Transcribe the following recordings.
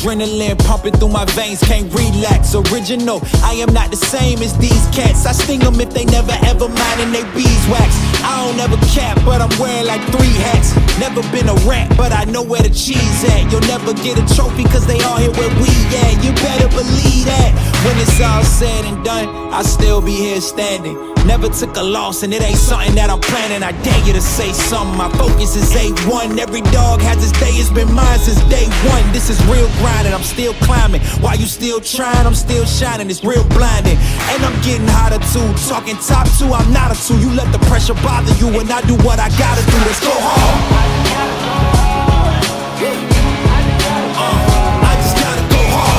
Adrenaline pumping through my veins, can't relax. Original, I am not the same as these cats. I sting them if they never ever mindin' they beeswax. I don't ever cap, but I'm wearing like 3 hats. Never been a rat, but I know where the cheese at. You'll never get a trophy cause they all here where we at. You better believe that. When it's all said and done, I'll still be here standing. Never took a loss and it ain't something that I'm planning. I dare you to say something, my focus is A1. Every dog has its day, it's been mine since day one. This is real grinding, I'm still climbing. While you still trying, I'm still shining. It's real blinding, and I'm getting hotter too. Talking top 2, I'm not a 2. You let the pressure bother you and I do what I gotta do. Let's go hard. I just gotta go hard.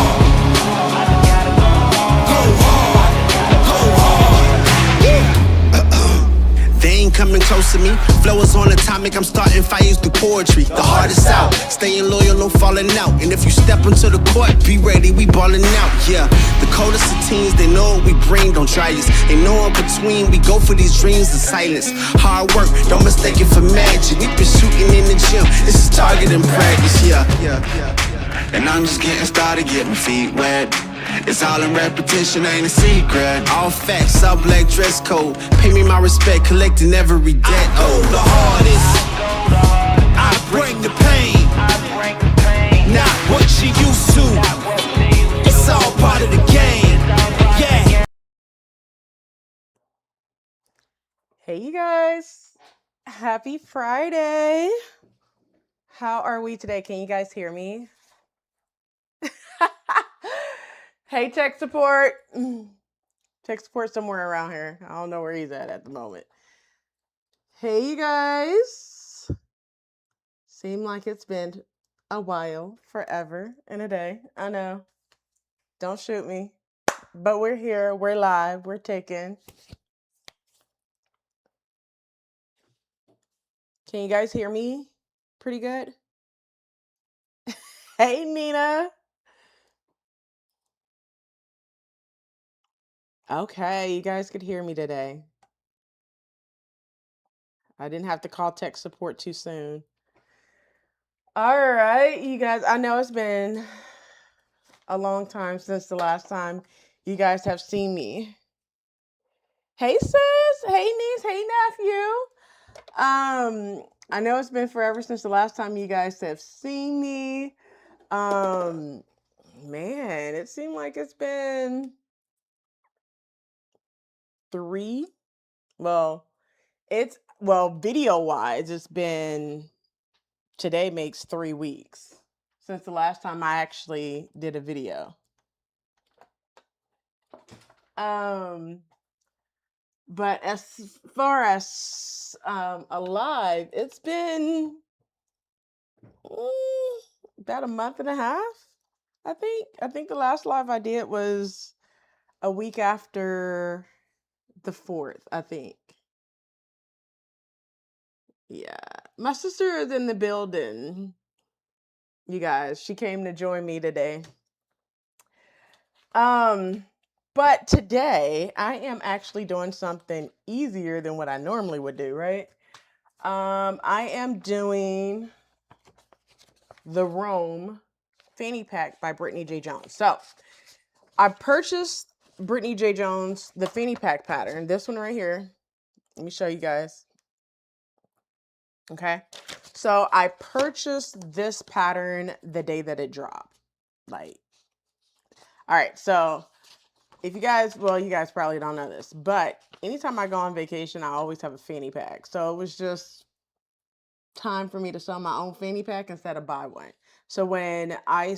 They ain't coming close to me. Flow is on atomic, I'm starting fires through poetry. The hardest out, staying loyal, no falling out. And if you step into the court, be ready, we ballin' out. Yeah, the coldest of teens, they know what we bring, don't try us. Ain't no in between, we go for these dreams in silence. Hard work, don't mistake it for magic. We been shooting in the gym, this is target and practice. Yeah. And I'm just getting started, get my feet wet. It's all in repetition, ain't a secret. All facts, all black dress code. Pay me my respect, collecting every debt. I go the hardest, I bring the pain. Not what you used to, it's all part of the game. Yeah. Hey you guys, happy Friday. How are we today? Can you guys hear me? Hey, tech support. Tech support somewhere around here. I don't know where he's at the moment. Hey, you guys. Seem like it's been a while, forever and a day. I know. Don't shoot me. But we're here. We're live. We're taking. Can you guys hear me pretty good? Hey, Nina. Okay, you guys could hear me today. I didn't have to call tech support too soon. All right, you guys, I know it's been a long time since the last time you guys have seen me. Hey, sis. Hey, niece. Hey, nephew. I know it's been forever since the last time you guys have seen me. Man, it seemed like it's been 3. Well, video-wise, it's been, today makes 3 weeks since the last time I actually did a video. But as far as alive, it's been about a month and a half, I think. I think the last live I did was a week after the 4th, I think. Yeah. My sister is in the building. You guys, she came to join me today. But today I am actually doing something easier than what I normally would do, right? I am doing the Rome Fanny Pack by Brittany J. Jones. So I purchased Brittany J. Jones, the Fanny Pack pattern, this one right here. Let me show you guys. Okay. So I purchased this pattern the day that it dropped. All right. So if you guys, well, you guys probably don't know this, but anytime I go on vacation, I always have a fanny pack. So it was just time for me to sew my own fanny pack instead of buy one. So when I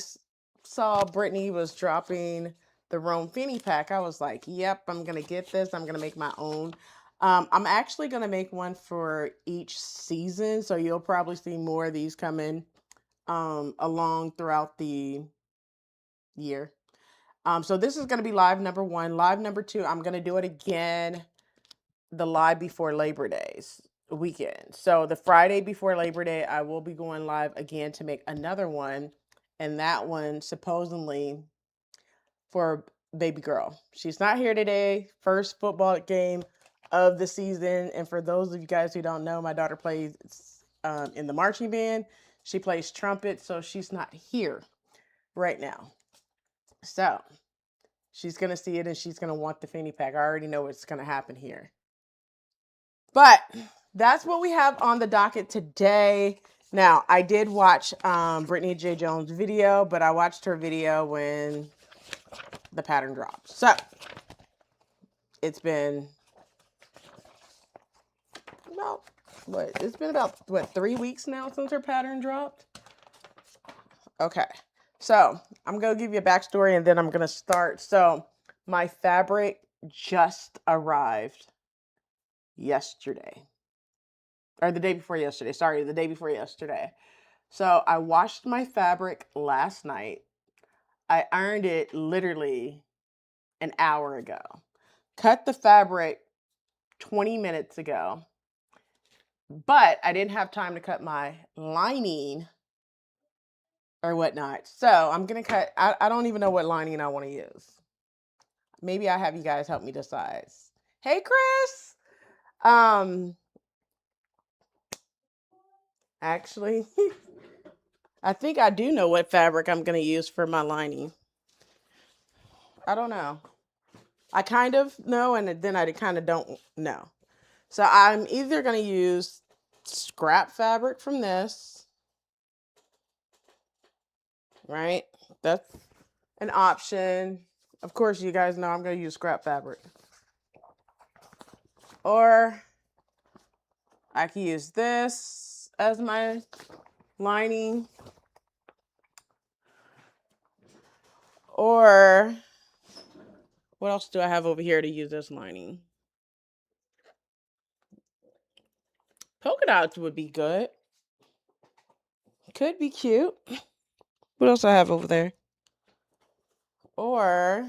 saw Brittany was dropping the Rome fanny pack, I was like, yep, I'm going to get this. I'm going to make my own. I'm actually going to make one for each season. So you'll probably see more of these coming along throughout the year. So this is going to be live number 1. Live number 2, I'm going to do it again the live before Labor Day's weekend. So the Friday before Labor Day, I will be going live again to make another one. And that one supposedly for baby girl. She's not here today. First football game of the season. And for those of you guys who don't know, my daughter plays in the marching band. She plays trumpet, so she's not here. right now. So she's going to see it and she's going to want the fanny pack. I already know what's going to happen here. But that's what we have on the docket today. Now, I did watch Brittany J. Jones' video, but I watched her video when the pattern dropped. So it's been about, it's been about, 3 weeks now since her pattern dropped? Okay. So I'm going to give you a backstory and then I'm going to start. So my fabric just arrived yesterday. Or the day before yesterday. Sorry, the day before yesterday. So I washed my fabric last night. I ironed it literally an hour ago. Cut the fabric 20 minutes ago. But I didn't have time to cut my lining or whatnot. So I'm going to cut, I don't even know what lining I want to use. Maybe I have you guys help me decide. Hey, Chris. Actually, I think I do know what fabric I'm going to use for my lining. I don't know. I kind of know, and then I kind of don't know. So I'm either going to use scrap fabric from this, right? That's an option. Of course, you guys know I'm going to use scrap fabric. Or I can use this as my lining. Or what else do I have over here to use this lining? Polka dots would be good. Could be cute. What else I have over there? Or,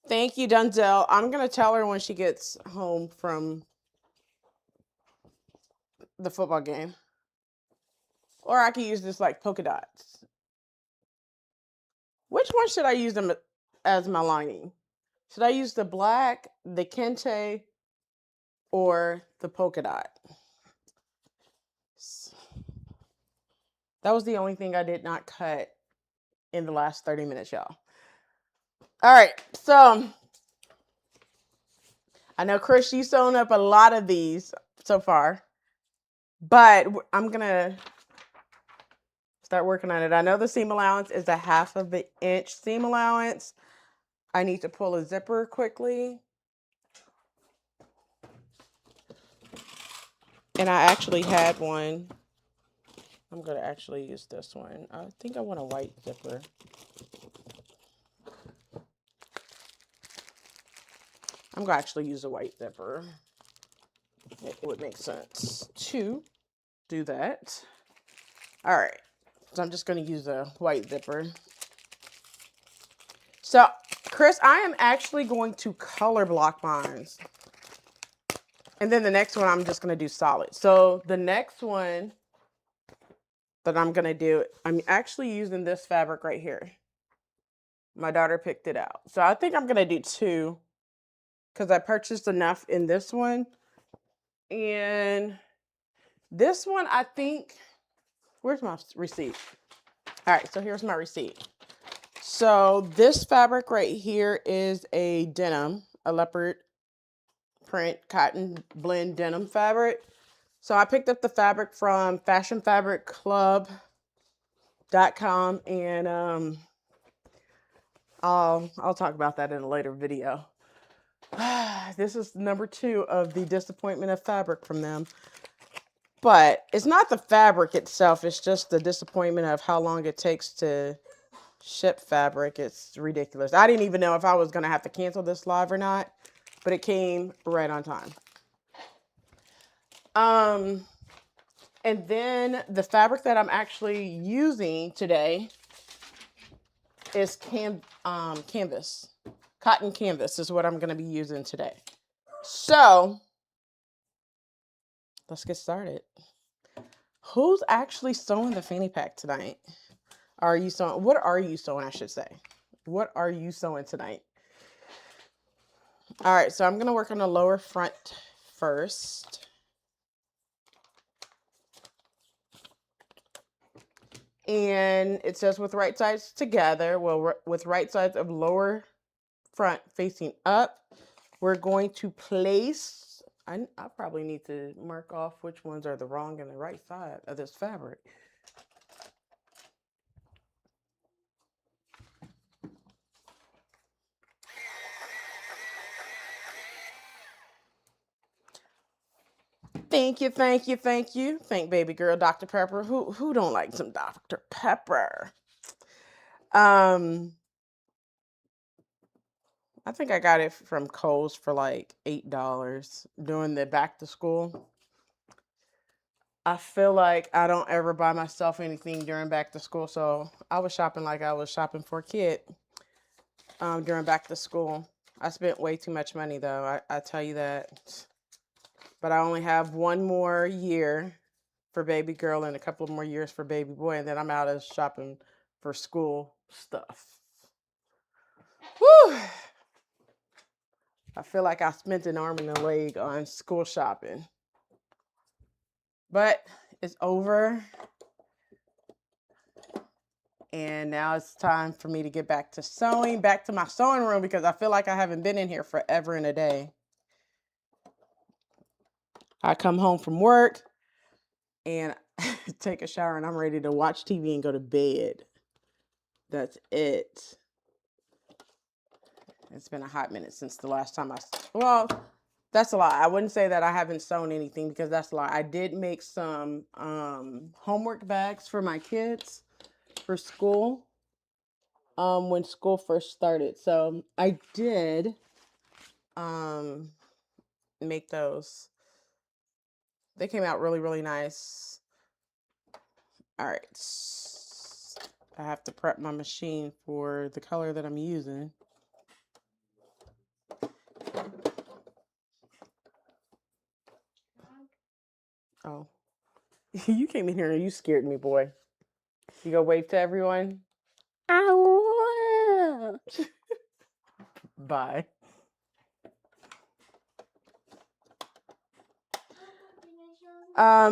thank you, Dunzel. I'm going to tell her when she gets home from the football game. Or I can use this like polka dots. Which one should I use them as my lining? Should I use the black, the kente, or the polka dot? That was the only thing I did not cut in the last 30 minutes, y'all. All right, so I know, Chris, you've sewn up a lot of these so far, but I'm going to start working on it. I know the seam allowance is a 1/2 inch seam allowance. I need to pull a zipper quickly. And I actually had one. I'm going to actually use this one. I think I want a white zipper. I'm going to actually use a white zipper. It would make sense to do that. All right. So I'm just going to use a white zipper. So, Chris, I am actually going to color block mine. And then the next one, I'm just going to do solid. So the next one that I'm going to do, I'm actually using this fabric right here. My daughter picked it out. So I think I'm going to do 2 because I purchased enough in this one. And this one, I think, where's my receipt? All right, so here's my receipt. So this fabric right here is a denim, a leopard print cotton blend denim fabric. So I picked up the fabric from fashionfabricclub.com, and I'll talk about that in a later video. This is number 2 of the disappointment of fabric from them. But it's not the fabric itself, it's just the disappointment of how long it takes to ship fabric. It's ridiculous. I didn't even know if I was going to have to cancel this live or not, but it came right on time. And then the fabric that I'm actually using today is canvas. Cotton canvas is what I'm going to be using today. So let's get started. Who's actually sewing the fanny pack tonight? Are you sewing? What are you sewing, I should say? What are you sewing tonight? All right, so I'm going to work on the lower front first. And it says with right sides together, well, with right sides of lower front facing up, we're going to place, I probably need to mark off which ones are the wrong and the right side of this fabric. Thank you, thank you, thank you. Thank baby girl Dr. Pepper. Who don't like some Dr. Pepper? I think I got it from Kohl's for like $8 during the back to school. I feel like I don't ever buy myself anything during back to school, so I was shopping like I was shopping for a kid during back to school. I spent way too much money though, I tell you that. But I only have one more year for baby girl and a couple of more years for baby boy, and then I'm out of shopping for school stuff. Whew! I feel like I spent an arm and a leg on school shopping. But it's over. And now it's time for me to get back to sewing, back to my sewing room, because I feel like I haven't been in here forever and a day. I come home from work and take a shower and I'm ready to watch TV and go to bed. That's it. It's been a hot minute since the last time well, that's a lie. I wouldn't say that I haven't sewn anything because that's a lie. I did make some homework bags for my kids for school when school first started. So I did make those. They came out really, really nice. All right. I have to prep my machine for the color that I'm using. Oh, you came in here and you scared me, boy. You go wave to everyone. I won't. Bye.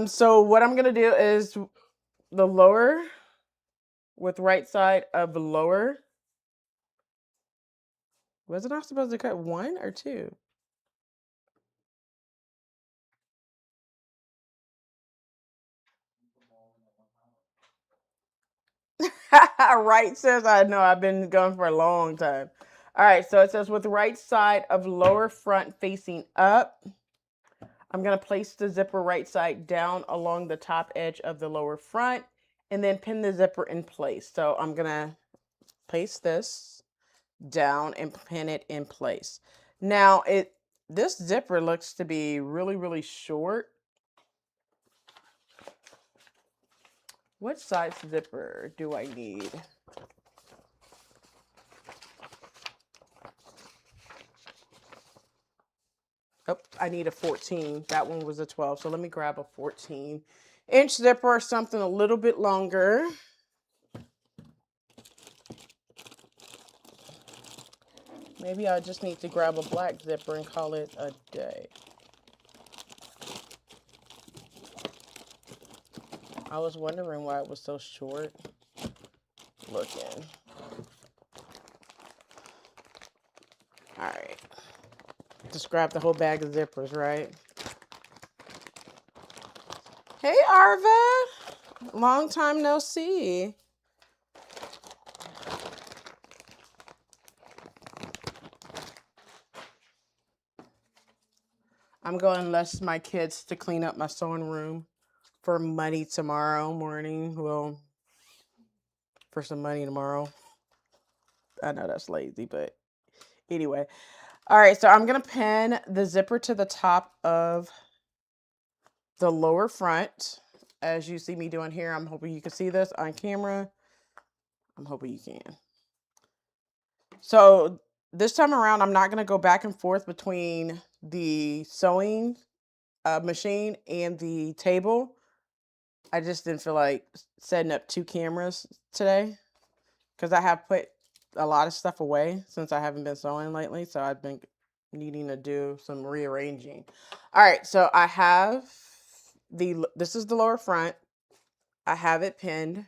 So what I'm gonna do is the lower with right side of the lower. Was it not supposed to cut 1 or 2? Right says I know I've been going for a long time. All right, so it says with the right side of lower front facing up. I'm going to place the zipper right side down along the top edge of the lower front and then pin the zipper in place. So I'm going to place this down and pin it in place. Now this zipper looks to be really, really short. What size zipper do I need? Oh, I need a 14. That one was a 12. So let me grab a 14-inch zipper or something a little bit longer. Maybe I just need to grab a black zipper and call it a day. I was wondering why it was so short looking. All right. Just grab the whole bag of zippers, right? Hey, Arva. Long time no see. I'm going to enlist my kids to clean up my sewing room for money tomorrow morning. Well, for some money tomorrow. I know that's lazy, but anyway. All right, so I'm going to pin the zipper to the top of the lower front, as you see me doing here. I'm hoping you can see this on camera. I'm hoping you can. So this time around, I'm not going to go back and forth between the sewing machine and the table. I just didn't feel like setting up 2 cameras today because I have put a lot of stuff away since I haven't been sewing lately. So I've been needing to do some rearranging. All right, so I have this is the lower front. I have it pinned.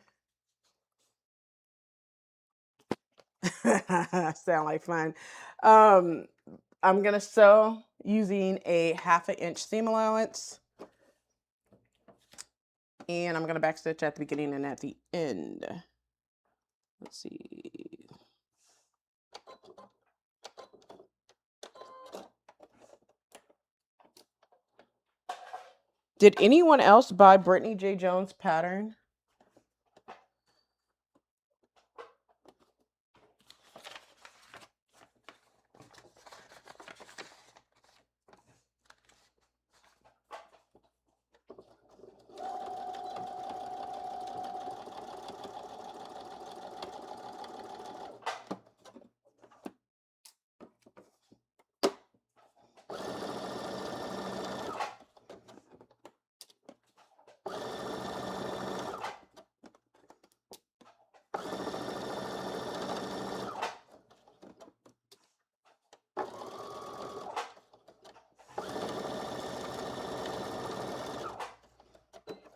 Sound like fun. I'm going to sew using a 1/2 inch seam allowance. And I'm going to back stitch at the beginning and at the end. Let's see. Did anyone else buy Brittany J. Jones' pattern?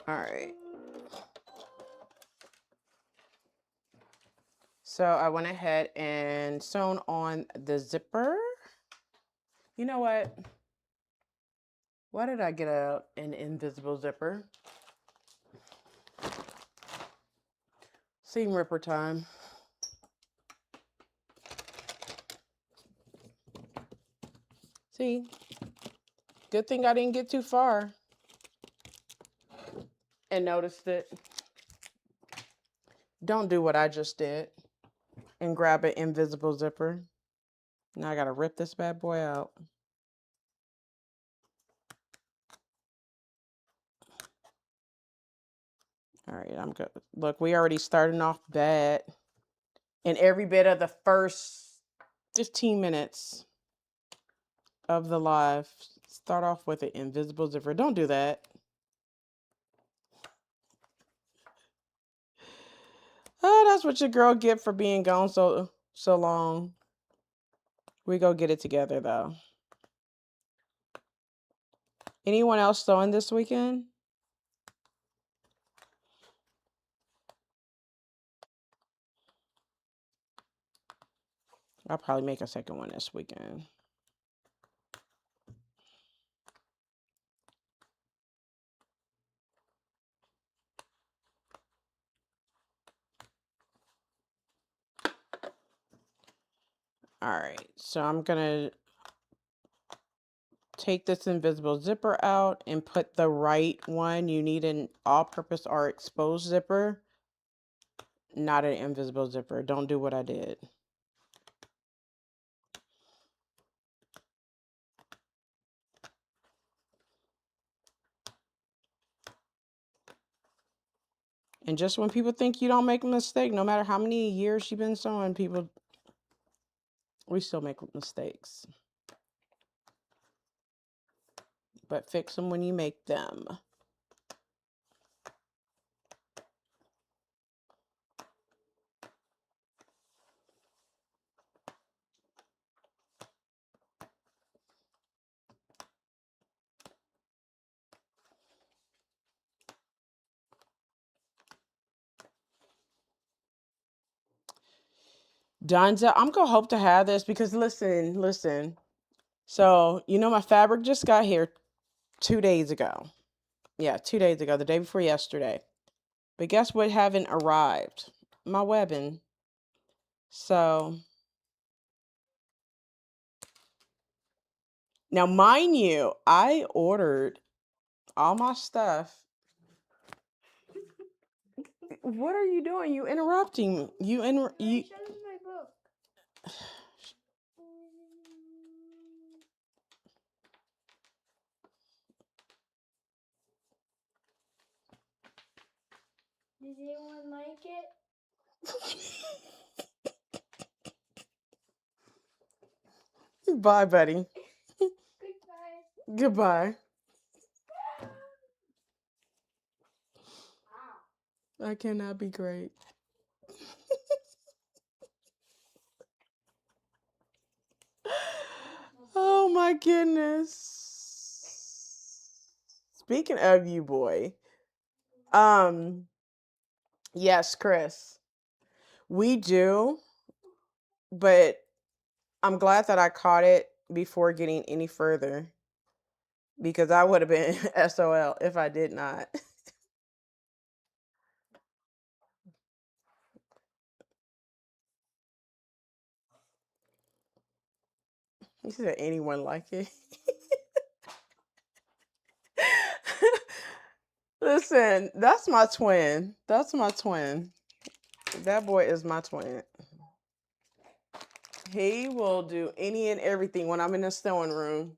All right. So I went ahead and sewn on the zipper. You know what? Why did I get an invisible zipper? Seam ripper time. See? Good thing I didn't get too far and noticed it. Don't do what I just did and grab an invisible zipper. Now I gotta rip this bad boy out. All right, I'm good. Look, we already starting off bad. And every bit of the first 15 minutes of the live, start off with an invisible zipper. Don't do that. Oh, that's what your girl get for being gone so long. We go get it together though. Anyone else sewing this weekend? I'll probably make a second one this weekend. All right, so I'm gonna take this invisible zipper out and put the right one. You need an all-purpose or exposed zipper, not an invisible zipper. Don't do what I did. And just when people think you don't make a mistake, no matter how many years you've been sewing, we still make mistakes. But fix them when you make them. Donza, I'm gonna hope to have this because listen. So, you know, my fabric just got here 2 days ago. Yeah, 2 days ago, the day before yesterday. But guess what haven't arrived? My webbing. So, now mind you, I ordered all my stuff. What are you doing? You interrupting. You. Showing my book. Did anyone like it? Bye, buddy. Goodbye. Goodbye. I cannot be great. Oh my goodness. Speaking of you, boy. Yes, Chris. We do but I'm glad that I caught it before getting any further, because I would have been SOL if I did not. You said anyone like it? Listen, that's my twin. That's my twin. That boy is my twin. He will do any and everything when I'm in the sewing room.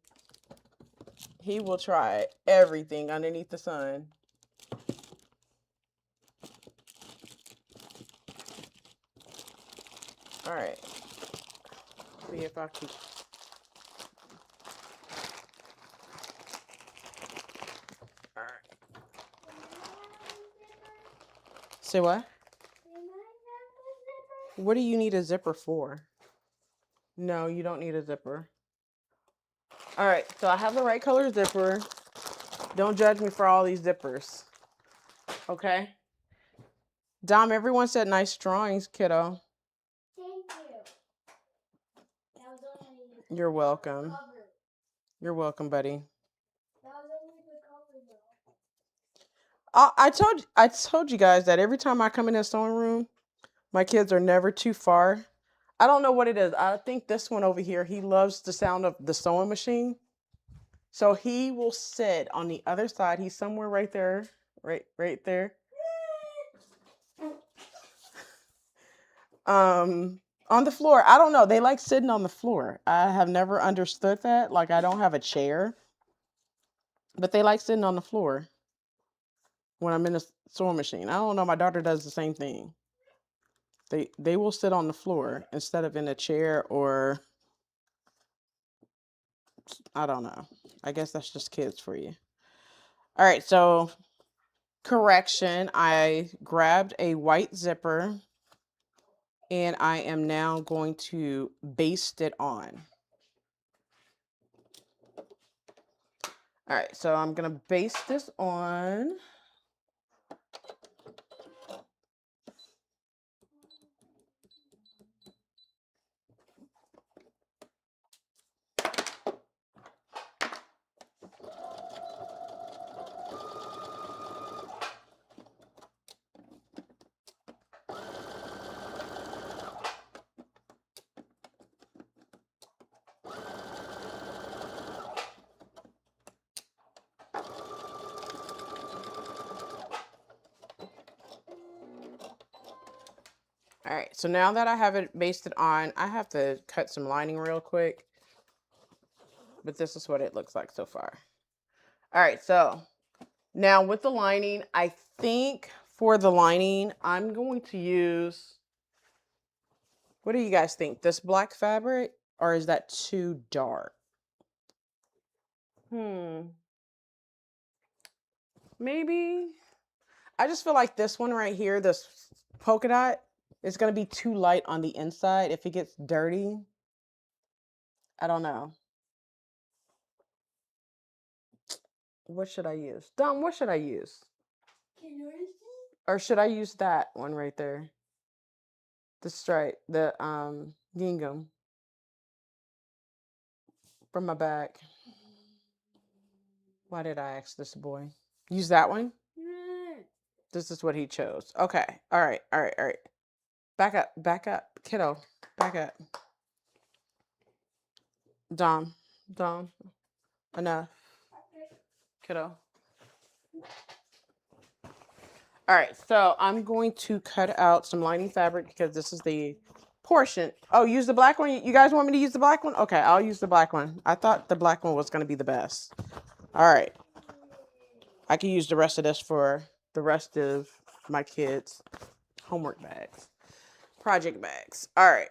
He will try everything underneath the sun. All right. See if I can. All right. Say what? What do you need a zipper for? No, you don't need a zipper. All right, so I have the right color zipper. Don't judge me for all these zippers. Okay? Dom, everyone said nice drawings, kiddo. Thank you. That was only You're welcome. cover. You're welcome, buddy. That was only the cover though. I told you guys that every time I come in the sewing room, my kids are never too far. I don't know what it is. I think this one over here, he loves the sound of the sewing machine. So he will sit on the other side. He's somewhere right there. Right there. On the floor. I don't know. They like sitting on the floor. I have never understood that. Like, I don't have a chair, but they like sitting on the floor when I'm in the sewing machine. I don't know. My daughter does the same thing. They will sit on the floor instead of in a chair, or I don't know. I guess that's just kids for you. All right, so correction, I grabbed a white zipper and I am now going to baste it on. All right, so I'm going to baste this on. All right, so now that I have it basted on, I have to cut some lining real quick. But this is what it looks like so far. All right, so now with the lining, I think for the lining, I'm going to use, what do you guys think? This black fabric, or is that too dark? Maybe. I just feel like this one right here, this polka dot, is going to be too light on the inside. If it gets dirty, I don't know. What should I use? Dom, what should I use? Or should I use that one right there? The stripe, the gingham from my back. Why did I ask this boy? Use that one? This is what he chose. Okay. All right. All right. All right. Back up, kiddo. Back up. Dom. Enough. Kiddo. All right. So I'm going to cut out some lining fabric because this is the portion. Oh, use the black one? You guys want me to use the black one? Okay, I'll use the black one. I thought the black one was going to be the best. All right. I can use the rest of this for the rest of my kids' homework bags, project bags. All right.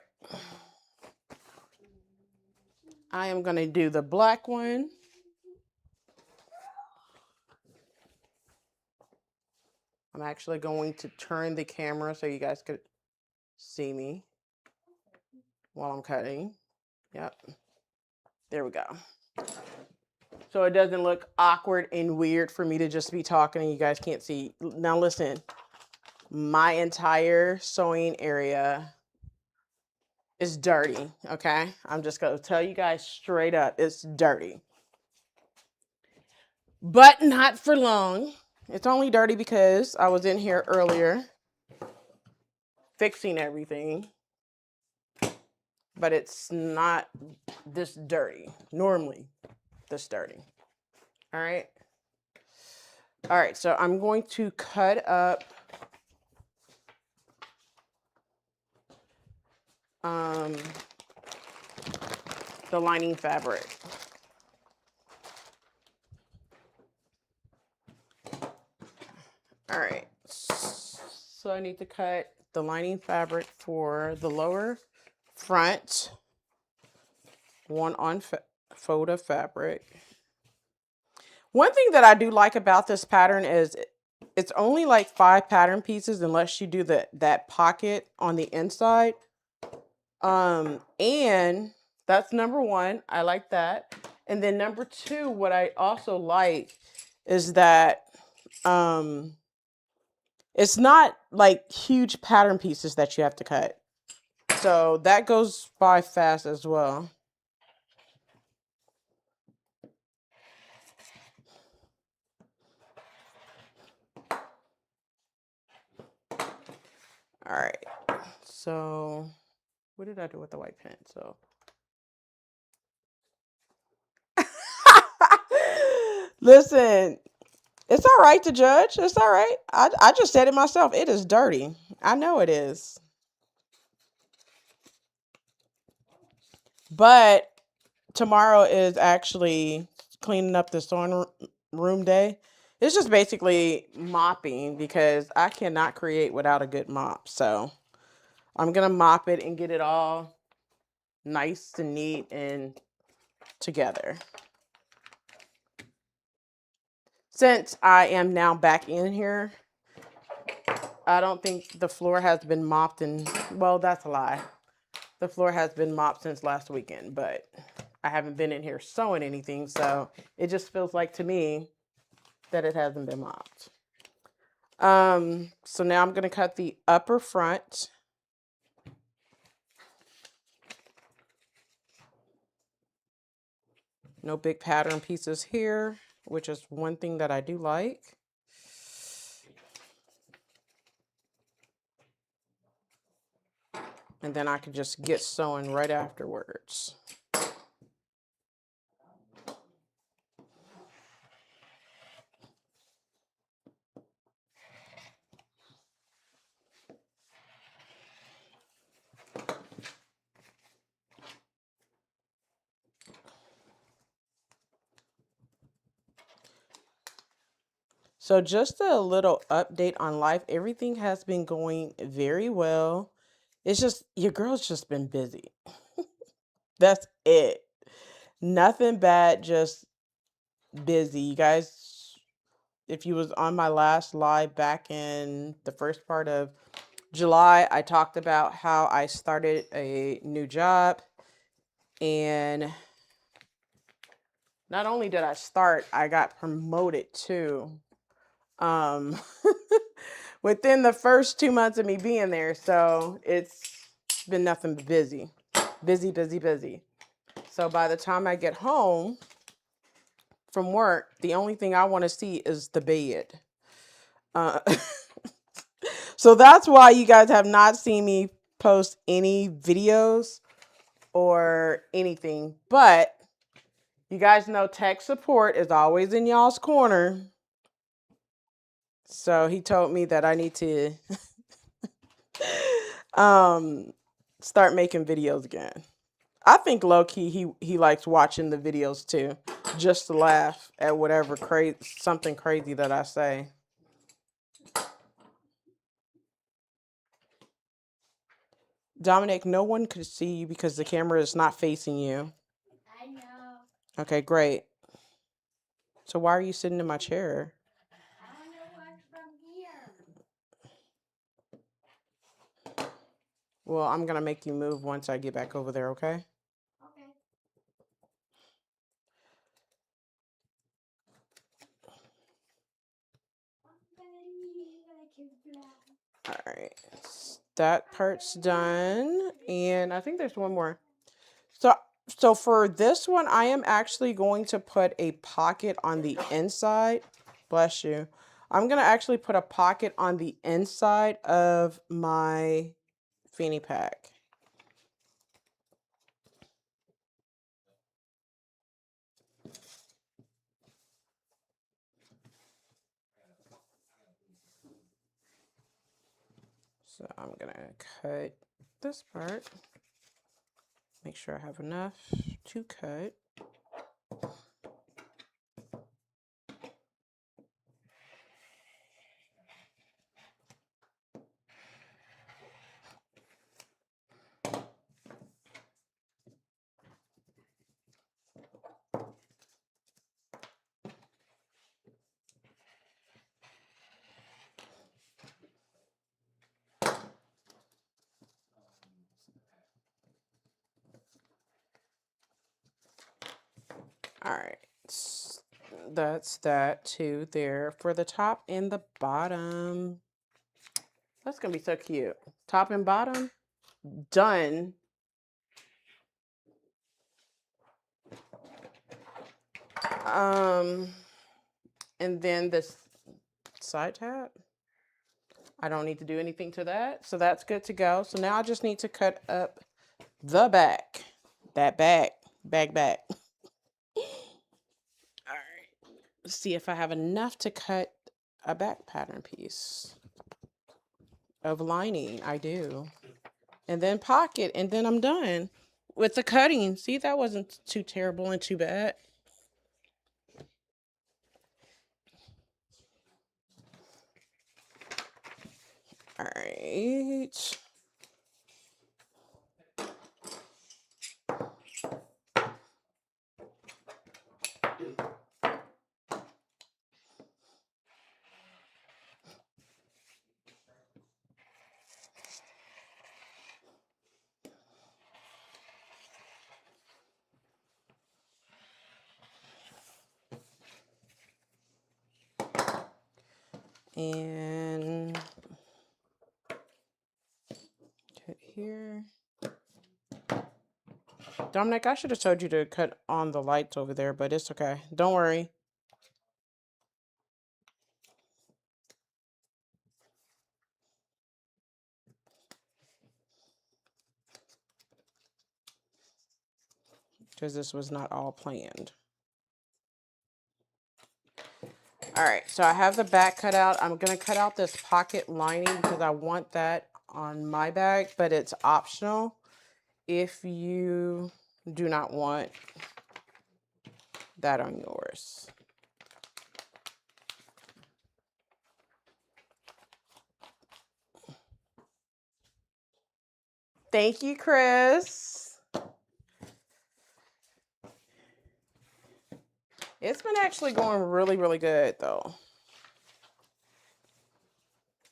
I am going to do the black one. I'm actually going to turn the camera so you guys could see me while I'm cutting. Yep. There we go. So it doesn't look awkward and weird for me to just be talking and you guys can't see. Now listen, my entire sewing area It's dirty, okay? I'm just going to tell you guys straight up. It's dirty. But not for long. It's only dirty because I was in here earlier fixing everything. But it's not this dirty. Normally this dirty. All right. All right, so I'm going to cut up the lining fabric. All right, so I need to cut the lining fabric for the lower front, one on fold of fabric. One thing that I do like about this pattern is it's only like 5 pattern pieces unless you do that pocket on the inside. And that's number one. I like that. And then number two, what I also like is that it's not like huge pattern pieces that you have to cut. So that goes by fast as well. All right. So what did I do with the white pen? So listen, it's all right to judge. It's all right. I just said it myself. It is dirty. I know it is. But tomorrow is actually cleaning up the sewing room day. It's just basically mopping because I cannot create without a good mop. So I'm going to mop it and get it all nice and neat and together. Since I am now back in here, I don't think the floor has been mopped in, well, that's a lie. The floor has been mopped since last weekend, but I haven't been in here sewing anything, so it just feels like to me that it hasn't been mopped. So now I'm going to cut the upper front. No big pattern pieces here, which is one thing that I do like. And then I can just get sewing right afterwards. So just a little update on life. Everything has been going very well. It's just, your girl's just been busy. That's it. Nothing bad, just busy. You guys, if you was on my last live back in the first part of July, I talked about how I started a new job. And not only did I start, I got promoted too. Within the first 2 months of me being there. So it's been nothing but busy. Busy, busy, busy. So by the time I get home from work, the only thing I want to see is the bed. So that's why you guys have not seen me post any videos or anything. But you guys know tech support is always in y'all's corner. So he told me that I need to start making videos again. I think low-key he likes watching the videos too, just to laugh at whatever something crazy that I say. Dominic, no one could see you because the camera is not facing you. I know. Okay, great. So why are you sitting in my chair? I don't know what's from here. Well, I'm going to make you move once I get back over there, okay? Okay. I'm gonna kick you out. All right, that part's done, and I think there's one more. So for this one, I am actually going to put a pocket on the inside. Bless you. I'm going to actually put a pocket on the inside of my fanny pack. So I'm going to cut this part. Make sure I have enough to cut. All right, that's that too there for the top and the bottom. That's gonna be so cute. Top and bottom done. And then this side tab, I don't need to do anything to that, so that's good to go. So now I just need to cut up the back, that back. All right, let's see if I have enough to cut a back pattern piece of lining. I do. And then pocket, and then I'm done with the cutting. See, that wasn't too terrible and too bad. All right. And cut here. Dominic, I should have told you to cut on the lights over there, but it's okay. Don't worry. Because this was not all planned. All right, so I have the back cut out. I'm going to cut out this pocket lining because I want that on my bag, but it's optional if you do not want that on yours. Thank you, Chris. It's been actually going really, really good, though.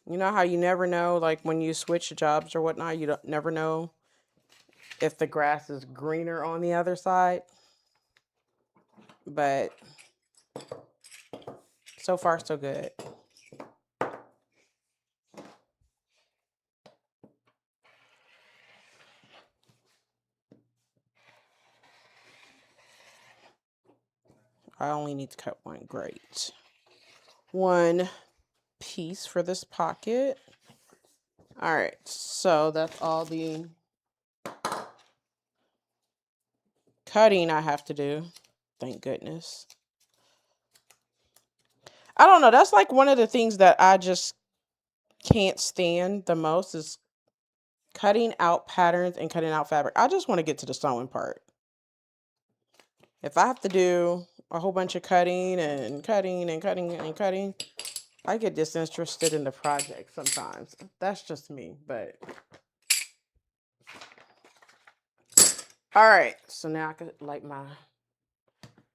You know how you never know, like when you switch jobs or whatnot, you don't never know if the grass is greener on the other side. But so far, so good. I only need to cut one. Great. One piece for this pocket. All right, so that's all the cutting I have to do. Thank goodness. I don't know. That's like one of the things that I just can't stand the most is cutting out patterns and cutting out fabric. I just want to get to the sewing part. If I have to do a whole bunch of cutting and cutting and cutting and cutting, I get disinterested in the project sometimes. That's just me, but. All right, so now I can light my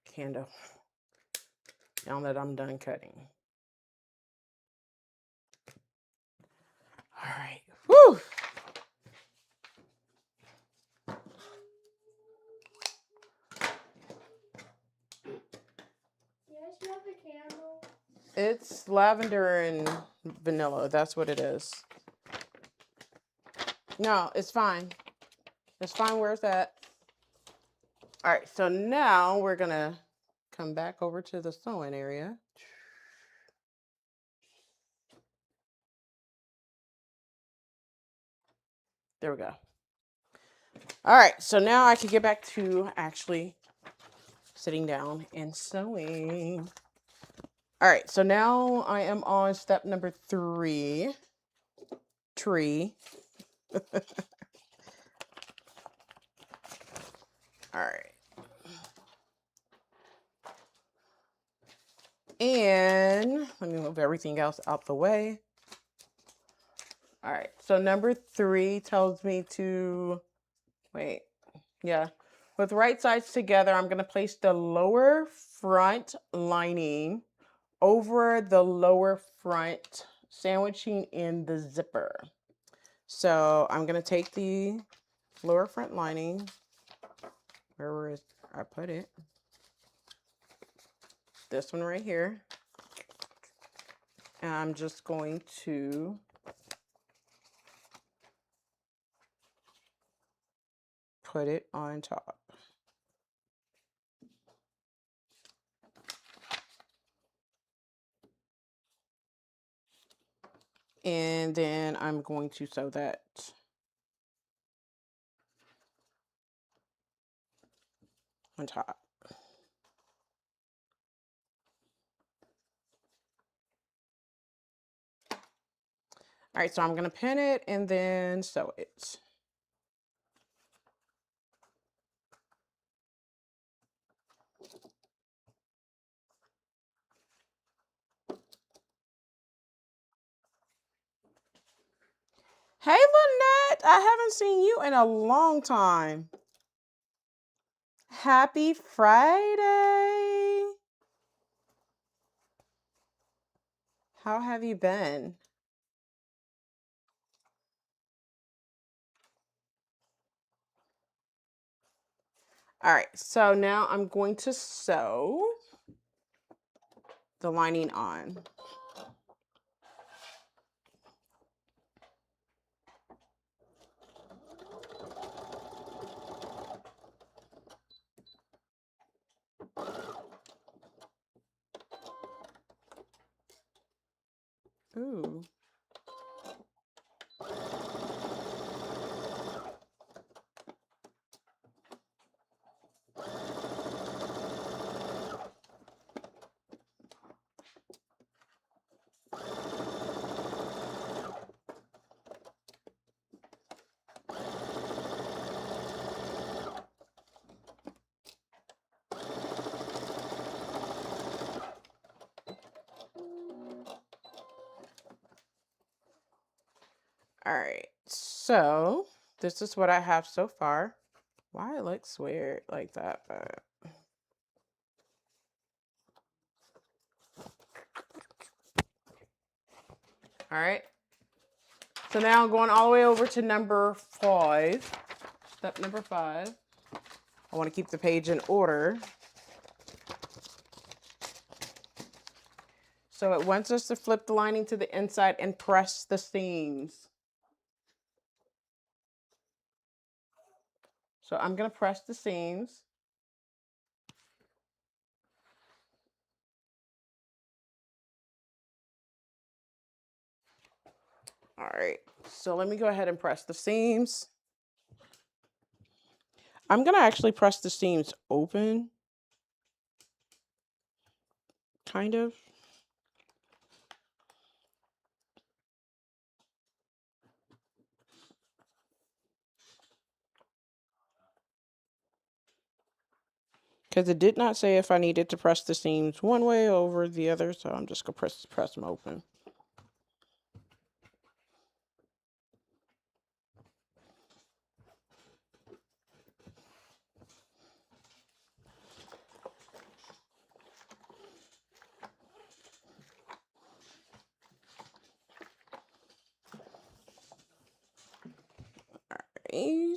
candle now that I'm done cutting. All right, whew. Yes, you have a candle. It's lavender and vanilla. That's what it is. No, it's fine. It's fine where it's at. All right, so now we're gonna come back over to the sewing area. There we go. All right, so now I can get back to actually sitting down and sewing. All right, so now I am on step number 3. Tree. All right. And let me move everything else out the way. All right, so number 3 tells me to, wait, yeah. With right sides together, I'm gonna place the lower front lining over the lower front, sandwiching in the zipper. So I'm gonna take the lower front lining, where is I put it? This one right here. And I'm just going to put it on top. And then I'm going to sew that on top. All right, so I'm gonna pin it and then sew it. Hey, Lynette, I haven't seen you in a long time. Happy Friday. How have you been? All right, so now I'm going to sew the lining on. Ooh. All right, so this is what I have so far. Why it looks weird like that, but all right. So now I'm going all the way over to number 5. Step number 5. I want to keep the page in order. So it wants us to flip the lining to the inside and press the seams. So I'm going to press the seams. All right, so let me go ahead and press the seams. I'm going to actually press the seams open, kind of. Because it did not say if I needed to press the seams one way or over the other, so I'm just going to press them open. Right.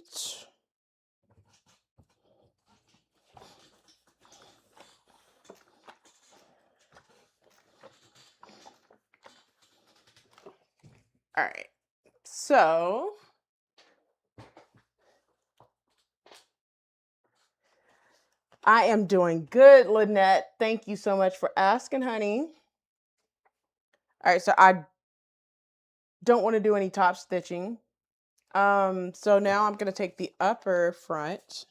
All right, so I am doing good, Lynette. Thank you so much for asking, honey. All right, so I don't want to do any top stitching. So now I'm going to take the upper front,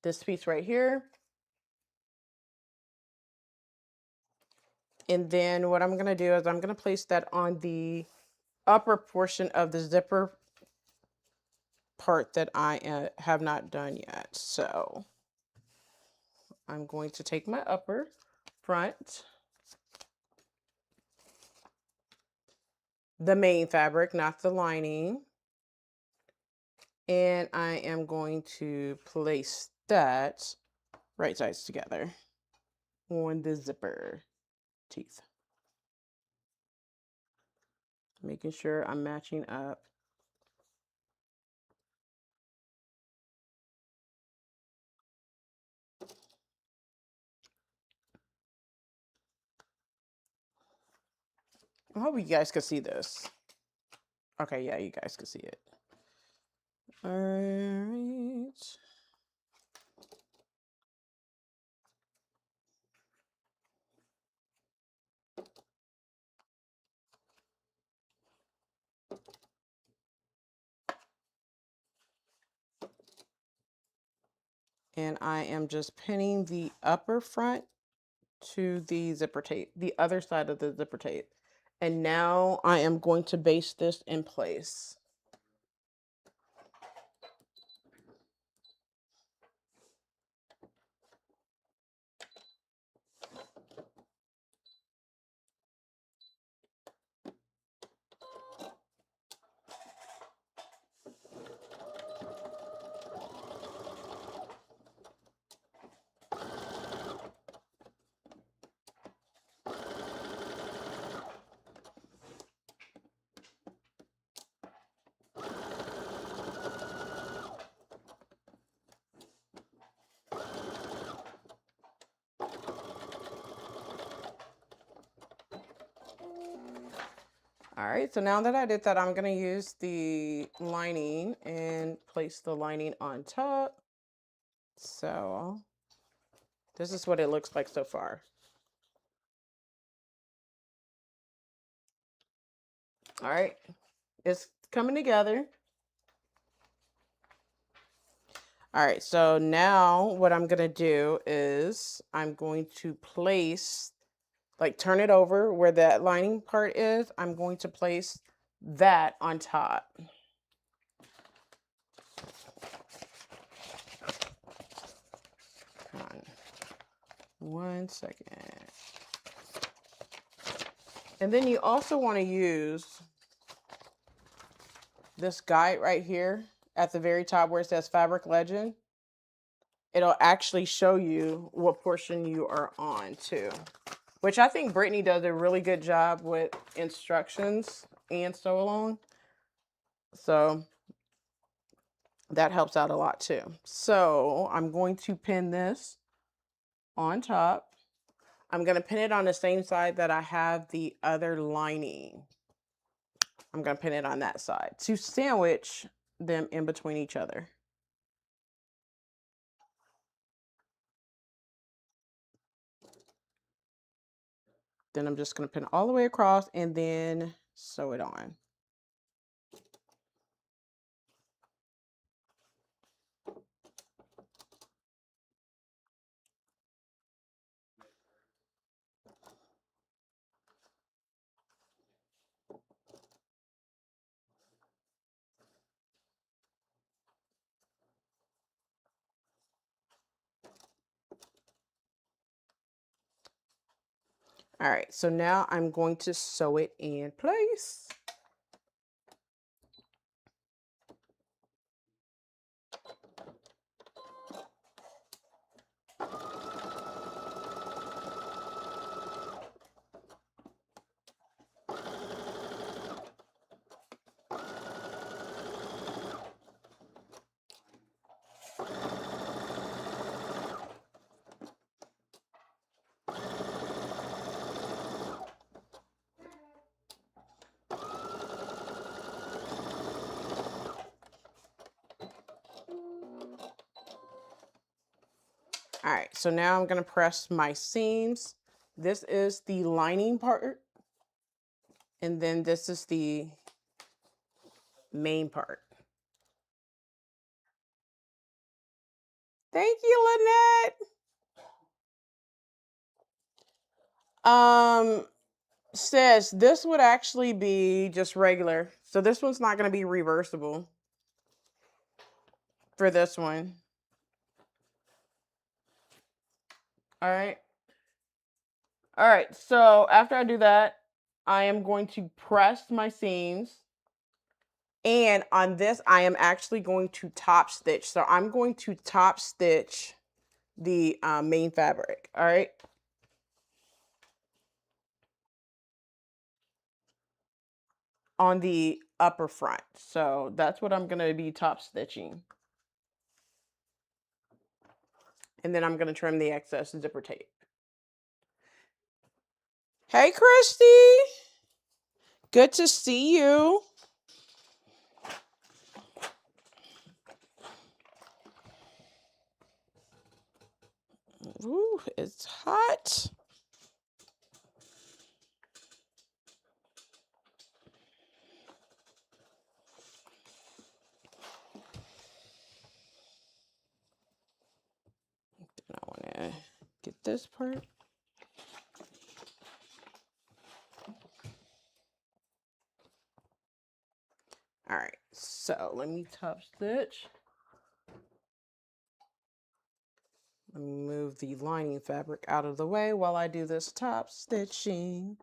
this piece right here. And then what I'm going to do is I'm going to place that on the upper portion of the zipper part that I have not done yet. So I'm going to take my upper front, the main fabric, not the lining, and I am going to place that right sides together on the zipper teeth, making sure I'm matching up. I hope you guys can see this. Okay, yeah, you guys can see it. All right. And I am just pinning the upper front to the zipper tape, the other side of the zipper tape. And now I am going to baste this in place. All right, so now that I did that, I'm going to use the lining and place the lining on top. So this is what it looks like so far. All right, it's coming together. All right, so now what I'm going to do is I'm going to place, like turn it over where that lining part is. I'm going to place that on top. Come on. 1 second. And then you also want to use this guide right here at the very top where it says Fabric Legend. It'll actually show you what portion you are on too, which I think Brittany does a really good job with instructions and sew along. So that helps out a lot too. So I'm going to pin this on top. I'm going to pin it on the same side that I have the other lining. I'm going to pin it on that side to sandwich them in between each other. Then I'm just going to pin it all the way across and then sew it on. All right, so now I'm going to sew it in place. All right, so now I'm gonna press my seams. This is the lining part, and then this is the main part. Thank you, Lynette. Says this would actually be just regular. So this one's not gonna be reversible for this one. All right. All right, so after I do that, I am going to press my seams. And on this, I am actually going to top stitch. So I'm going to top stitch the main fabric, all right? On the upper front. So that's what I'm gonna be top stitching. And then I'm gonna trim the excess zipper tape. Hey, Christy. Good to see you. Ooh, it's hot. I want to get this part. All right, so let me top stitch. Let me move the lining fabric out of the way while I do this top stitching.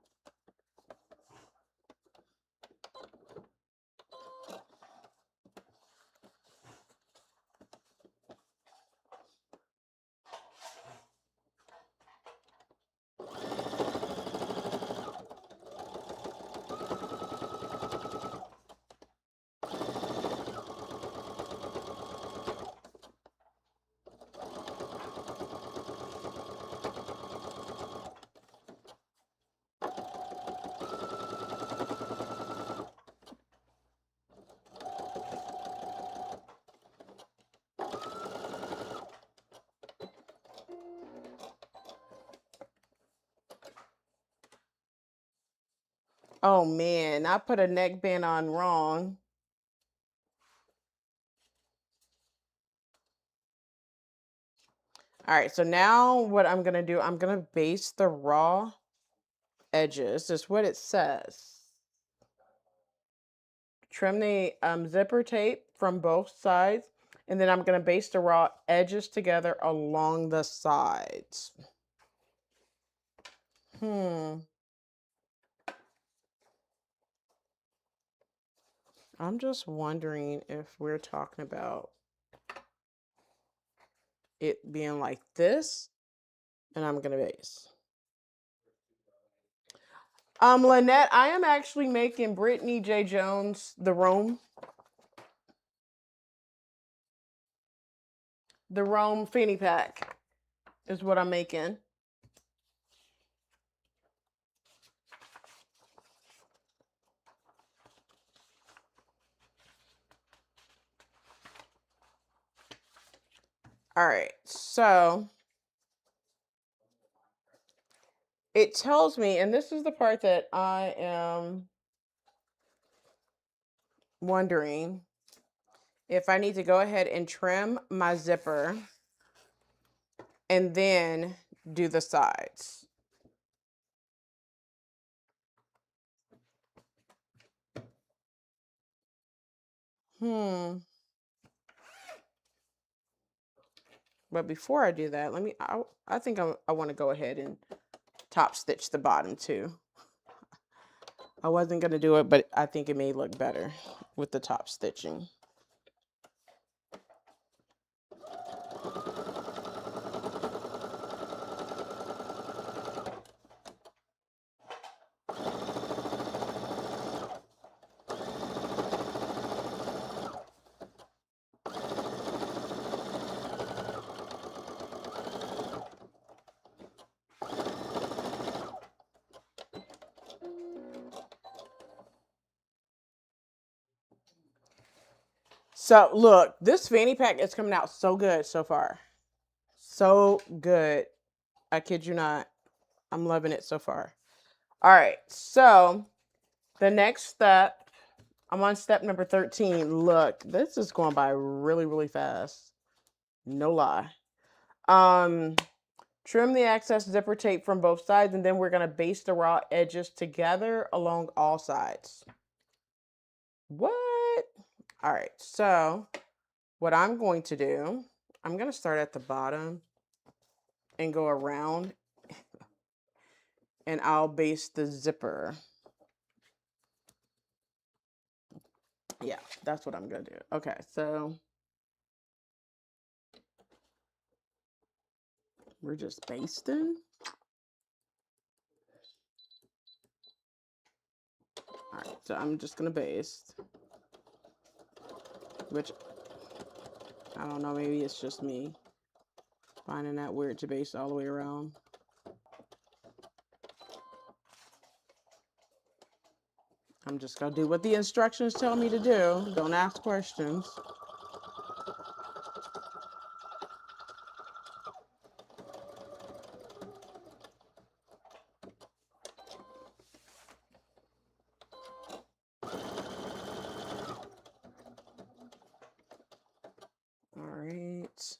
Oh man, I put a neckband on wrong. All right, so now what I'm gonna do, I'm gonna baste the raw edges. That's what it says. Trim the zipper tape from both sides, and then I'm gonna baste the raw edges together along the sides. I'm just wondering if we're talking about it being like this, and I'm gonna base. Lynette, I am actually making Brittany J. Jones the Rome Fanny Pack is what I'm making. All right, so it tells me, and this is the part that I am wondering if I need to go ahead and trim my zipper and then do the sides. But before I do that, I think I want to go ahead and top stitch the bottom too. I wasn't going to do it, but I think it may look better with the top stitching. So look, this fanny pack is coming out so good so far. so good. I kid you not. I'm loving it so far. All right, so the next step, I'm on step number 13. Look, this is going by really, really fast. No lie. Trim the excess zipper tape from both sides, and then we're going to baste the raw edges together along all sides. What? All right, so what I'm going to do, I'm going to start at the bottom and go around, and I'll baste the zipper. Yeah, that's what I'm going to do. Okay, so we're just basting. All right, so I'm just going to baste, which I don't know, maybe it's just me finding that weird to baste all the way around. I'm just going to do what the instructions tell me to do. Don't ask questions. All right.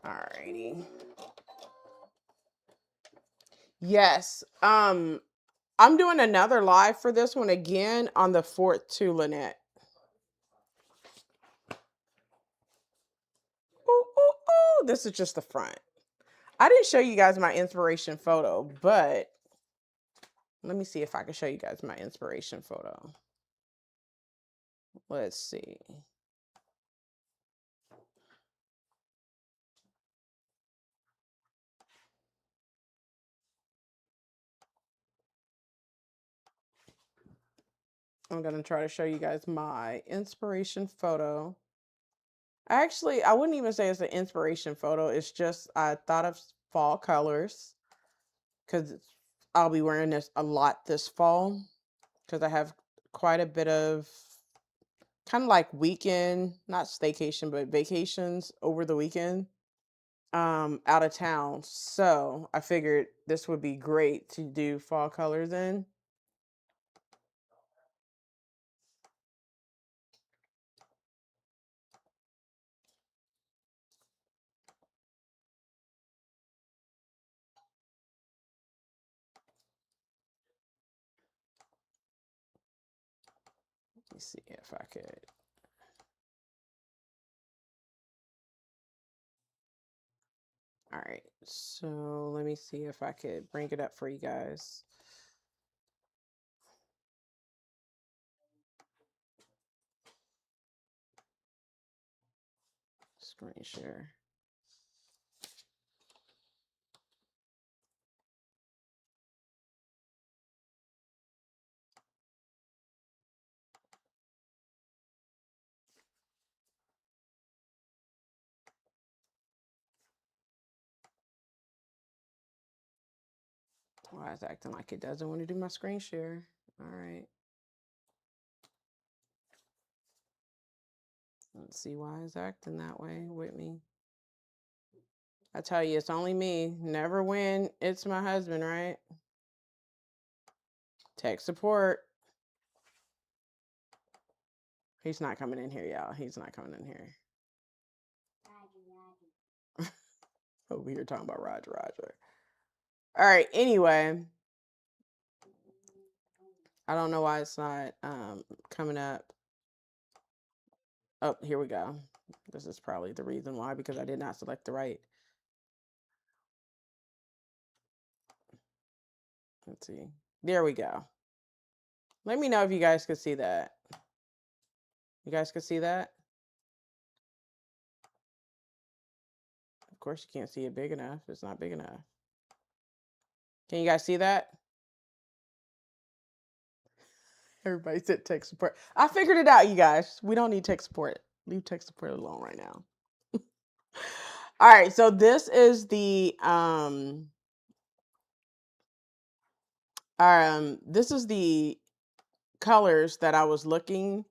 Alrighty. Yes. I'm doing another live for this one again on the 4th too, Lynette. Ooh, ooh, ooh. This is just the front. I didn't show you guys my inspiration photo, but let me see if I can show you guys my inspiration photo. Let's see. I'm going to try to show you guys my inspiration photo. Actually, I wouldn't even say it's an inspiration photo. It's just I thought of fall colors because I'll be wearing this a lot this fall because I have quite a bit of kind of like weekend, not staycation, but vacations over the weekend out of town. So I figured this would be great to do fall colors in. Let me see if I could. All right, so let me see if I could bring it up for you guys. Screen share. Why it's acting like it doesn't want to do my screen share. All right. Let's see why it's acting that way with me. I tell you, it's only me. Never when it's my husband, right? Tech support. He's not coming in here, y'all. He's not coming in here. Over here talking about Roger. All right, anyway. I don't know why it's not coming up. Oh, here we go. This is probably the reason why, because I did not select the right. Let's see. There we go. Let me know if you guys can see that. You guys can see that? Of course, you can't see it big enough. It's not big enough. Can you guys see that? Everybody said tech support. I figured it out, you guys. We don't need tech support. Leave tech support alone right now. All right, so this is the colors that I was looking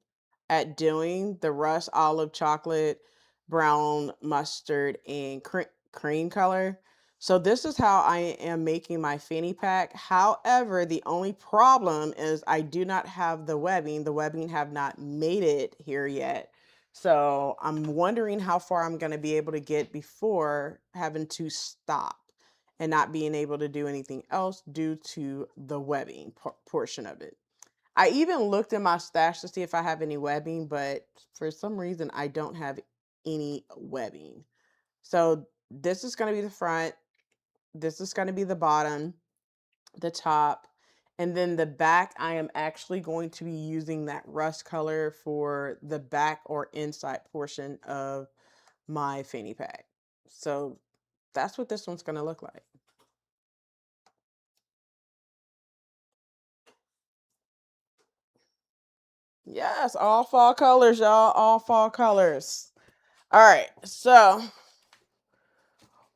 at doing: the rust, olive, chocolate, brown, mustard, and cream color. So this is how I am making my fanny pack. However, the only problem is I do not have the webbing. The webbing have not made it here yet. So I'm wondering how far I'm going to be able to get before having to stop and not being able to do anything else due to the webbing portion of it. I even looked in my stash to see if I have any webbing, but for some reason I don't have any webbing. So this is going to be the front. This is going to be the bottom, the top, and then the back. I am actually going to be using that rust color for the back or inside portion of my fanny pack. So that's what this one's going to look like. Yes, all fall colors, y'all. All fall colors. All right, so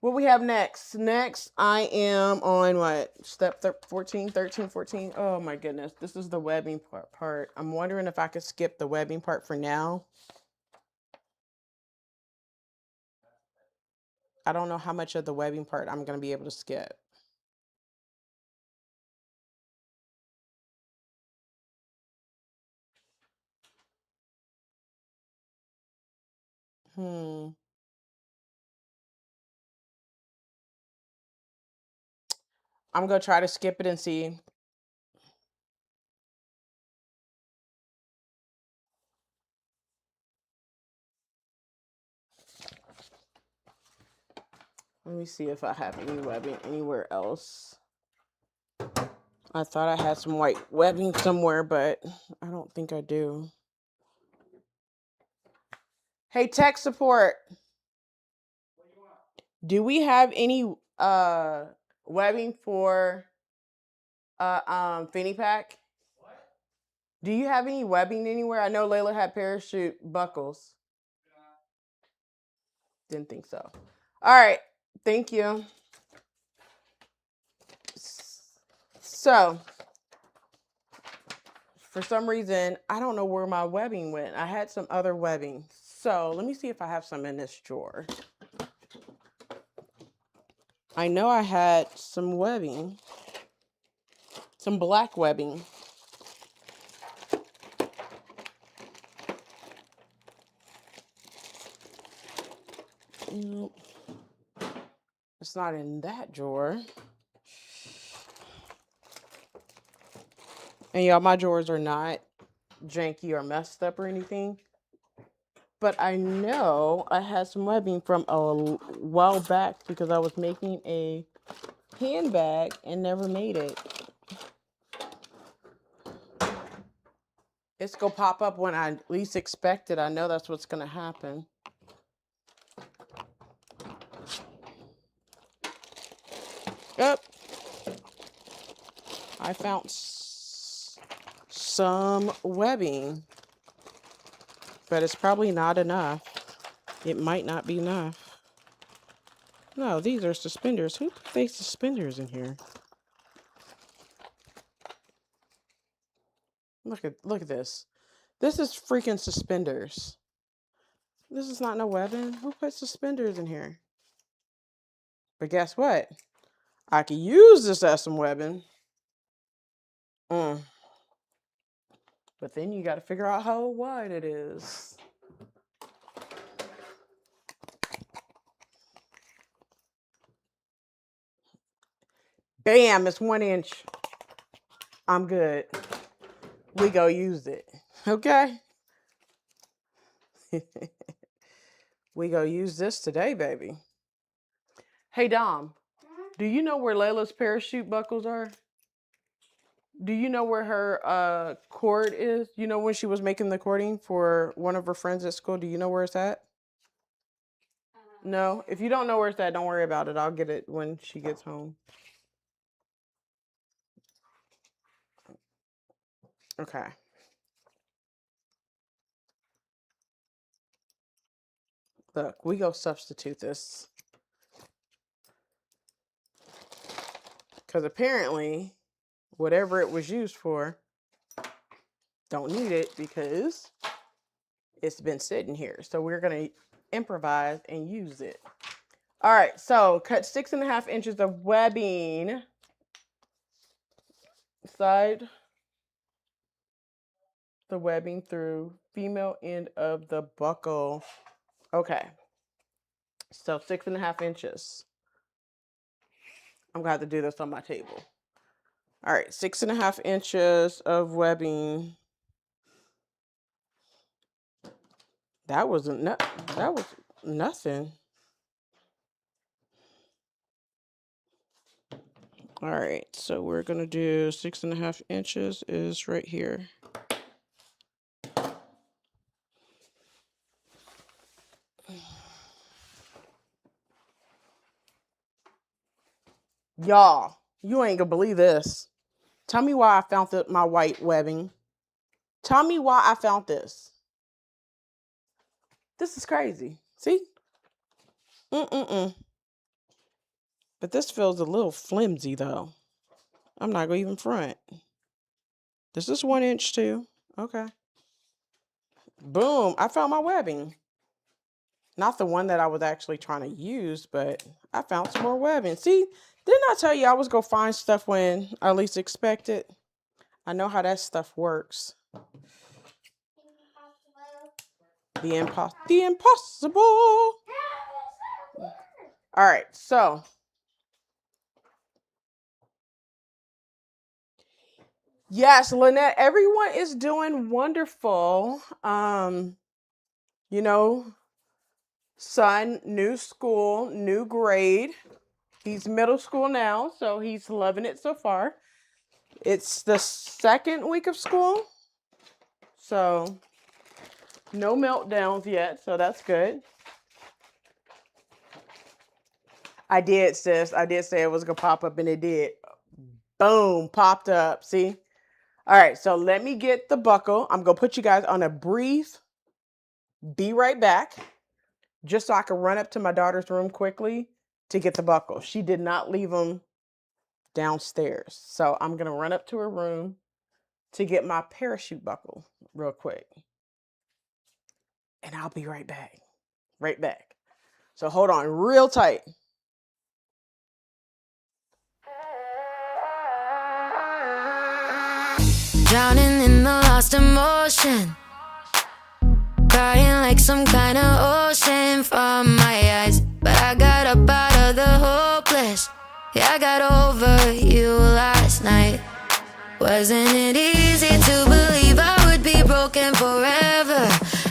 what we have next? Next, I am on what? Step 14, 13, 14. Oh my goodness. This is the webbing part. I'm wondering if I could skip the webbing part for now. I don't know how much of the webbing part I'm going to be able to skip. I'm going to try to skip it and see. Let me see if I have any webbing anywhere else. I thought I had some white webbing somewhere, but I don't think I do. Hey, tech support. Do we have any webbing for fanny pack? What? Do you have any webbing anywhere? I know Layla had parachute buckles. Yeah. Didn't think so. All right, thank you. So, for some reason, I don't know where my webbing went. I had some other webbing. So, let me see if I have some in this drawer. I know I had some webbing, some black webbing. Nope. It's not in that drawer. And y'all, my drawers are not janky or messed up or anything. But I know I had some webbing from a while back because I was making a handbag and never made it. It's going to pop up when I least expect it. I know that's what's going to happen. Yep. I found some webbing, but it's probably not enough. It might not be enough. No, these are suspenders. Who put these suspenders in here? Look at this. This is freaking suspenders. This is not no webbing. Who put suspenders in here? But guess what? I can use this as some webbing. But then you got to figure out how wide it is. Bam, it's 1 inch. I'm good. We go use it. Okay? We go use this today, baby. Hey, Dom, do you know where Layla's parachute buckles are? Do you know where her cord is? You know when she was making the cording for one of her friends at school? Do you know where it's at? No? If you don't know where it's at, don't worry about it. I'll get it when she gets home. Okay. Look, we go substitute this. Because apparently, whatever it was used for, don't need it because it's been sitting here. So we're going to improvise and use it. All right, so cut 6.5 inches of webbing. Side the webbing through female end of the buckle. Okay, so 6.5 inches. I'm gonna have to do this on my table. All right, 6.5 inches of webbing. That was nothing. All right, so we're gonna do 6.5 inches is right here. Y'all, you ain't gonna believe this. Tell me why I found my white webbing. Tell me why I found this. This is crazy. See? But this feels a little flimsy though. I'm not gonna even front. This is 1 inch too. Okay. Boom, I found my webbing. Not the one that I was actually trying to use, but I found some more webbing. See, didn't I tell you I was gonna find stuff when I least expect it? I know how that stuff works. The impossible. All right, so yes, Lynette, everyone is doing wonderful. You know, son, new school, new grade. He's middle school now, so he's loving it so far. It's the 2nd week of school, so no meltdowns yet, so that's good. I did, sis. I did say it was going to pop up, and it did. Boom, popped up. See? All right, so let me get the buckle. I'm going to put you guys on a brief be right back, just so I can run up to my daughter's room quickly to get the buckle. She did not leave them downstairs. So I'm going to run up to her room to get my parachute buckle real quick. And I'll be right back. Right back. So hold on real tight. Drowning in the lost emotion, crying like some kind of ocean from my eyes. But I got up out of the hopeless. Yeah, I got over you last night. Wasn't it easy to believe I would be broken forever?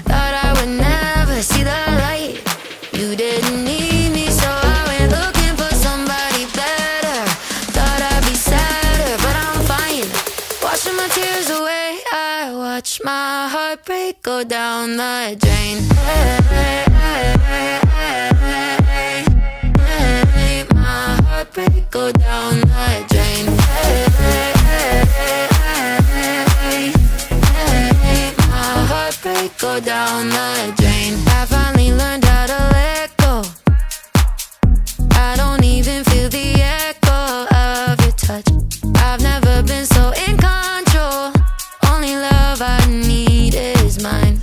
Thought I would never see the light. You didn't need me, so I went looking for somebody better. Thought I'd be sadder, but I'm fine. Washing my tears away, I watch my heartbreak go down the drain. My heartbreak go down the drain. My heartbreak go down the drain. I finally learned how to let go. I don't even feel the echo of your touch. I've never been so in control. Only love I need is mine.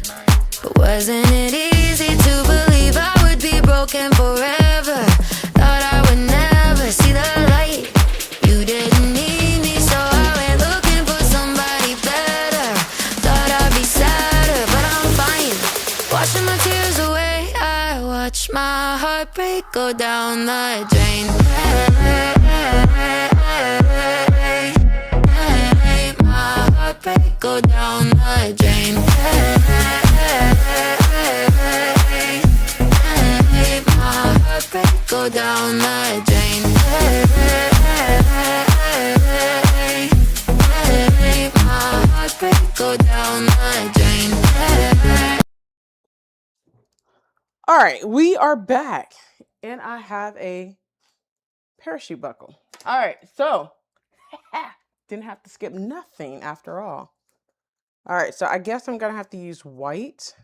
But wasn't it easy to believe I would be broken forever? Thought I would never see the light. You didn't need me, so I went looking for somebody better. Thought I'd be sadder, but I'm fine. Washing my tears away, I watch my heartbreak go down the drain. My heartbreak go down the drain. My heartbreak go down the drain. All right, we are back, and I have a parachute buckle. All right, so didn't have to skip nothing after all. All right, so I guess I'm gonna have to use white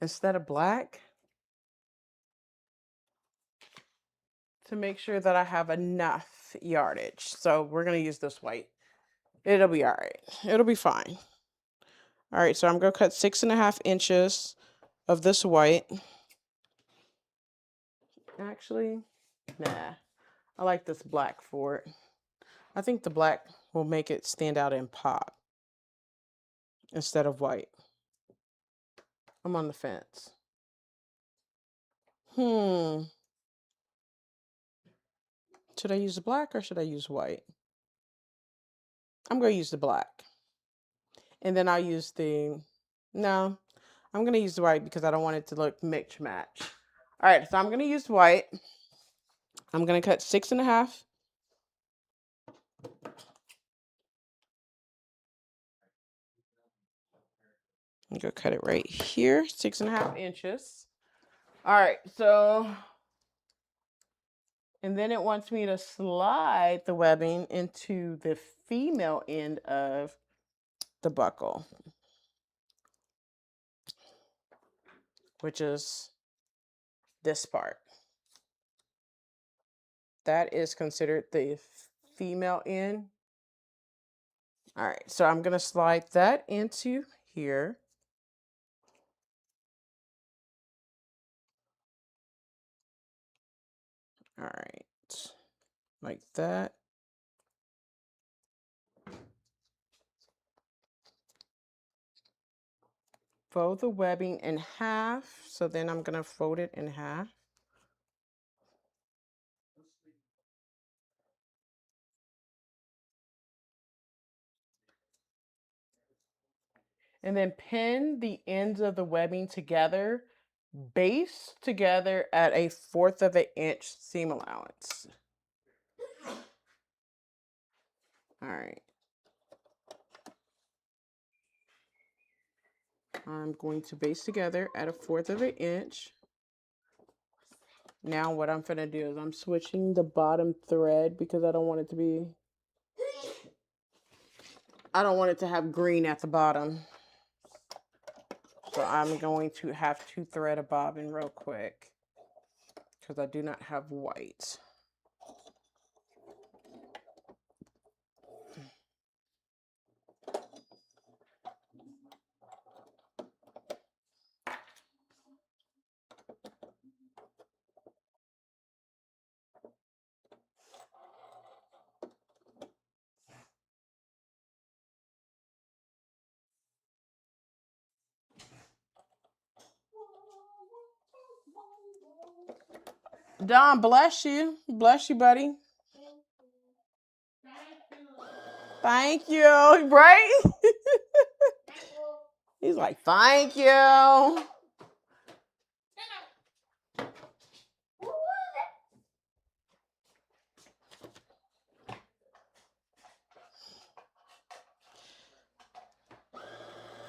instead of black to make sure that I have enough yardage. So we're gonna use this white. It'll be all right. It'll be fine. All right, so I'm gonna cut 6.5 inches of this white. Actually, nah, I like this black for it. I think the black will make it stand out and pop instead of white. I'm on the fence. Should I use the black or should I use white? I'm going to use the black. And then I'll use no, I'm going to use the white because I don't want it to look mix match. All right, so I'm going to use white. I'm going to cut 6.5. I'm going to cut it right here, 6.5 inches. All right, so, and then it wants me to slide the webbing into the female end of the buckle, which is this part. That is considered the female end. All right, so I'm gonna slide that into here. All right, like that. Fold the webbing in half. So then I'm gonna fold it in half. And then pin the ends of the webbing together, base together at 1/4 of an inch seam allowance. All right. I'm going to base together at 1/4 of an inch. Now what I'm gonna do is I'm switching the bottom thread because I don't want it to have green at the bottom. So I'm going to have to thread a bobbin real quick because I do not have white. Don, bless you. Bless you, buddy. Thank you. Right? He's like, thank you.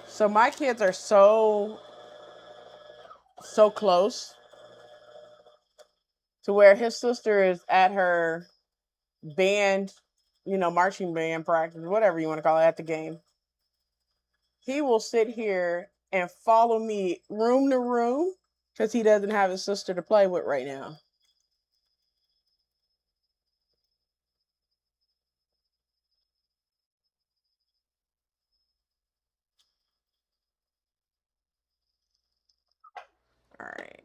So my kids are so close to where his sister is at her band, marching band practice, whatever you want to call it, at the game. He will sit here and follow me room to room because he doesn't have his sister to play with right now. All right.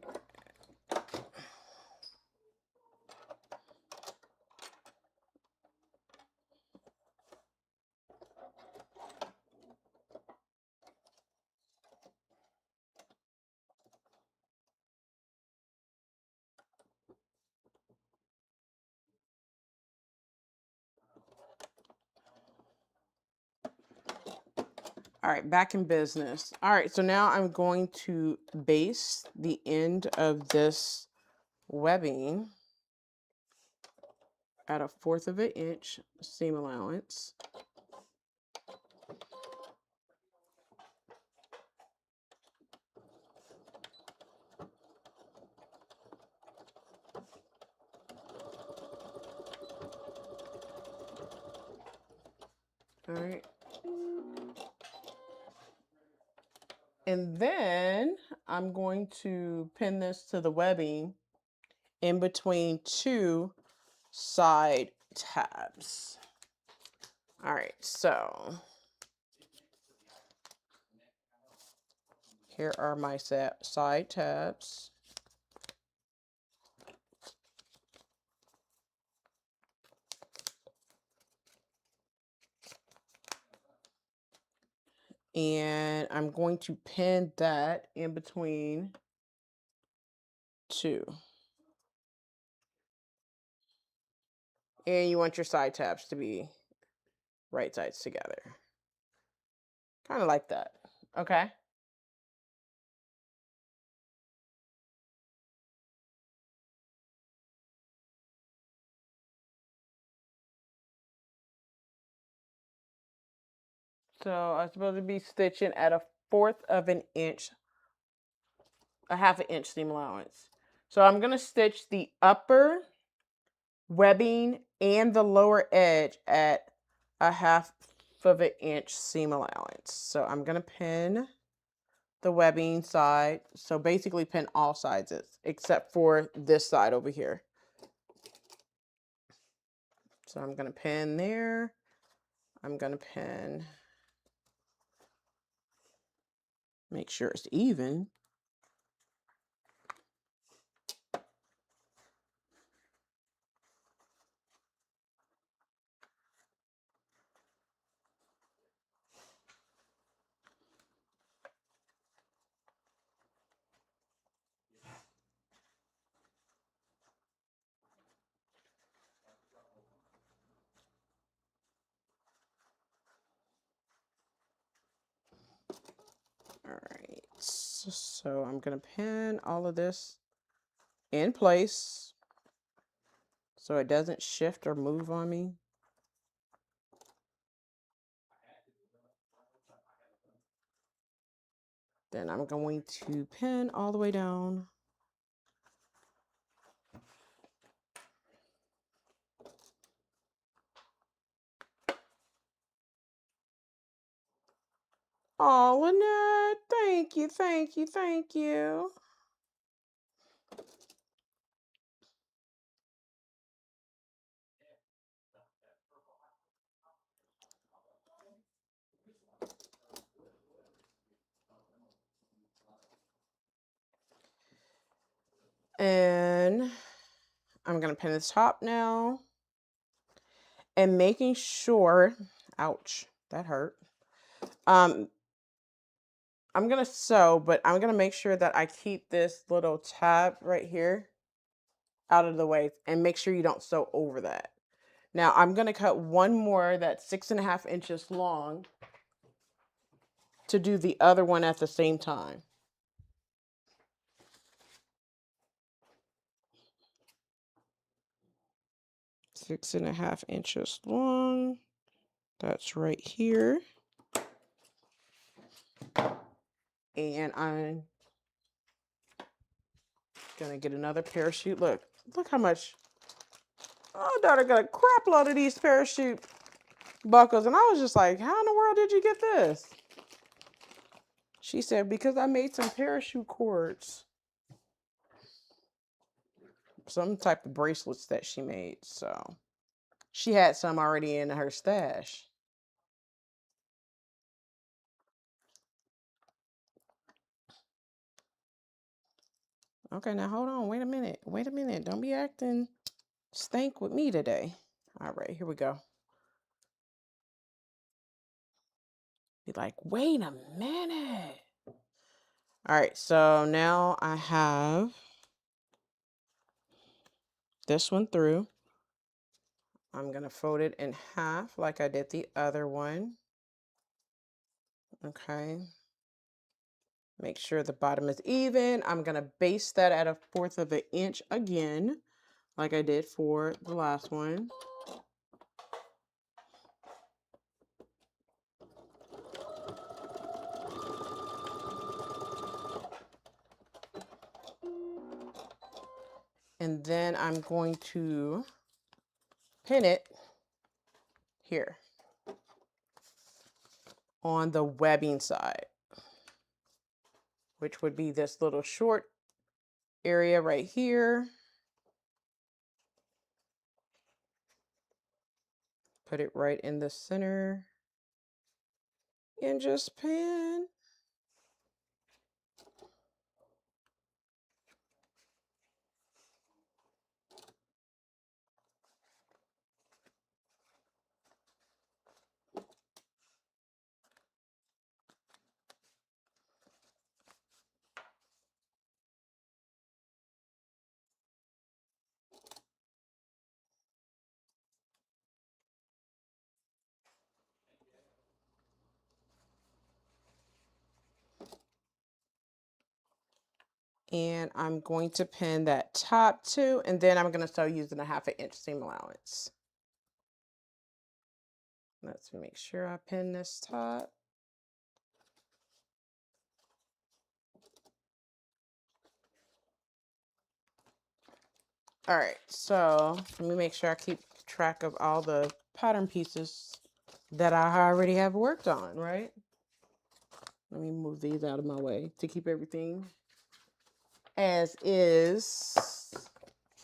All right, back in business. All right, so now I'm going to base the end of this webbing at 1/4 of an inch seam allowance. All right. And then I'm going to pin this to the webbing in between two side tabs. All right, so here are my side tabs. And I'm going to pin that in between two. And you want your side tabs to be right sides together. Kind of like that, okay? So I'm supposed to be stitching at 1/4 of an inch, a 1/2 inch seam allowance. So I'm going to stitch the upper webbing and the lower edge at a 1/2 of an inch seam allowance. So I'm going to pin the webbing side. So basically pin all sides except for this side over here. So I'm going to pin there. I'm going to pin, make sure it's even. All right, so I'm going to pin all of this in place so it doesn't shift or move on me. Then I'm going to pin all the way down. Oh, Lynette, thank you, thank you, thank you. And I'm going to pin the top now. And making sure, ouch, that hurt. I'm going to sew, but I'm going to make sure that I keep this little tab right here out of the way and make sure you don't sew over that. Now I'm going to cut one more that's 6.5 inches long to do the other one at the same time. Six and a half inches long. That's right here. And I'm gonna get another parachute. Look how much. Oh, daughter got a crap load of these parachute buckles. And I was just like, how in the world did you get this? She said, because I made some parachute cords. Some type of bracelets that she made. So she had some already in her stash. Okay, now hold on. Wait a minute. Wait a minute. Don't be acting stank with me today. All right, here we go. Be like, wait a minute. All right, so now I have this one through. I'm going to fold it in half like I did the other one. Okay. Make sure the bottom is even. I'm going to baste that at 1/4 of an inch again, like I did for the last one. And then I'm going to pin it here. on the webbing side, which would be this little short area right here. Put it right in the center and just pin. And I'm going to pin that top too, and then I'm going to start using a 1/2 inch seam allowance. Let's make sure I pin this top. All right, so let me make sure I keep track of all the pattern pieces that I already have worked on, right? Let me move these out of my way to keep everything as is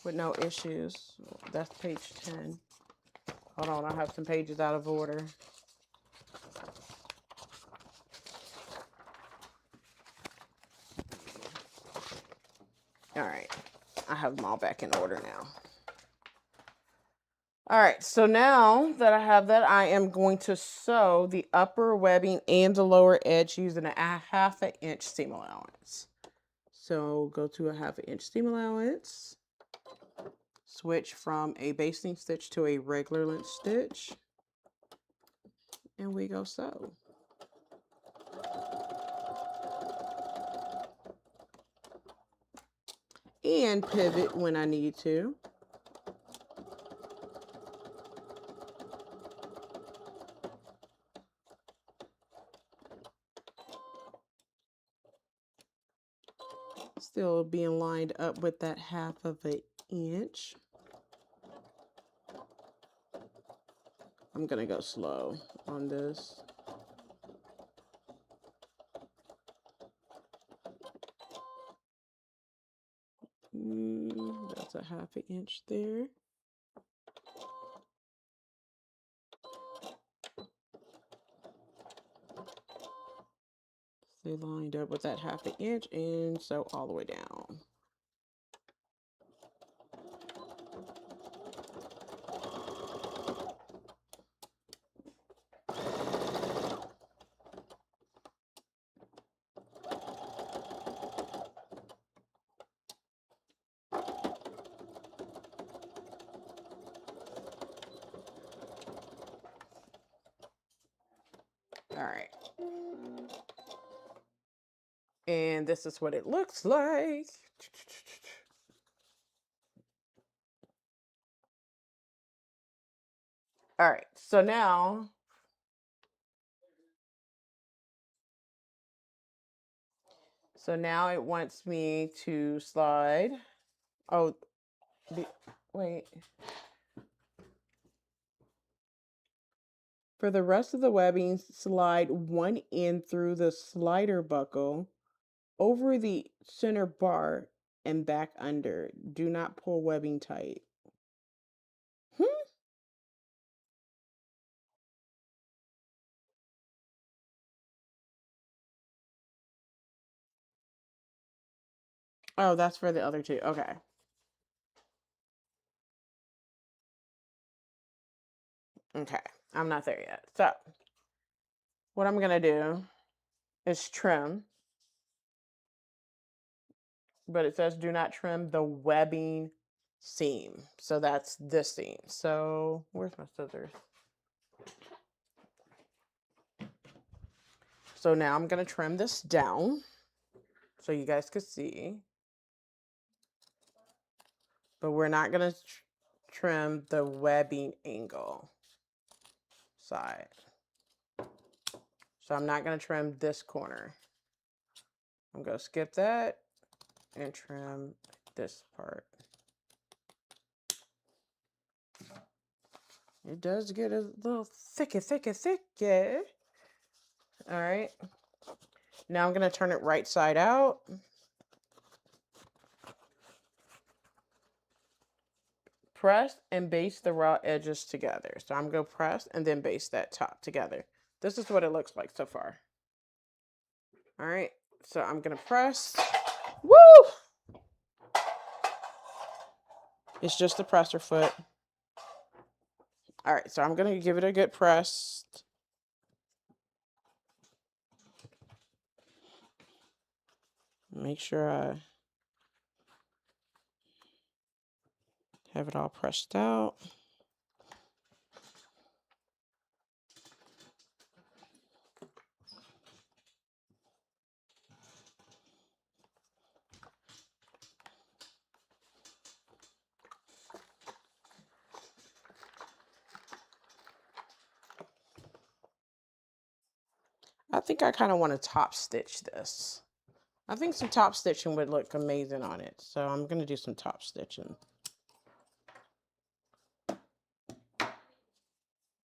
with no issues. That's page 10. Hold on, I have some pages out of order. All right, I have them all back in order now. All right, so now that I have that, I am going to sew the upper webbing and the lower edge using a 1/2 inch seam allowance. So go to a 1/2 inch seam allowance, switch from a basting stitch to a regular length stitch, and we go sew. And pivot when I need to. Still being lined up with that 1/2 inch. I'm gonna go slow on this. That's a 1/2 inch there. Stay lined up with that 1/2 inch and sew all the way down. All right. And this is what it looks like. All right, so now it wants me to slide. Oh, wait. For the rest of the webbing, slide one end through the slider buckle over the center bar and back under. Do not pull webbing tight. Oh, that's for the other two. Okay. Okay, I'm not there yet. So what I'm gonna do is trim, but it says do not trim the webbing seam. So that's this seam. So where's my scissors? So now I'm gonna trim this down so you guys can see. But we're not gonna trim the webbing angle side. So I'm not gonna trim this corner. I'm gonna skip that and trim this part. It does get a little thicker. All right. Now I'm going to turn it right side out. Press and baste the raw edges together. So I'm going to press and then baste that top together. This is what it looks like so far. All right. So I'm going to press. Woo! It's just the presser foot. All right. So I'm going to give it a good press. Make sure I have it all pressed out. I think I kind of want to top stitch this. I think some top stitching would look amazing on it. So I'm going to do some top stitching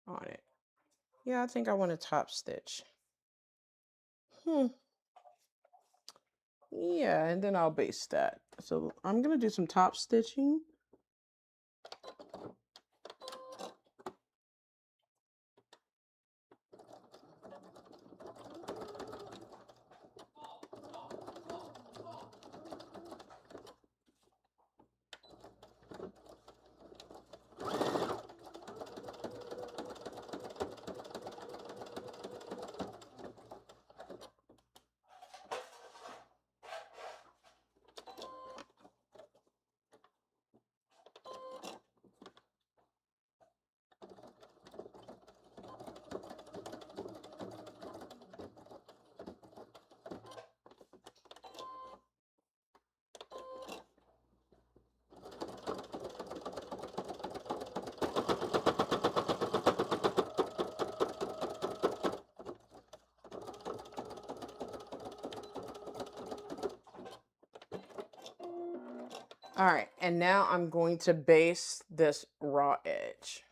on it. Yeah, I think I want to top stitch. Yeah, and then I'll baste that. So I'm going to do some top stitching. All right, and now I'm going to baste this raw edge.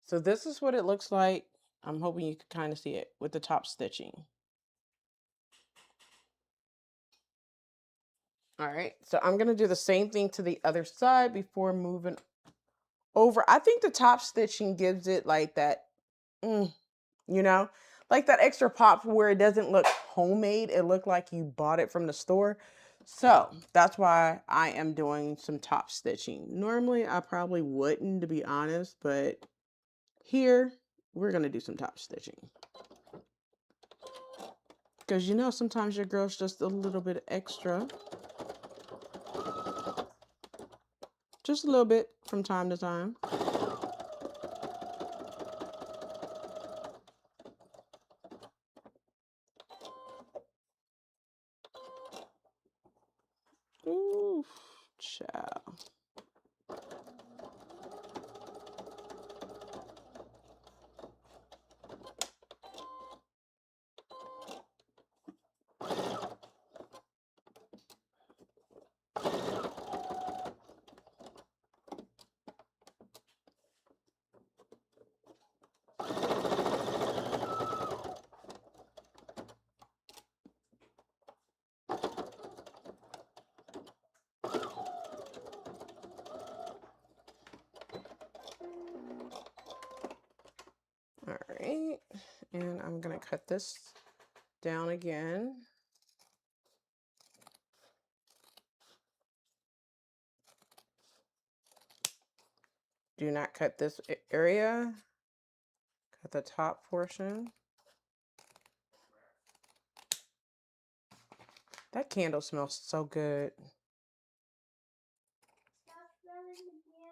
So this is what it looks like. I'm hoping you can kind of see it with the top stitching. All right, so I'm going to do the same thing to the other side before moving over. I think the top stitching gives it like that, you know, like that extra pop where it doesn't look homemade. It looked like you bought it from the store. So that's why I am doing some top stitching. Normally I probably wouldn't, to be honest, but here we're going to do some top stitching. Because you know, sometimes your girl's just a little bit extra. Just a little bit from time to time. Ooh, child. All right, and I'm gonna cut this down again. Do not cut this area. Cut the top portion. That candle smells so good.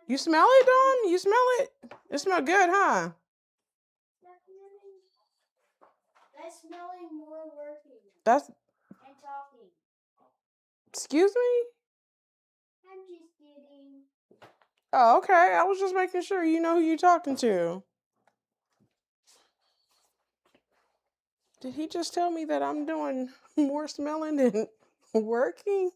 You smell it, Dawn? You smell it? It smells good, huh? That's smelling more working That's, and talking. excuse me? I'm just kidding. Oh, okay. I was just making sure you know who you're talking to. Did he just tell me that I'm doing more smelling than working?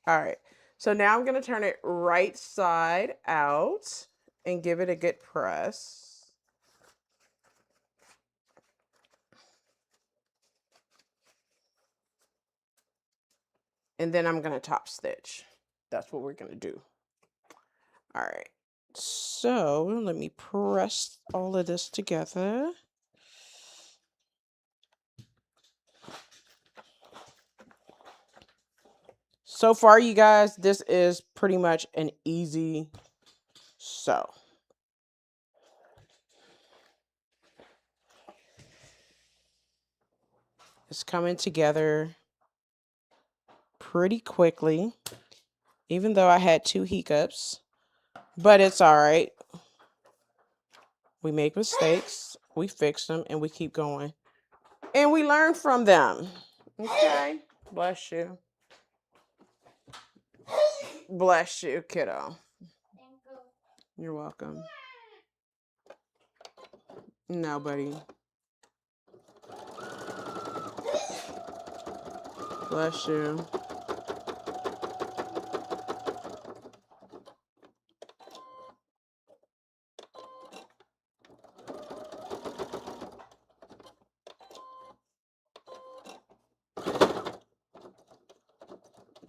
All right. So now I'm going to turn it right side out and give it a good press. And then I'm going to top stitch. That's what we're going to do. All right. So let me press all of this together. So far, you guys, this is pretty much an easy sew. It's coming together pretty quickly, even though I had 2 hiccups, but it's all right. We make mistakes, we fix them, and we keep going. And we learn from them. Okay? Bless you. Bless you, kiddo. You're welcome. No, buddy. Bless you.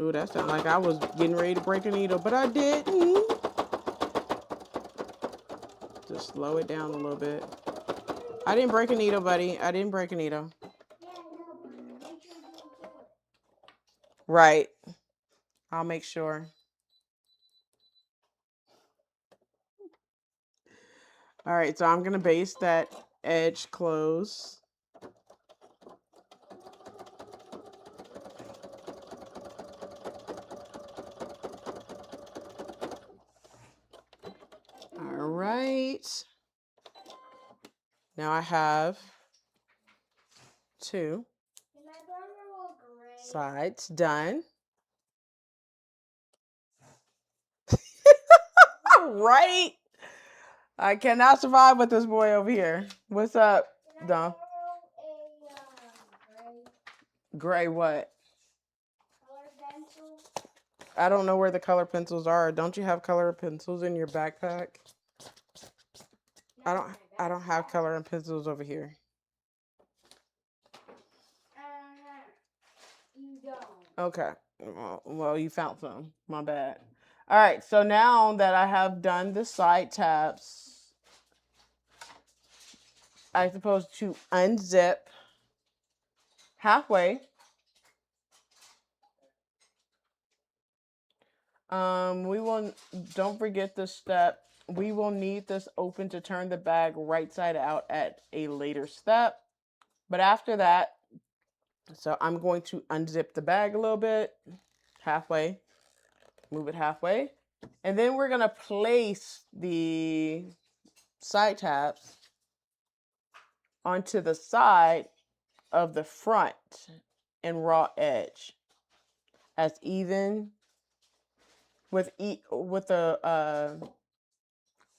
Ooh, that sounded like I was getting ready to break a needle, but I didn't. Just slow it down a little bit. I didn't break a needle, buddy. I didn't break a needle. Right. I'll make sure. All right, so I'm going to base that edge close. All right. Now I have 2 sides done. Right? I cannot survive with this boy over here. What's up, Dom? Gray what? I don't know where the color pencils are. Don't you have color pencils in your backpack? I don't have color and pencils over here. You don't. Okay. Well, you found some. My bad. All right. So now that I have done the side tabs, I'm supposed to unzip halfway. Don't forget this step. We will need this open to turn the bag right side out at a later step. But after that, so I'm going to unzip the bag a little bit, halfway, move it halfway. And then we're going to place the side tabs onto the side of the front and raw edge as even with the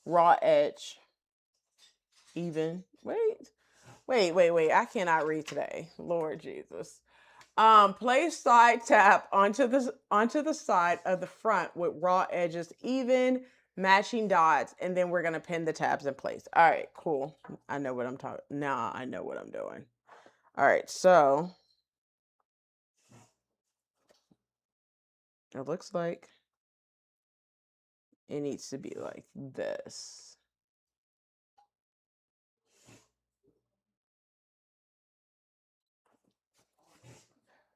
raw edge even. Wait. I cannot read today. Lord Jesus. Place side tap onto the side of the front with raw edges even, matching dots, and then we're gonna pin the tabs in place. All right, cool. I know what I'm talking. Now I know what I'm doing. All right, so it looks like it needs to be like this.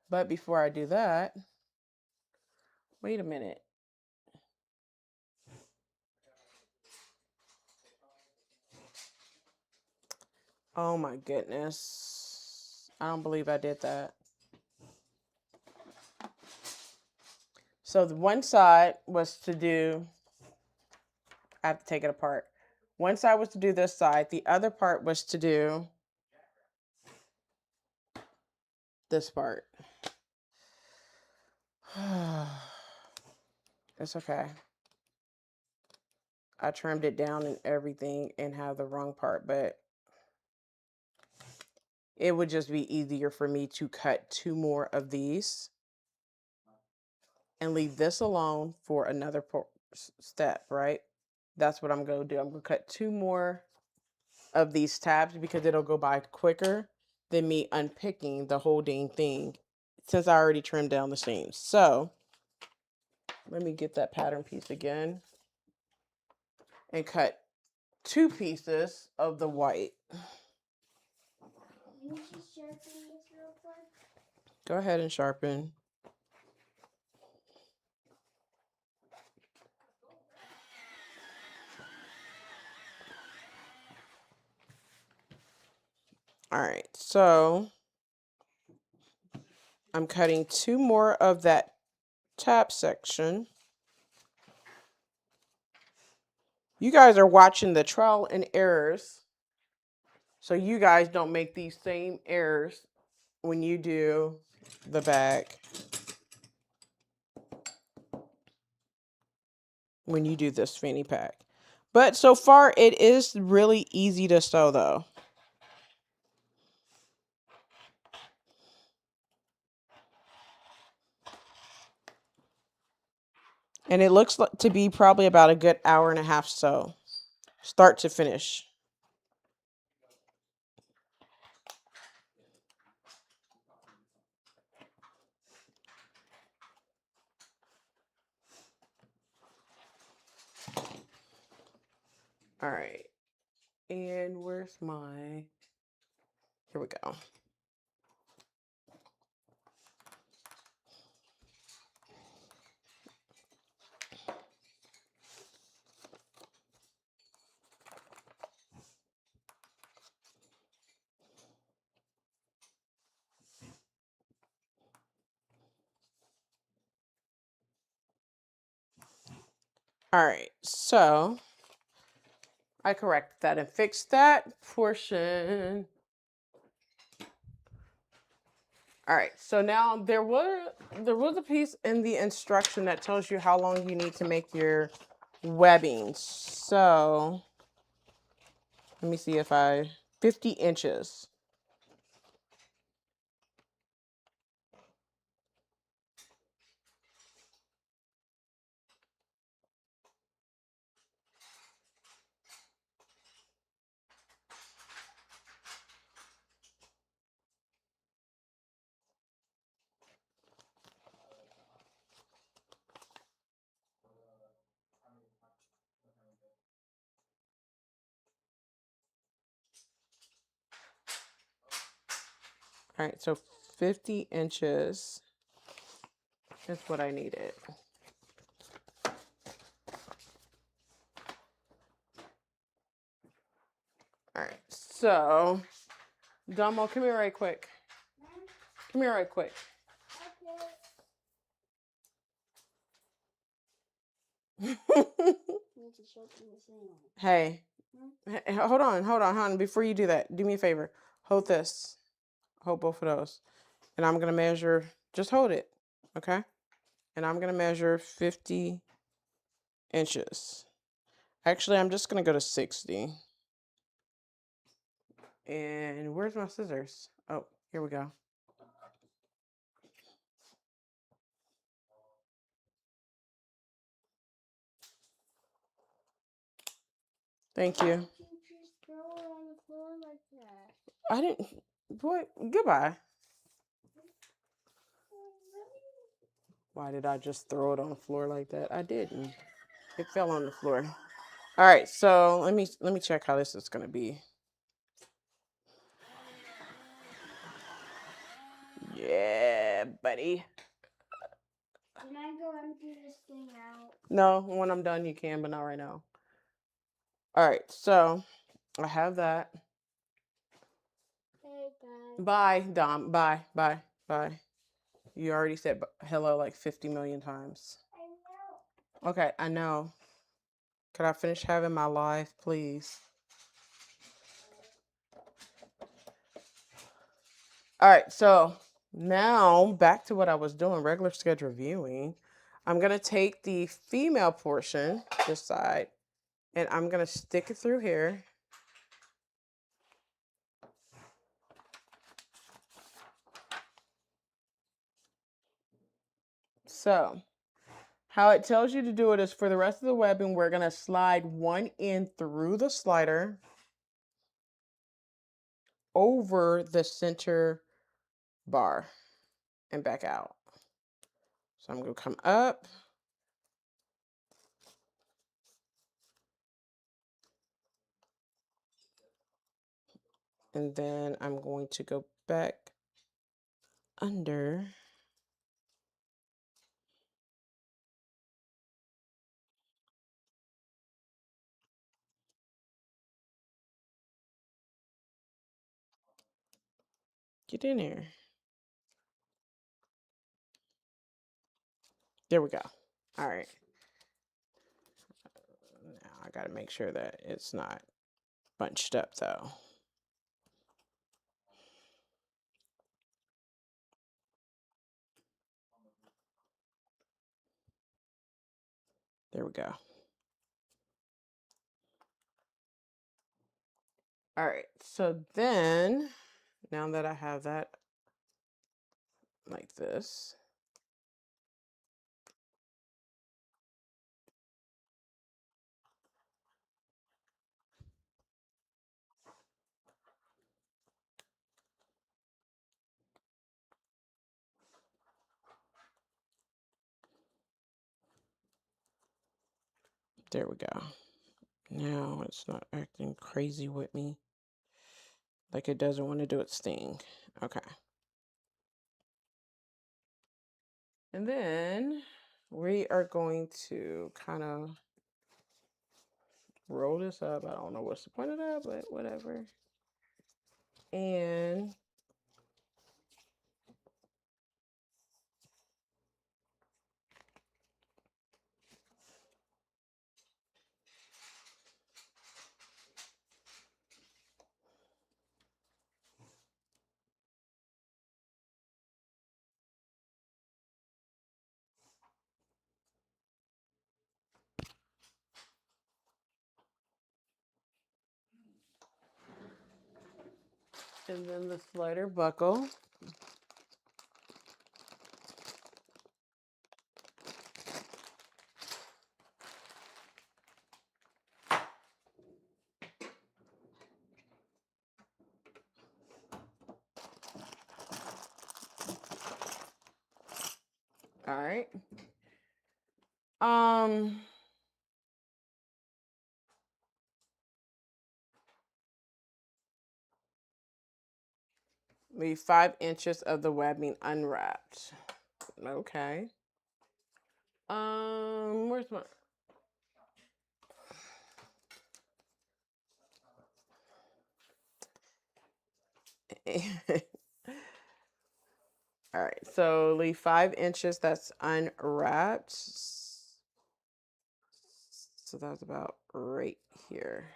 But before I do that, wait a minute. Oh my goodness. I don't believe I did that. So the one side was to do, I have to take it apart. One side was to do this side. The other part was to do this part. It's okay. I trimmed it down and everything and have the wrong part, but it would just be easier for me to cut 2 more of these and leave this alone for another step, right? That's what I'm going to do. I'm going to cut 2 more of these tabs because it'll go by quicker than me unpicking the whole dang thing since I already trimmed down the seams. So let me get that pattern piece again and cut 2 pieces of the white. You just sharpen this real quick? Go ahead and sharpen. All right, so I'm cutting 2 more of that tab section. You guys are watching the trial and errors, so you guys don't make these same errors when you do the back. When you do this fanny pack. But so far, it is really easy to sew, though. And it looks like to be probably about a good hour and a half sew, start to finish. All right. And where's my... Here we go. All right, so I corrected that and fixed that portion. All right, so now there was a piece in the instruction that tells you how long you need to make your webbing. So let me see if 50 inches. All right, so 50 inches is what I needed. All right, so Domo, come here right quick. Come here right quick. Hey, hold on, hon. Before you do that, do me a favor. Hold this. Hold both of those. And I'm going to measure, just hold it, okay? And I'm going to measure 50 inches. Actually, I'm just going to go to 60. And where's my scissors? Oh, here we go. Thank you. You just throw it on the floor like that. I didn't, boy, goodbye. Why did I just throw it on the floor like that? I didn't. It fell on the floor. All right, so let me check how this is gonna be. Yeah, buddy. Can I go empty this thing out? No, when I'm done you can, but not right now. All right, so I have that. Hey, guys. Bye, Dom. Bye, bye, bye. You already said hello like 50 million times. I know. Okay, I know. Could I finish having my life, please? All right, so Now, back to what I was doing, regular schedule viewing. I'm going to take the female portion, this side, and I'm going to stick it through here. So, how it tells you to do it is for the rest of the webbing, we're going to slide one end through the slider over the center bar and back out. So I'm going to come up. And then I'm going to go back under. Get in there. There we go. All right. Now I got to make sure that it's not bunched up though. There we go. All right. So then, now that I have that like this, there we go. Now it's not acting crazy with me. Like it doesn't want to do its thing. Okay. And then we are going to kind of roll this up. I don't know what's the point of that, but whatever. And then the slider buckle. All right. Leave 5 inches of the webbing unwrapped. Okay. Where's my... All right, so leave 5 inches that's unwrapped. So that's about right here.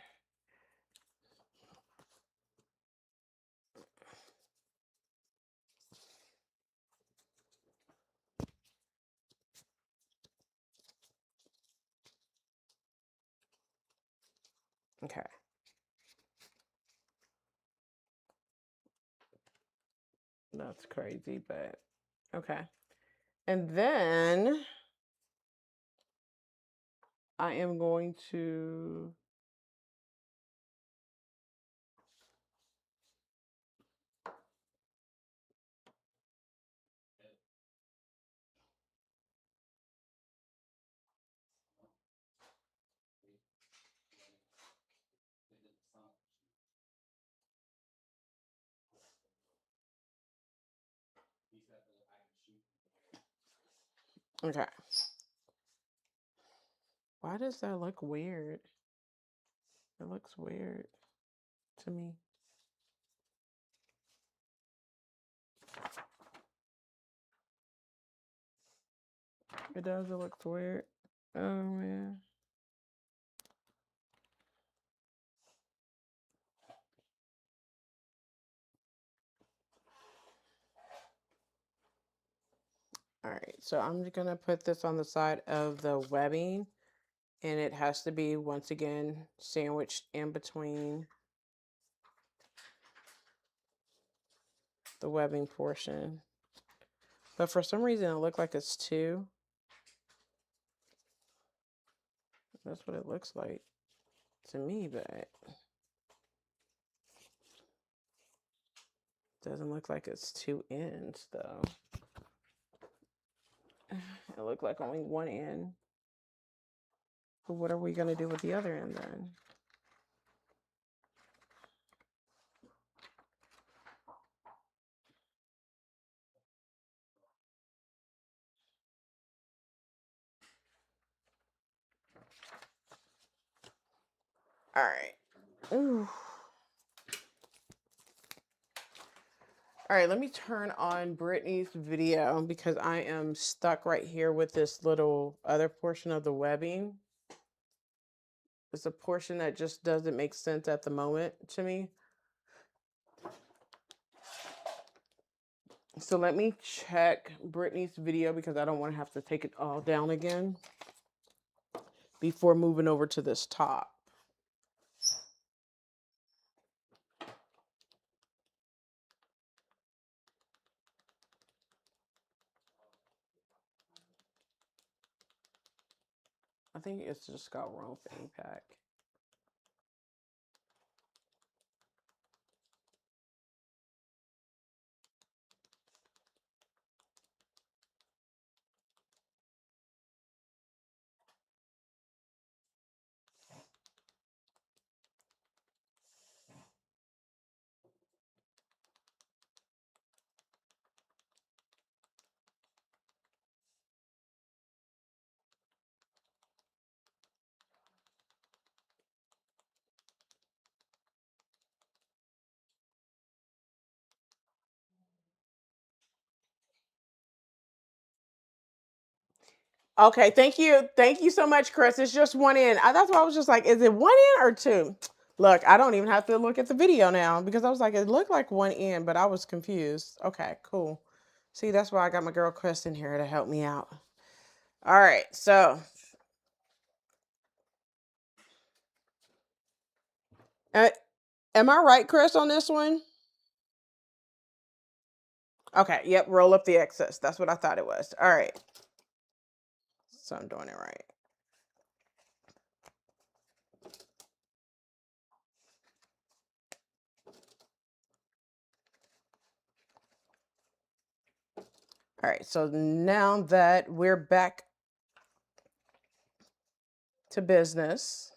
Okay. That's crazy, but okay. And then I am going to okay. Why does that look weird? It looks weird to me. It does, it looks weird. Oh man. All right, so I'm just gonna put this on the side of the webbing, and it has to be, once again, sandwiched in between the webbing portion. But for some reason it looked like it's two. That's what it looks like to me, but doesn't look like it's two ends though. It looked like only one end. But what are we gonna do with the other end then? All right. Ooh. All right, let me turn on Brittany's video because I am stuck right here with this little other portion of the webbing. It's a portion that just doesn't make sense at the moment to me. So let me check Brittany's video because I don't want to have to take it all down again before moving over to this top. I think it's just got wrong Fanny Pack. Okay, thank you. Thank you so much, Chris. It's just one end. That's why I was just like, is it one end or two? Look, I don't even have to look at the video now because I was like, it looked like one end, but I was confused. Okay, cool. See, that's why I got my girl Chris in here to help me out. All right, so. Am I right, Chris, on this one? Okay, yep, roll up the excess. That's what I thought it was. All right. So I'm doing it right. All right, so now that we're back to business,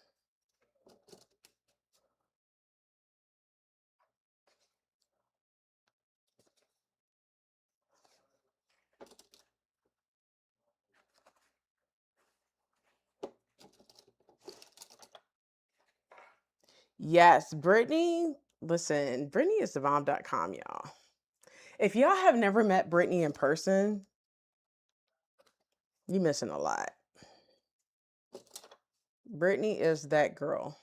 yes, Brittany, listen, Brittany is thebomb.com, y'all. If y'all have never met Brittany in person, you're missing a lot. Brittany is that girl.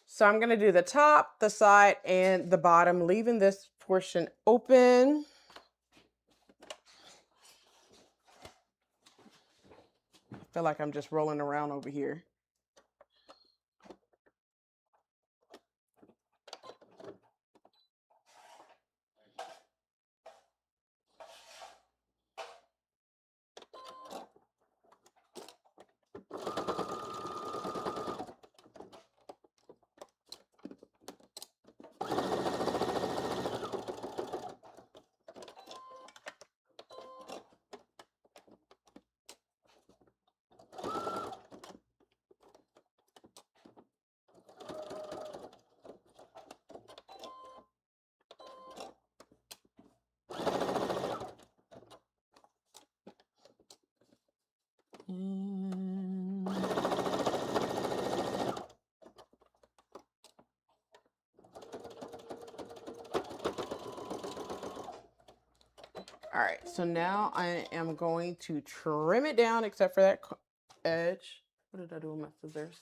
So I'm going to do the top, the side, and the bottom, leaving this portion open. I feel like I'm just rolling around over here. All right, so now I am going to trim it down except for that edge. What did I do with my scissors?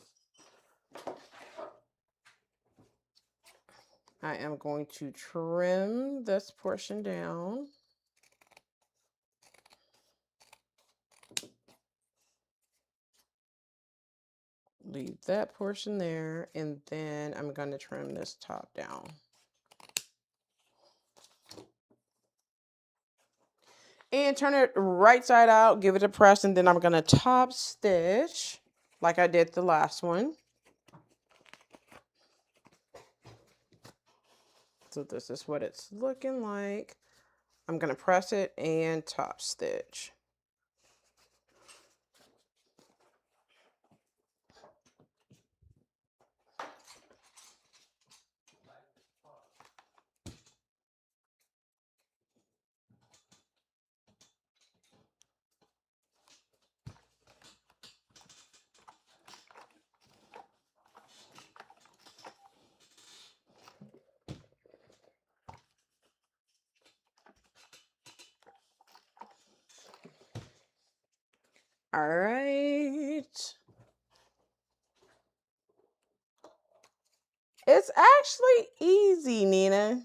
I am going to trim this portion down. Leave that portion there, and then I'm going to trim this top down. And turn it right side out, give it a press, and then I'm going to top stitch like I did the last one. So this is what it's looking like. I'm going to press it and top stitch. All right. It's actually easy, Nina.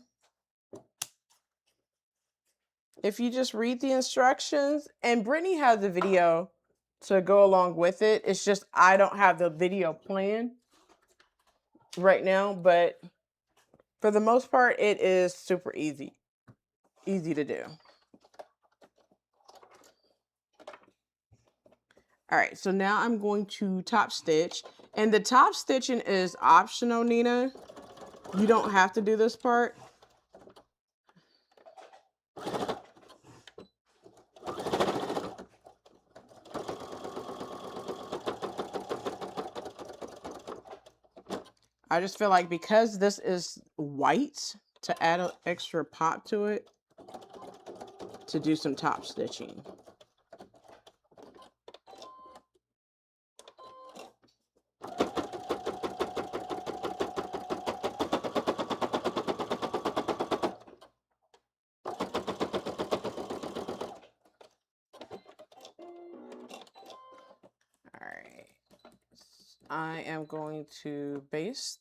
If you just read the instructions, and Brittany has a video to go along with it. It's just I don't have the video planned right now, but for the most part, it is super easy. Easy to do. All right, so now I'm going to top stitch, and the top stitching is optional, Nina. You don't have to do this part. I just feel like because this is white, to add an extra pop to it, to do some top stitching. Alright, I am going to baste.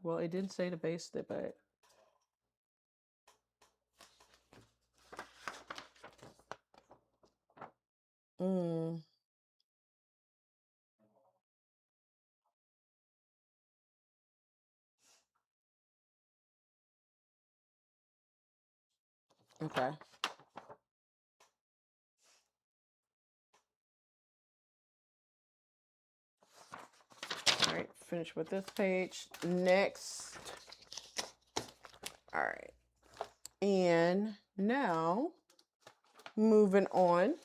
Well, it didn't say to baste it, but okay. All right, finish with this page. Next. All right. And now, moving on.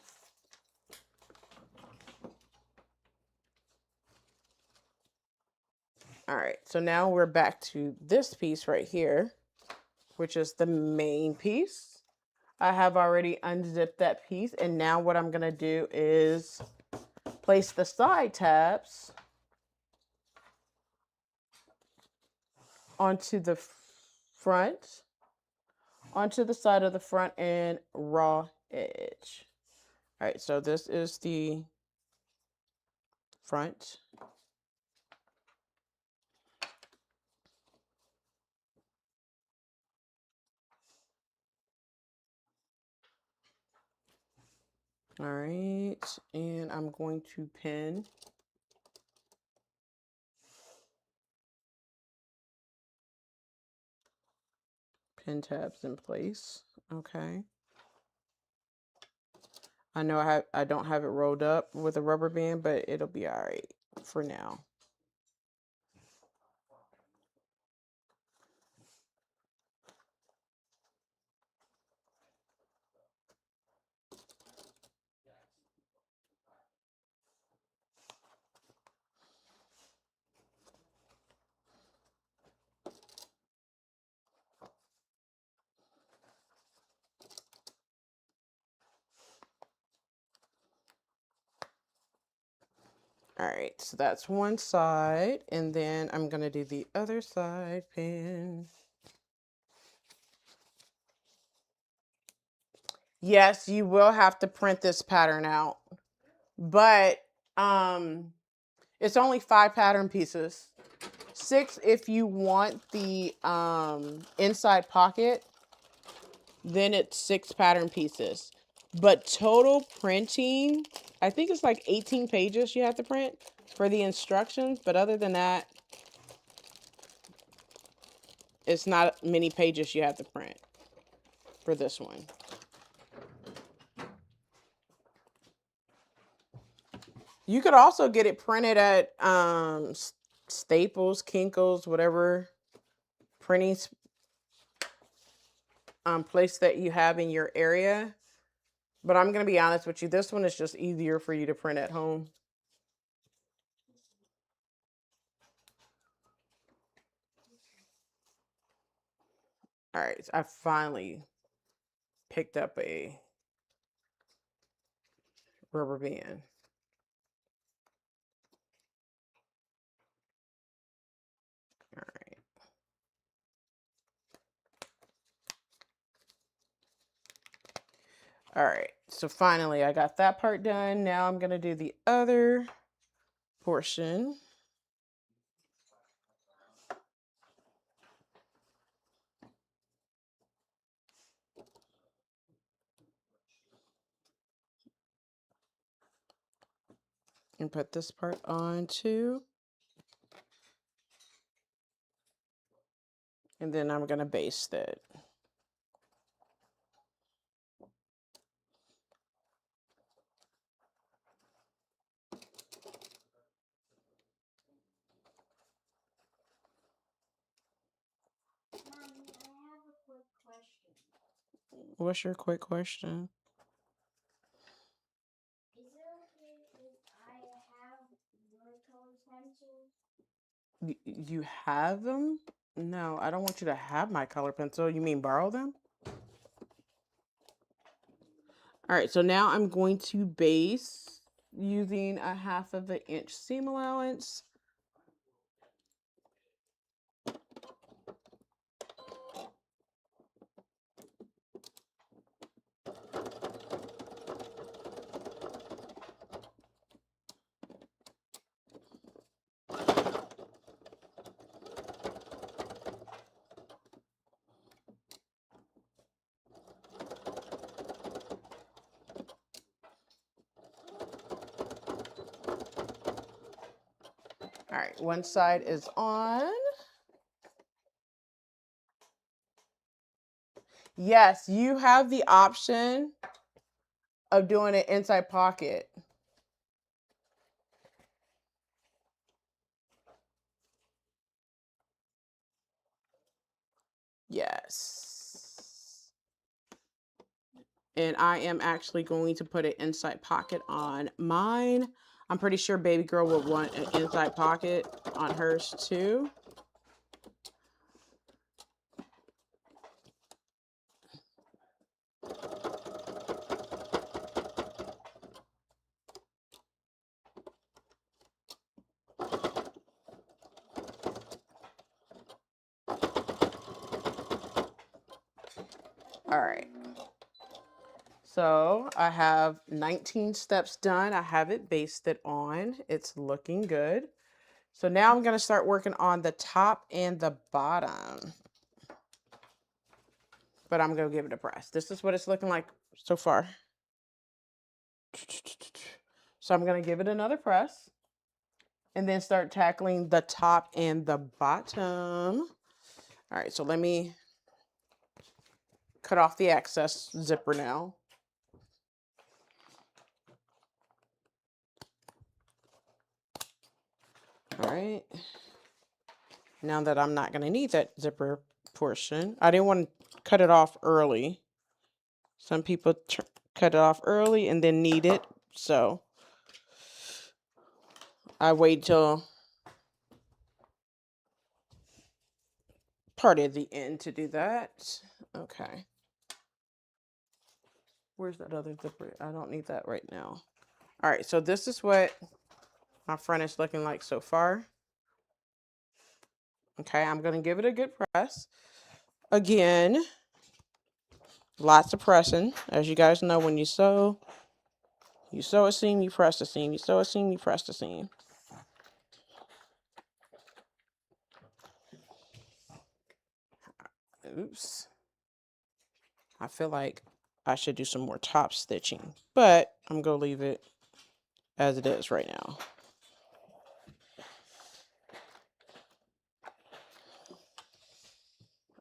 All right, so now we're back to this piece right here, which is the main piece. I have already unzipped that piece, and now what I'm gonna do is place the side tabs onto the front, onto the side of the front and raw edge. All right, so this is the front. All right, and I'm going to pin tabs in place. Okay. I know I don't have it rolled up with a rubber band, but it'll be all right for now. All right, so that's one side, and then I'm gonna do the other side pin. Yes, you will have to print this pattern out, but it's only 5 pattern pieces, 6 if you want the inside pocket, then it's 6 pattern pieces. But total printing, I think it's like 18 pages you have to print for the instructions. But other than that, it's not many pages you have to print for this one. You could also get it printed at Staples, Kinko's, whatever printing place that you have in your area. But I'm going to be honest with you, this one is just easier for you to print at home. All right, I finally picked up a rubber band. All right. All right, so finally I got that part done. Now I'm going to do the other portion. And put this part on too. And then I'm going to baste it. Mommy, I have a quick question. What's your quick question? Is it okay if I have your colored pencils? You have them? No, I don't want you to have my color pencil. You mean borrow them? All right, so now I'm going to base using a 1/2 inch seam allowance. All right, one side is on. Yes, you have the option of doing an inside pocket. Yes. And I am actually going to put an inside pocket on mine. I'm pretty sure baby girl will want an inside pocket on hers too. All right. So I have 19 steps done. I have it basted on. It's looking good. So now I'm going to start working on the top and the bottom. But I'm going to give it a press. This is what it's looking like so far. So I'm going to give it another press. And then start tackling the top and the bottom. All right, so let me cut off the excess zipper now. All right. Now that I'm not going to need that zipper portion, I didn't want to cut it off early. Some people cut it off early and then need it. So I wait till part of the end to do that. Okay. Where's that other zipper? I don't need that right now. All right, so this is what my front is looking like so far. Okay, I'm going to give it a good press. Again, lots of pressing. As you guys know, when you sew a seam, you press the seam. You sew a seam, you press the seam. oops. I feel like I should do some more top stitching, but I'm going to leave it as it is right now.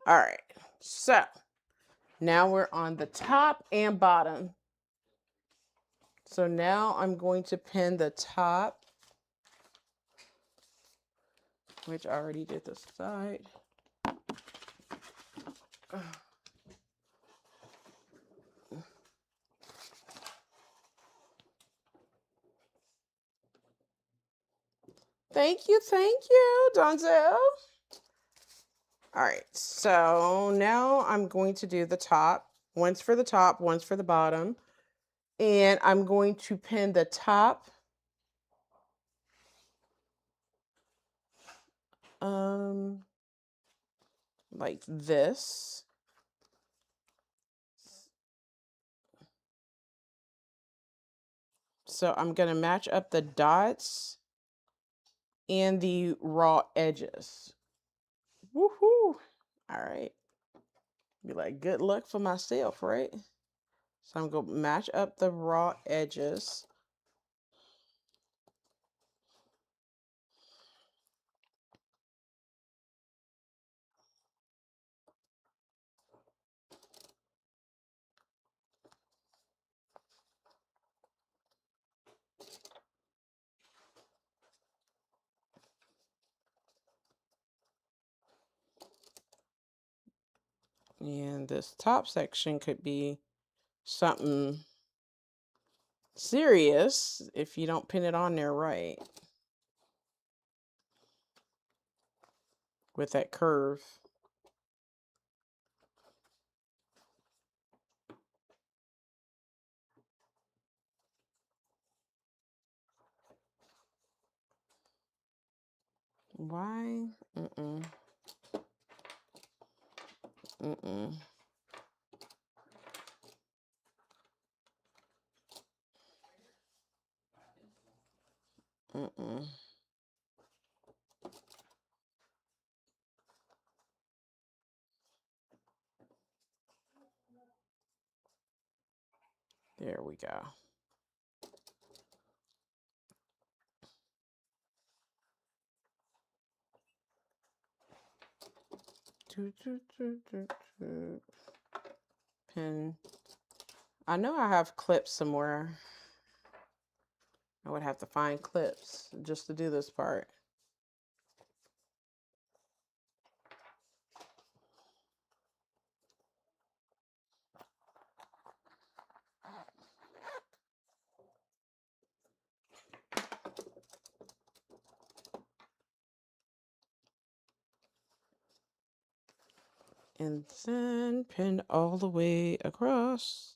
All right, so now we're on the top and bottom. So now I'm going to pin the top, which I already did the side. Thank you, Donzel. All right, so now I'm going to do the top. One's for the top, one's for the bottom. And I'm going to pin the top like this. So I'm going to match up the dots and the raw edges. Woohoo! All right. Be like, good luck for myself, right? So I'm going to match up the raw edges. And this top section could be something serious if you don't pin it on there right with that curve. Why? Mm-mm. Mm-mm. Mm-mm. There we go. Pin. I know I have clips somewhere. I would have to find clips just to do this part. And then pin all the way across.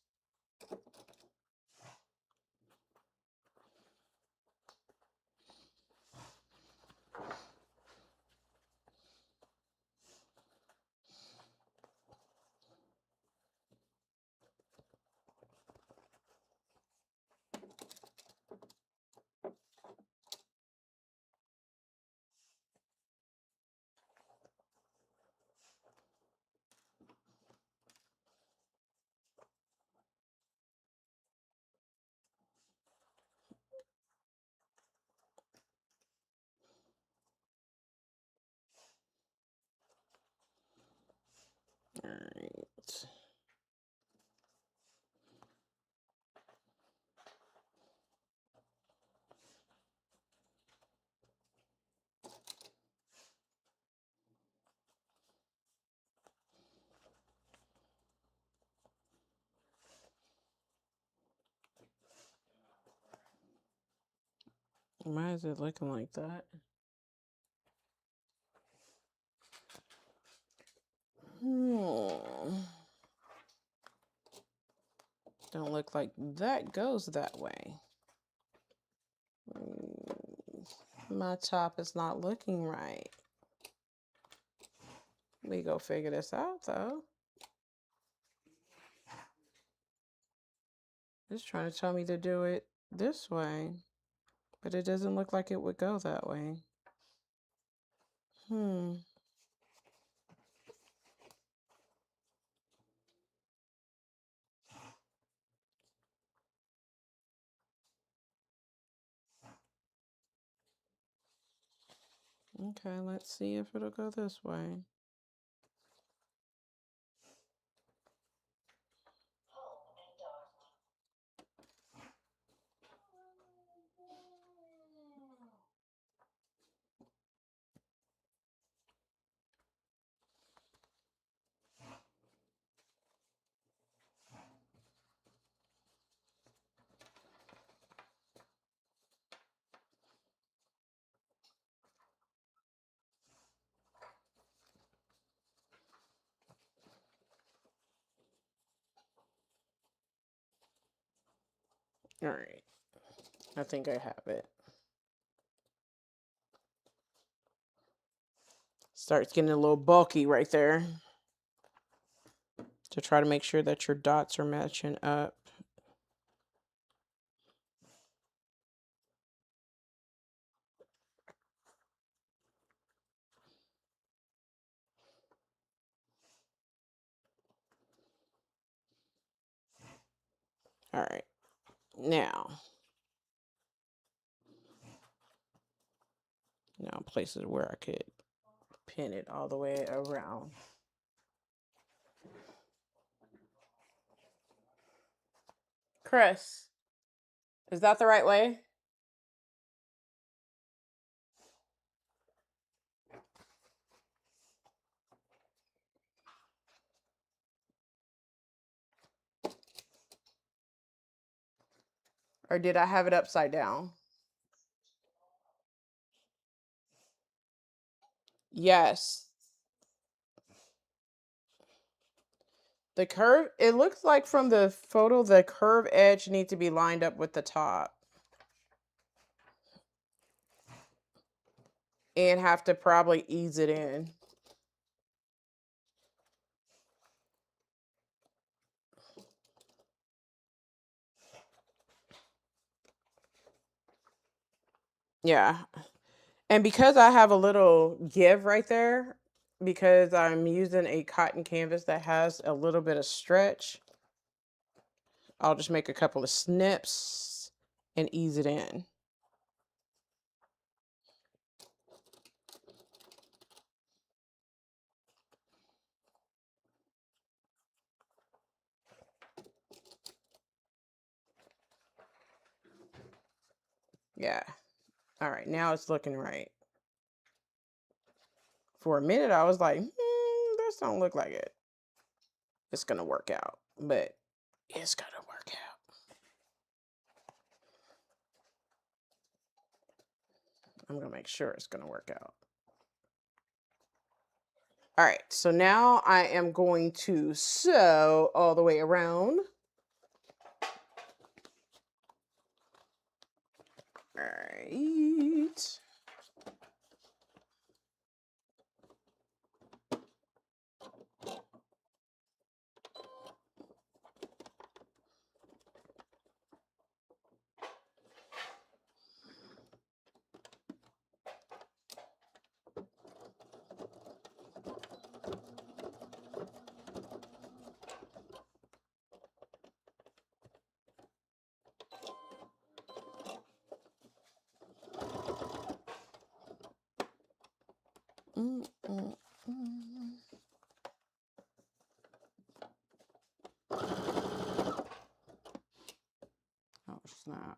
All right. Why is it looking like that? Don't look like that goes that way. My top is not looking right. We go figure this out though. It's trying to tell me to do it this way, but it doesn't look like it would go that way. Okay, let's see if it'll go this way. All right, I think I have it. Starts getting a little bulky right there. To try to make sure that your dots are matching up. All right, now places where I could pin it all the way around. Chris, is that the right way? Or did I have it upside down? Yes. The curve, it looks like from the photo, the curve edge needs to be lined up with the top. And have to probably ease it in. Yeah. And because I have a little give right there, because I'm using a cotton canvas that has a little bit of stretch, I'll just make a couple of snips and ease it in. Yeah. All right, now it's looking right. For a minute, I was like, this don't look like it. It's going to work out, but it's going to work out. I'm going to make sure it's going to work out. All right, so now I am going to sew all the way around. All right. Oh, snap.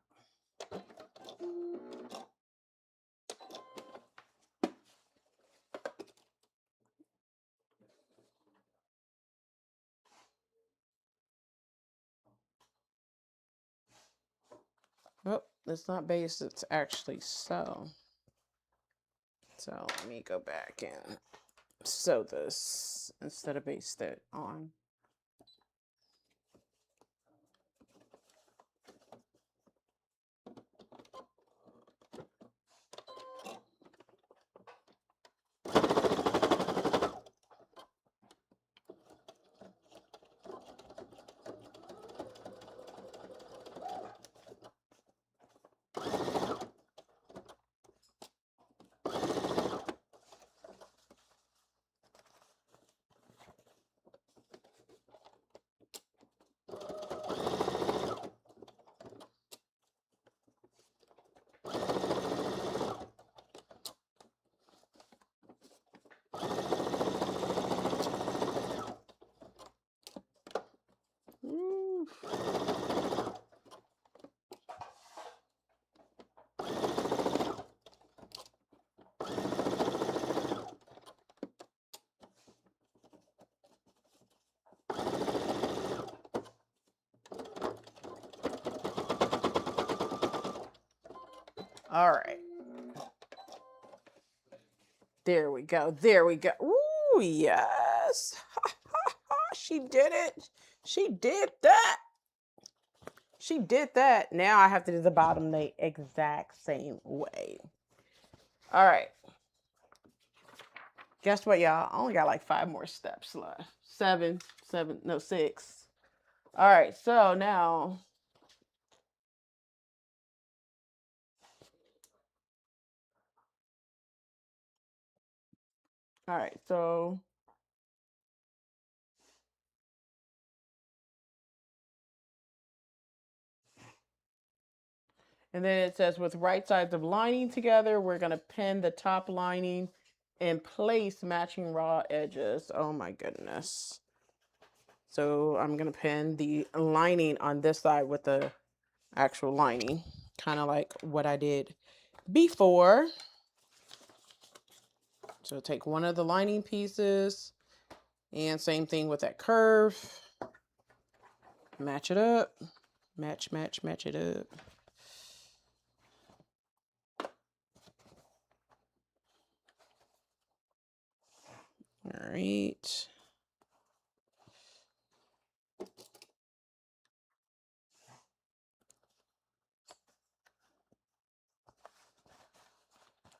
Oh, it's not base, it's actually sew. So let me go back and sew this instead of baste it on. All right. There we go. There we go. Ooh, yes. She did it. She did that. She did that. Now I have to do the bottom the exact same way. All right. Guess what, y'all? I only got like 5 more steps left. 7, no, 6. All right, so now all right, so and then it says with right sides of lining together, we're going to pin the top lining and place matching raw edges. Oh my goodness. So I'm going to pin the lining on this side with the actual lining, kind of like what I did before. So take one of the lining pieces and same thing with that curve. Match it up. Match it up. All right.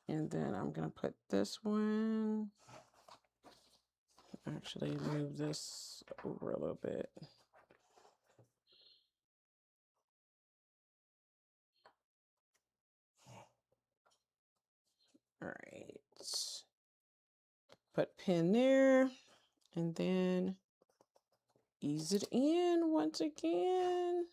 And then I'm going to put this one. Actually, move this over a little bit. All right. Put pin there. And then ease it in once again.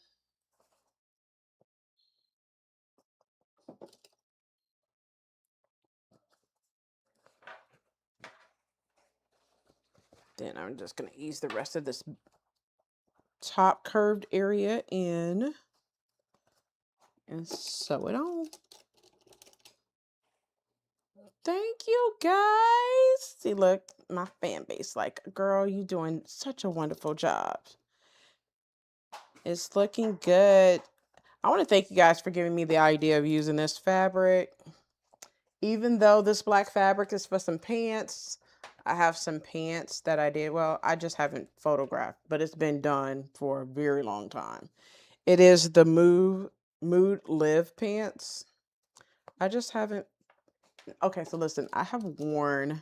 Then I'm just going to ease the rest of this top curved area in and sew it on. Thank you, guys. See, look, my fan base like, girl, you doing such a wonderful job. It's looking good. I want to thank you guys for giving me the idea of using this fabric. Even though this black fabric is for some pants, I have some pants that I did. Well, I just haven't photographed, but it's been done for a very long time. It is the Mood Live pants. I just haven't. Okay, so listen, I have worn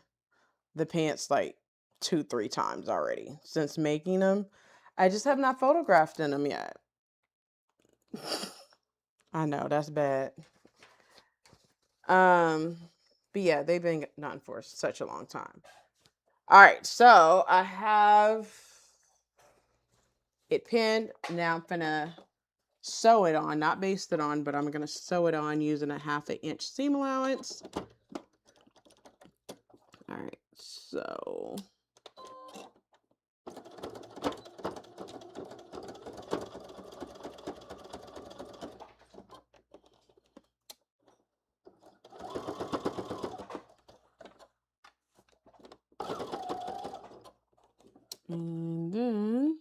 the pants like 2-3 times already since making them. I just have not photographed in them yet. I know that's bad. But yeah, they've been done for such a long time. All right, so I have it pinned. Now I'm gonna sew it on, not baste it on, but I'm gonna sew it on using a 1/2 inch seam allowance. All right, so and then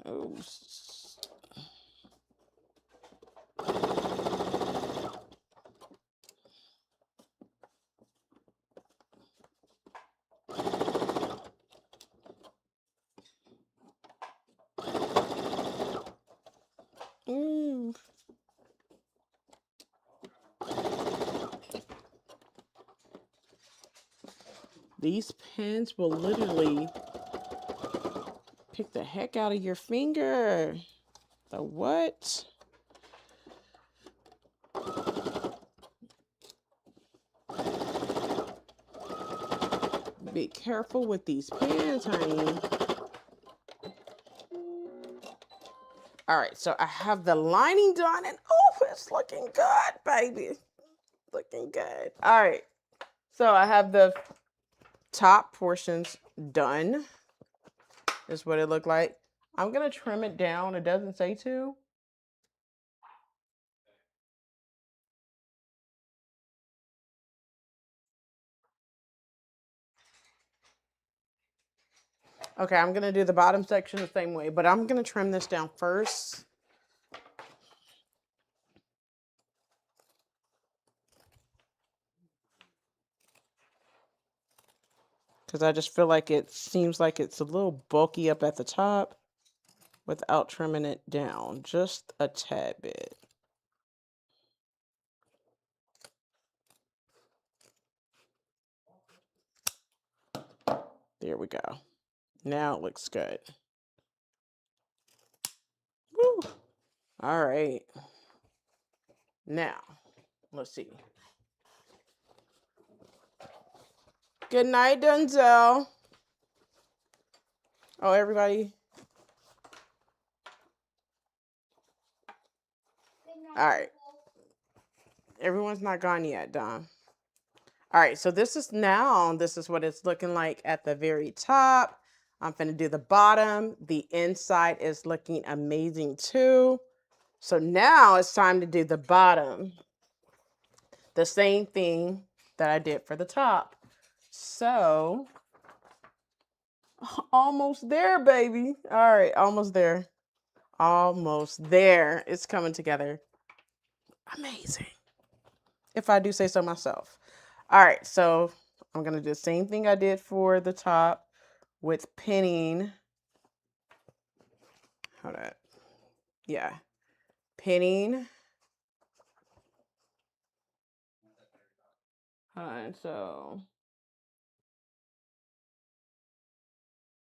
oh, these pins will literally pick the heck out of your finger. The what? Be careful with these pins, honey. All right, so I have the lining done, and oh, it's looking good, baby. Looking good. All right, so I have the top portions done. Is what it looked like. I'm gonna trim it down. It doesn't say to. Okay, I'm gonna do the bottom section the same way, but I'm gonna trim this down first. Because I just feel like it seems like it's a little bulky up at the top without trimming it down just a tad bit. There we go. Now it looks good. Woo. All right. Now, let's see. Good night, Denzel. Oh, everybody. All right. Everyone's not gone yet, Dom. All right, so this is what it's looking like at the very top. I'm gonna do the bottom. The inside is looking amazing too. So now it's time to do the bottom. The same thing that I did for the top. So, almost there, baby. All right, almost there. Almost there. It's coming together. Amazing. If I do say so myself. All right, so I'm going to do the same thing I did for the top with pinning. Hold on. Yeah. Pinning. Hold on, so.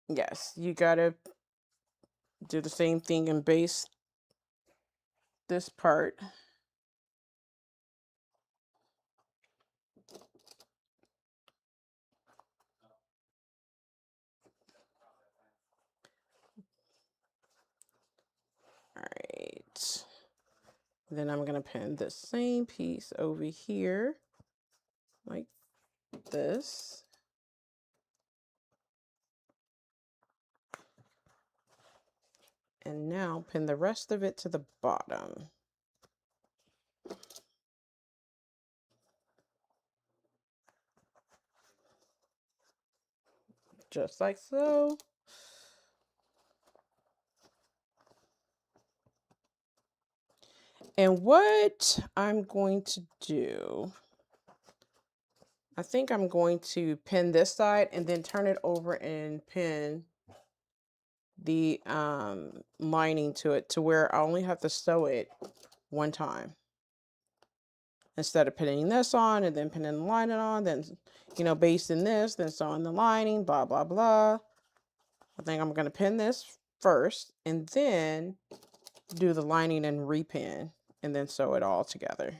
Yes, you got to do the same thing and base this part. All right. Then I'm going to pin the same piece over here like this. And now pin the rest of it to the bottom. Just like so. And what I'm going to do, I think I'm going to pin this side and then turn it over and pin the lining to it to where I only have to sew it one time. Instead of pinning this on and then pinning the lining on, then, basting this, then sewing the lining, blah, blah, blah. I think I'm going to pin this first and then do the lining and repin and then sew it all together.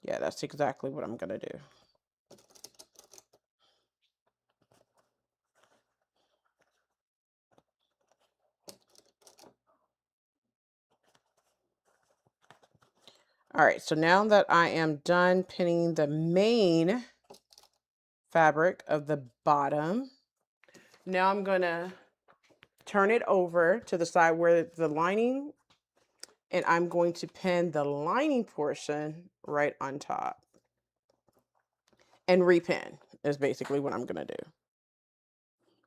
Yeah, that's exactly what I'm going to do. All right, so now that I am done pinning the main fabric of the bottom, now I'm going to turn it over to the side where the lining, and I'm going to pin the lining portion right on top. And repin is basically what I'm going to do.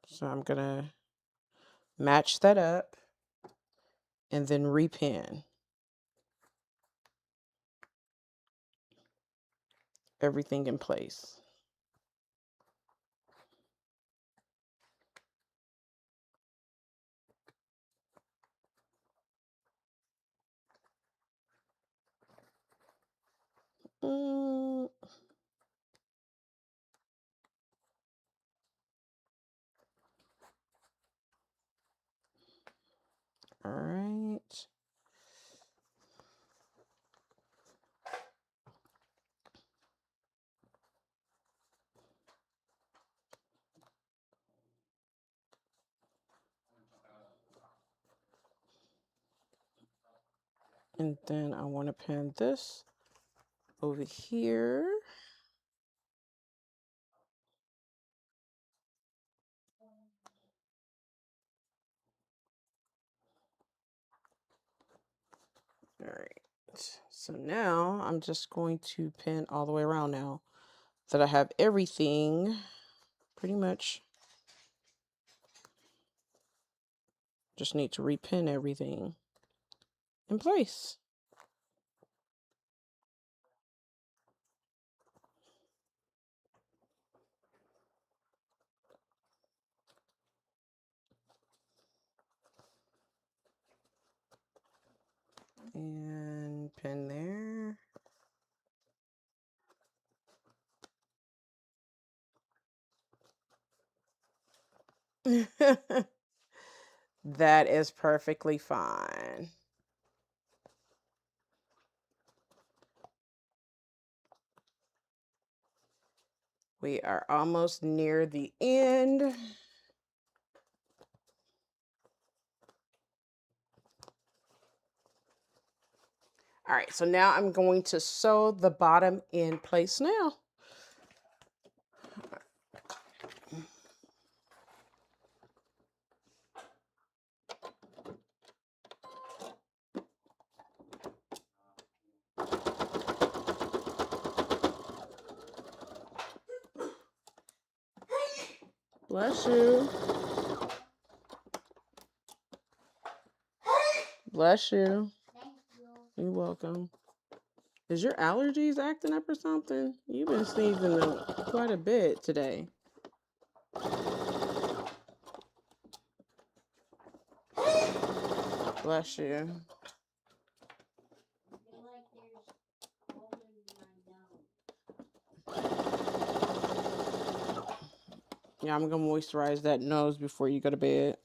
So I'm going to match that up and then repin everything in place. All right. And then I want to pin this over here. All right. So now I'm just going to pin all the way around now that I have everything pretty much Just need to repin everything in place. And pin there. That is perfectly fine. We are almost near the end. All right, so now I'm going to sew the bottom in place now. Bless you. Bless you. Thank you. You're welcome. Is your allergies acting up or something? You've been sneezing quite a bit today. Bless you. I feel like there's cold in my nose. Yeah, I'm gonna moisturize that nose before you go to bed.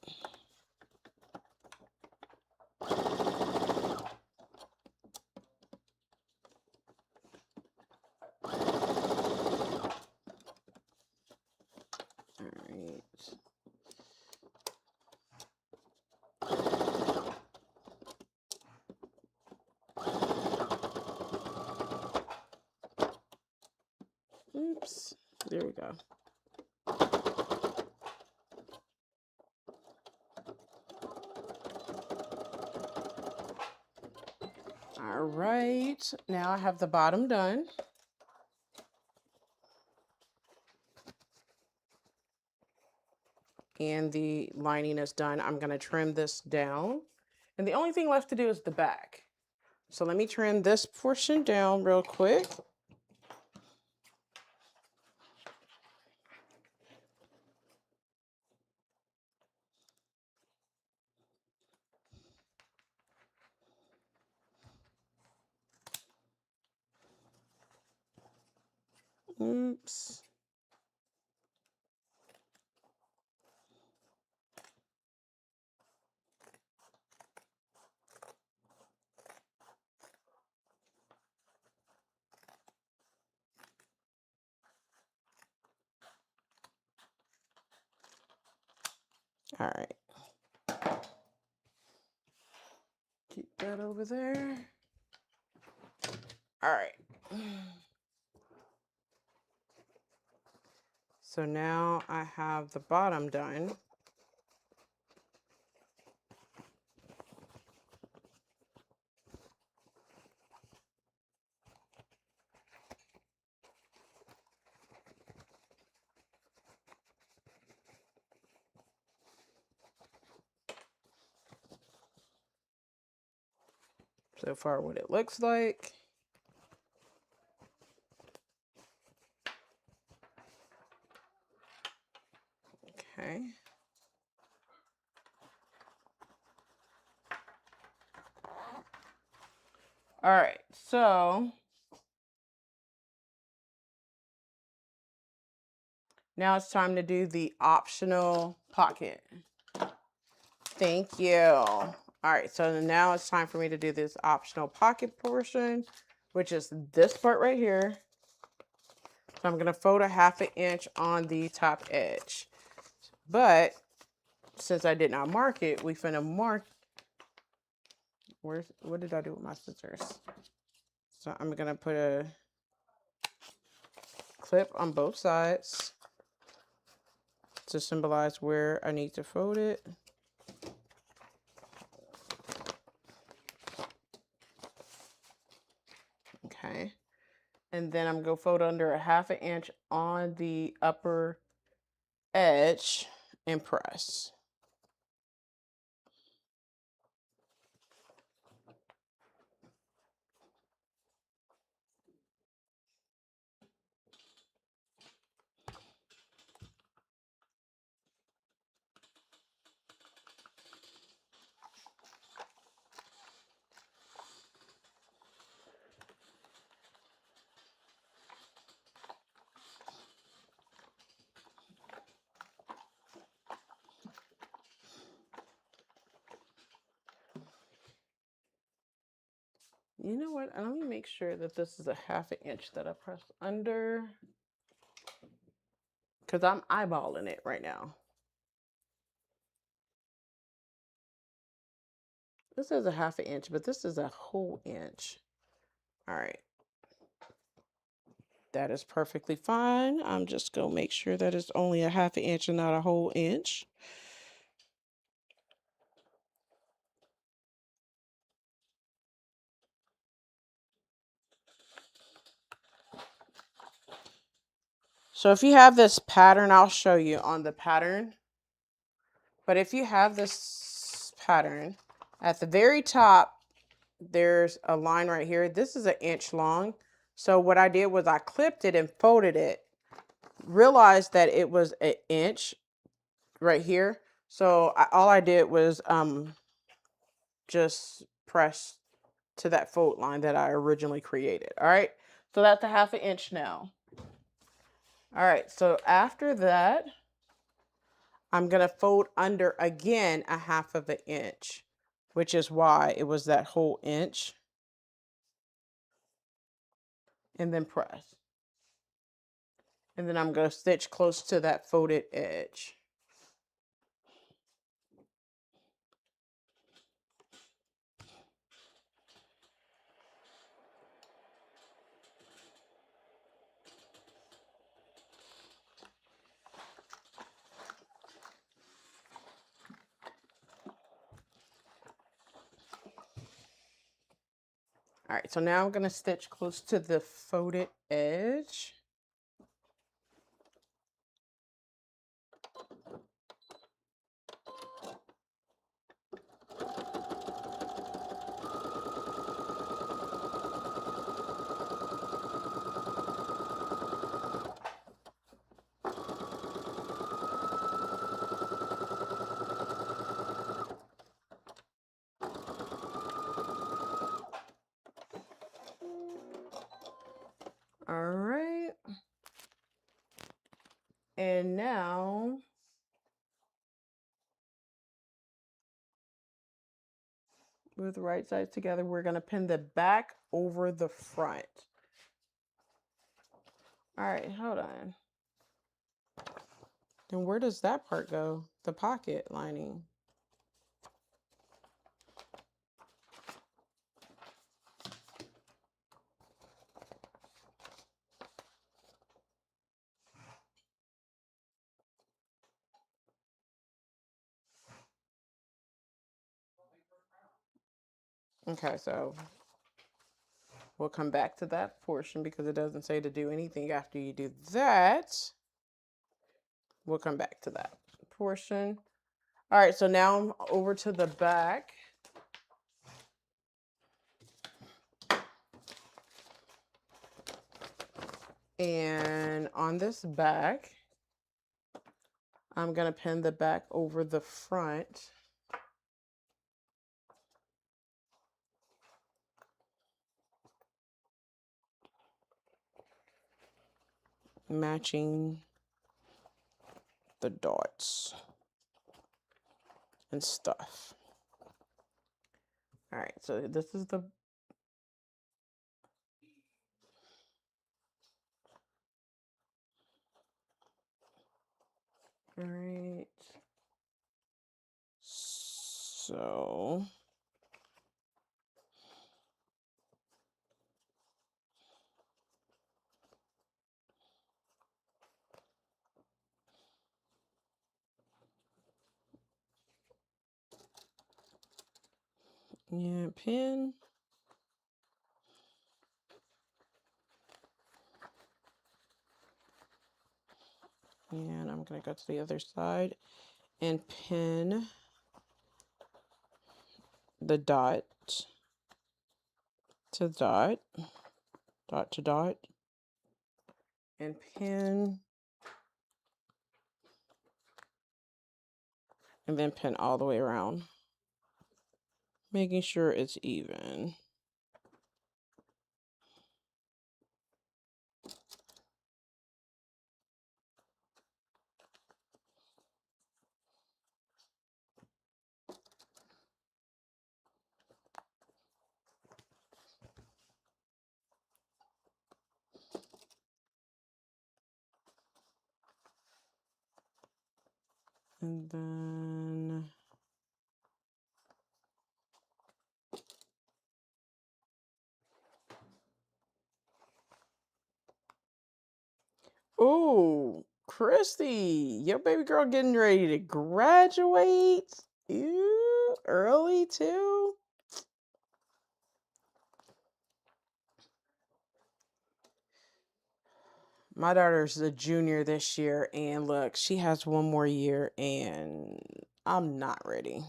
Oops, there we go. All right, now I have the bottom done. And the lining is done. I'm gonna trim this down. And the only thing left to do is the back. So let me trim this portion down real quick. Oops. All right. Keep that over there. All right. So now I have the bottom done. So far what it looks like. Okay. All right, so now it's time to do the optional pocket. Thank you. All right, so now it's time for me to do this optional pocket portion, which is this part right here. So I'm gonna fold a 1/2 inch on the top edge. But since I did not mark it, we finna mark. What did I do with my scissors? So I'm gonna put a clip on both sides to symbolize where I need to fold it. Okay. And then I'm gonna fold under a 1/2 inch on the upper edge and press. You know what? Let me make sure that this is a 1/2 inch that I press under, because I'm eyeballing it right now. This is a 1/2 inch, but this is a whole inch. All right. That is perfectly fine. I'm just going to make sure that it's only a 1/2 inch and not a whole inch. So if you have this pattern, I'll show you on the pattern. But if you have this pattern, at the very top, there's a line right here. This is 1 inch long. So what I did was I clipped it and folded it. Realized that it was 1 inch right here. So all I did was just press to that fold line that I originally created. All right. So that's a 1/2 inch now. All right. So after that, I'm going to fold under again a 1/2 inch, which is why it was that whole inch. And then press. And then I'm going to stitch close to that folded edge. All right, so now I'm going to stitch close to the folded edge. All right. And now with the right sides together, we're going to pin the back over the front. All right, hold on. Then where does that part go? The pocket lining. Okay, so we'll come back to that portion because it doesn't say to do anything after you do that. We'll come back to that portion. All right, so now I'm over to the back. And on this back, I'm going to pin the back over the front. Matching the dots and stuff. All right, so this is the all right. So yeah, pin. And I'm going to go to the other side and pin the dot to dot, dot to dot, and pin, and then pin all the way around, making sure it's even. And then ooh, Christy, your baby girl getting ready to graduate. Ew, early too. My daughter's a junior this year, and look, she has one more year, and I'm not ready.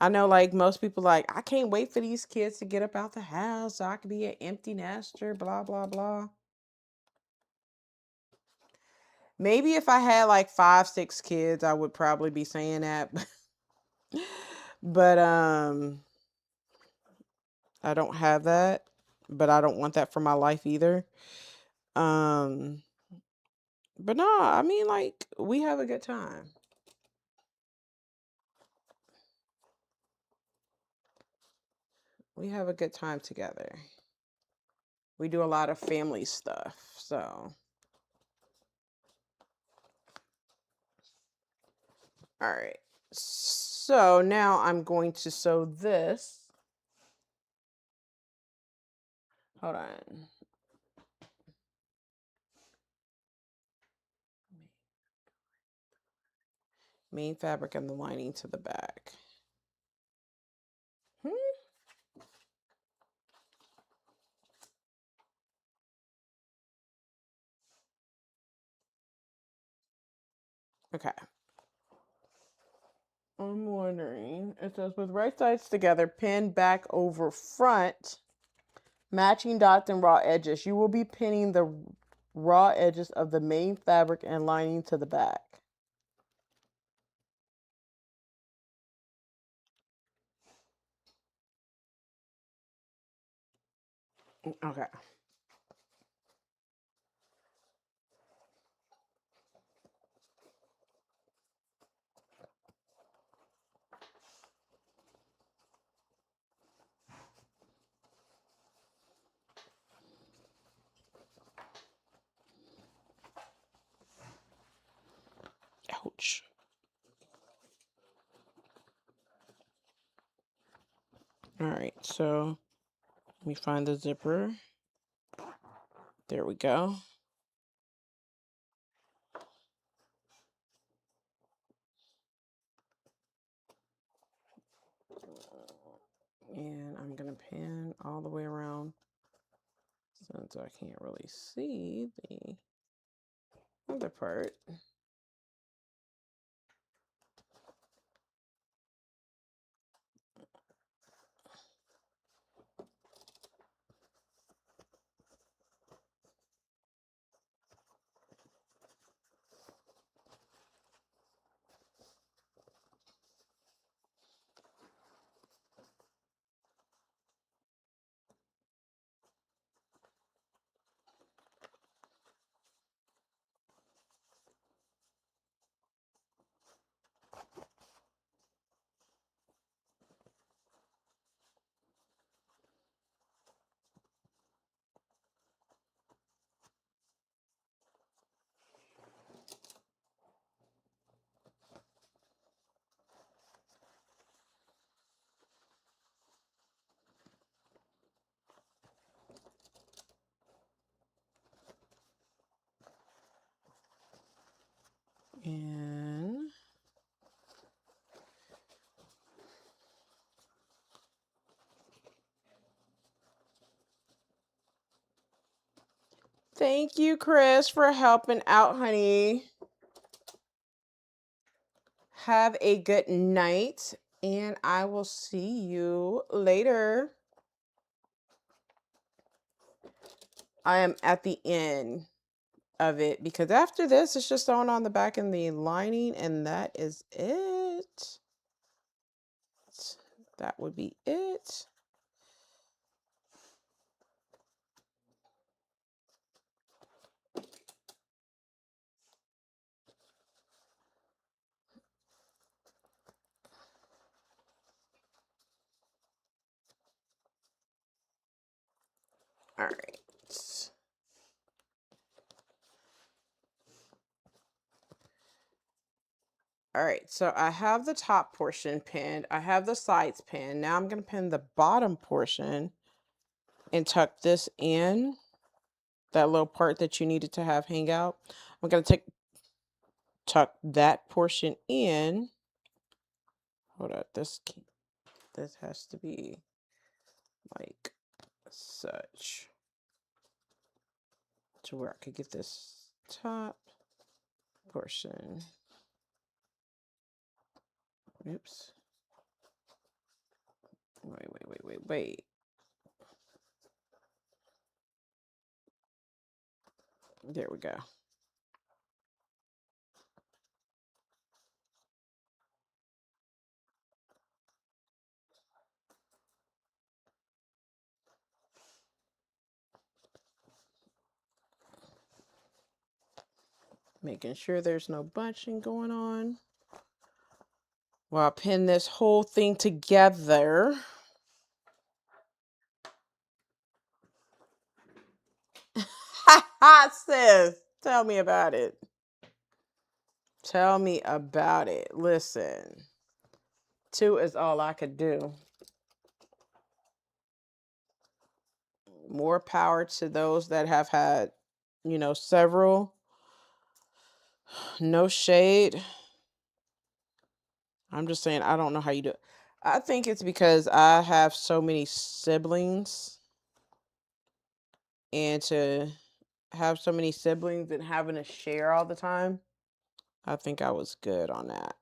I know, like, most people, like, I can't wait for these kids to get up out the house so I can be an empty nester, blah, blah, blah. Maybe if I had like 5, 6 kids, I would probably be saying that. But I don't have that, but I don't want that for my life either. Um but no, I mean, like, we have a good time. We have a good time together. We do a lot of family stuff. So, all right. So now I'm going to sew this. Hold on. Main fabric and the lining to the back. Okay. I'm wondering, it says with right sides together, pin back over front, matching dots and raw edges. You will be pinning the raw edges of the main fabric and lining to the back. Okay. Ouch. All right, so let me find the zipper. There we go. And I'm going to pin all the way around since I can't really see the other part. And thank you, Chris, for helping out, honey. Have a good night, and I will see you later. I am at the end of it because after this, it's just sewn on the back and the lining, and that is it. That would be it. All right. All right, so I have the top portion pinned. I have the sides pinned. Now I'm going to pin the bottom portion and tuck this in, that little part that you needed to have hang out. I'm going to tuck that portion in. Hold up, this has to be like such to where I could get this top portion. Oops. Wait. There we go. Making sure there's no bunching going on. Well, I'll pin this whole thing together. Sis, tell me about it. Tell me about it. Listen, 2 is all I could do. More power to those that have had, several. No shade. I'm just saying, I don't know how you do it. I think it's because I have so many siblings. And to have so many siblings and having to share all the time, I think I was good on that.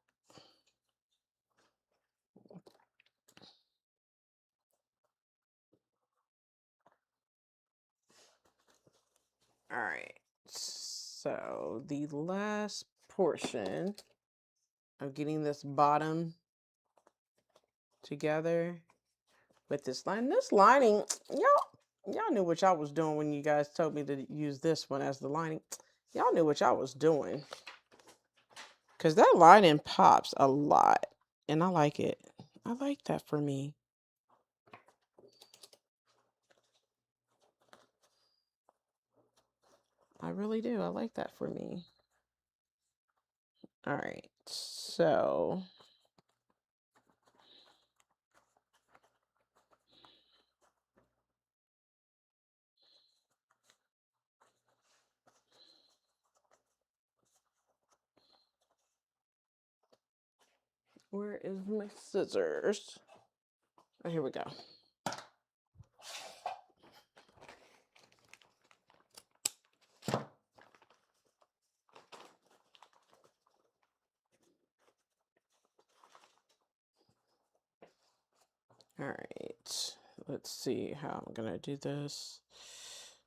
All right. So the last portion of getting this bottom together with this line. This lining, y'all knew what y'all was doing when you guys told me to use this one as the lining. Y'all knew what y'all was doing. Because that lining pops a lot. And I like it. I like that for me. I really do. I like that for me. All right. So where is my scissors? Oh, here we go. All right, let's see how I'm gonna do this.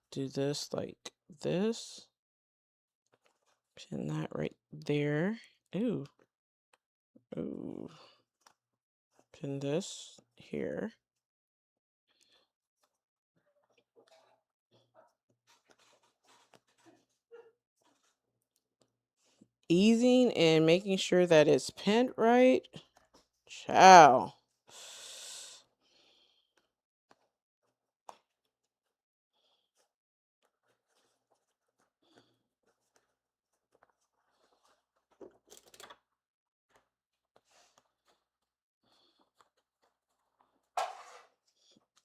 Do this like this. Pin that right there. Ooh. Ooh. Pin this here. Easing and making sure that it's pinned right. Ciao.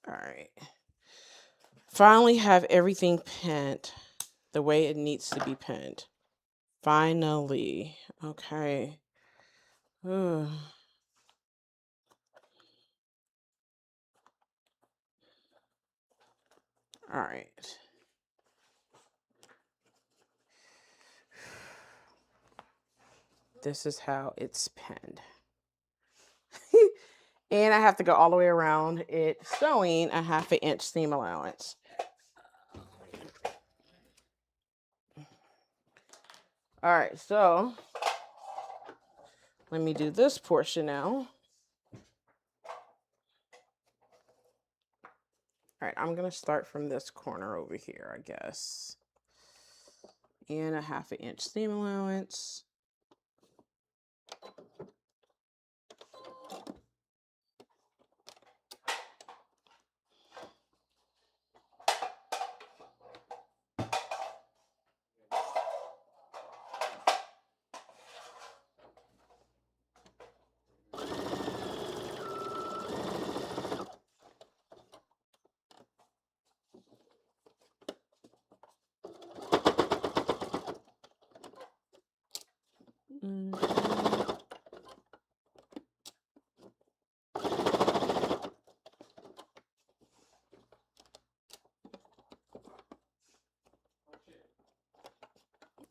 All right. Finally have everything pinned the way it needs to be pinned. Finally. Okay. Ugh. All right. This is how it's pinned. And I have to go all the way around it, sewing a 1/2 inch seam allowance. All right, so let me do this portion now. All right, I'm gonna start from this corner over here, I guess. And a 1/2 inch seam allowance.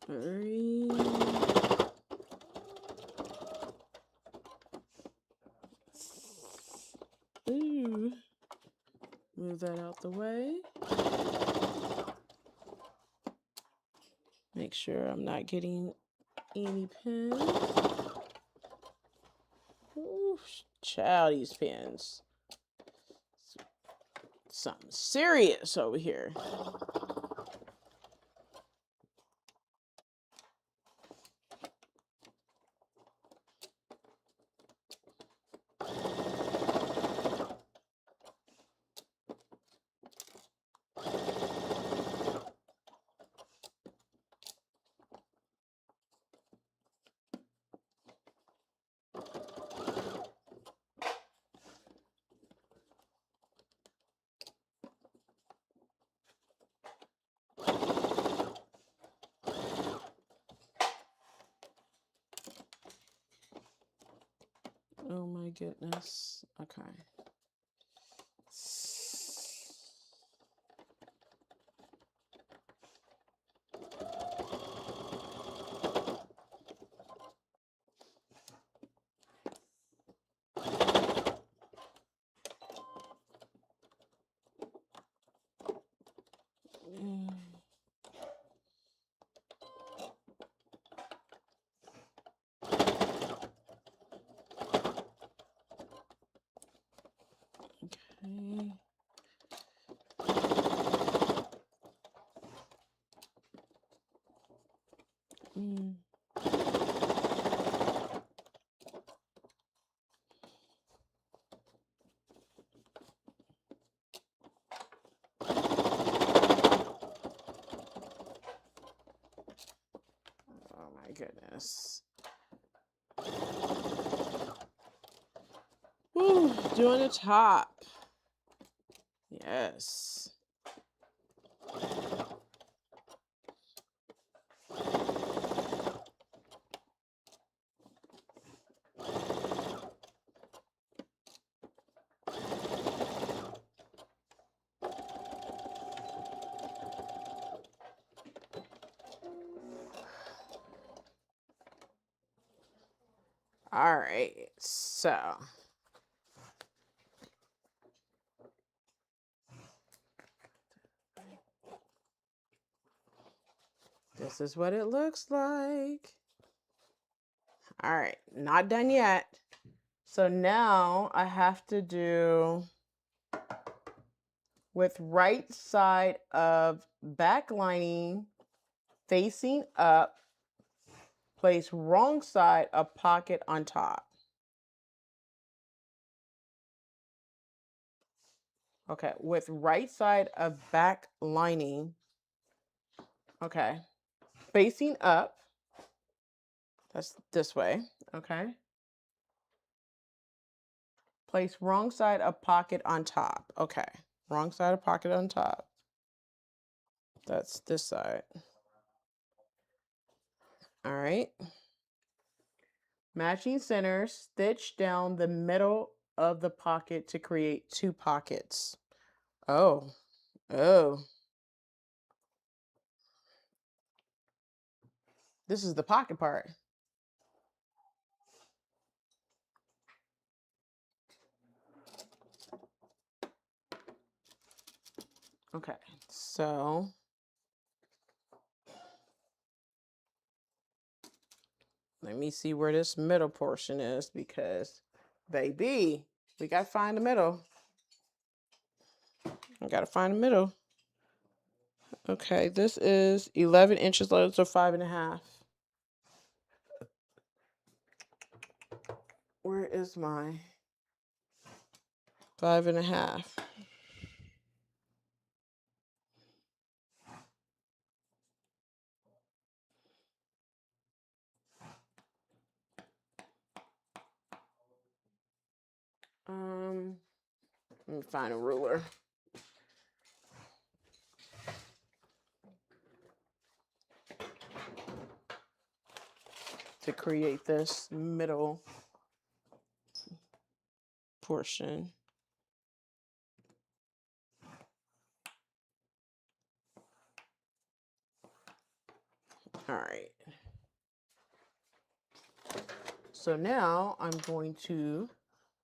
Hurry. Ooh. Move that out the way. Make sure I'm not getting any pins. Ooh, child, these pins. Something serious over here. Oh my goodness. Okay. Okay. Oh my goodness. Woo, doing the top. Yes. All right, so this is what it looks like. All right, not done yet. So now I have to do with right side of back lining facing up, place wrong side of pocket on top. Okay, with right side of back lining, okay, facing up, that's this way, okay. Place wrong side of pocket on top, okay. Wrong side of pocket on top. That's this side. All right. Matching centers, stitch down the middle of the pocket to create 2 pockets. Oh, oh. This is the pocket part. Okay, so let me see where this middle portion is because, baby, we got to find the middle. I got to find the middle. Okay, this is 11 inches low, so 5.5. Where is my 5.5? Let me find a ruler. To create this middle portion. All right. So now I'm going to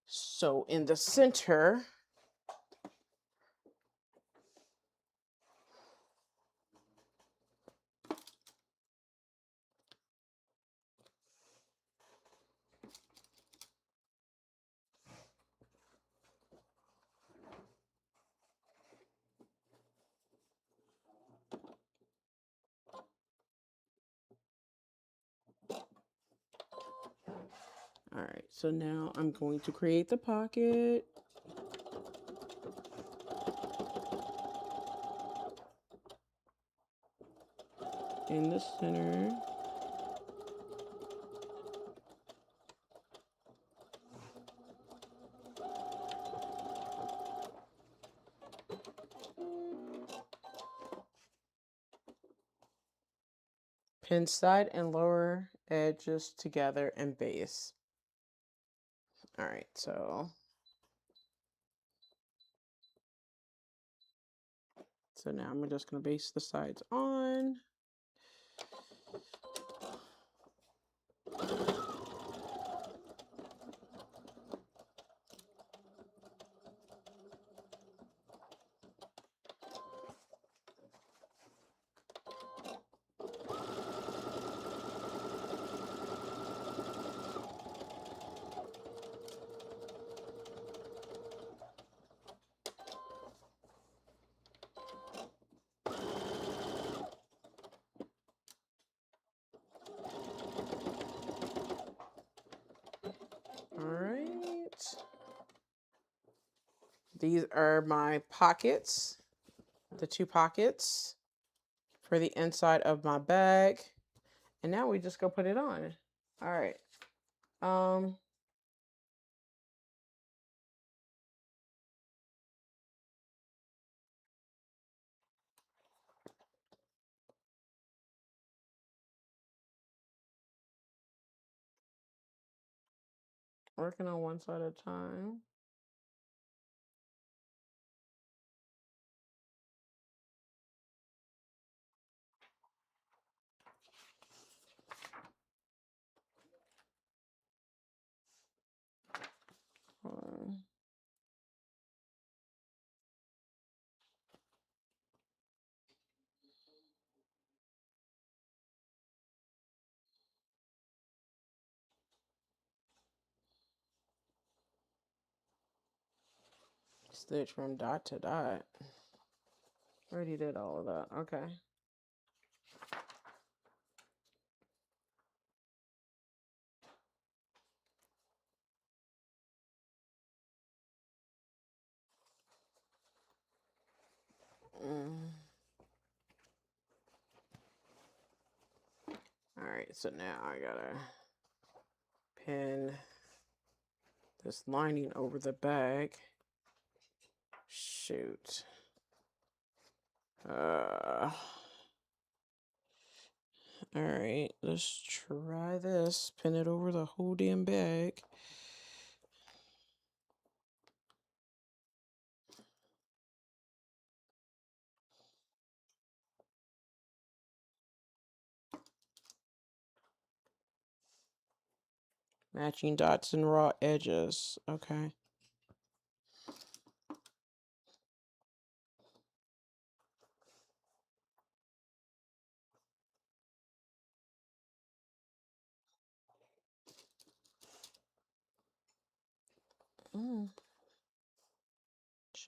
sew in the center. All right, so now I'm going to create the pocket. In the center. Pin side and lower edges together and base. All right, so now I'm just going to base the sides on. All right. These are my pockets, the 2 pockets for the inside of my bag. And now we just go put it on. All right. Working on one side at a time. Stitch from dot to dot. Already did all of that. Okay. All right, so now I gotta pin this lining over the bag. Shoot. All right, let's try this. Pin it over the whole damn bag. Matching dots and raw edges. Okay.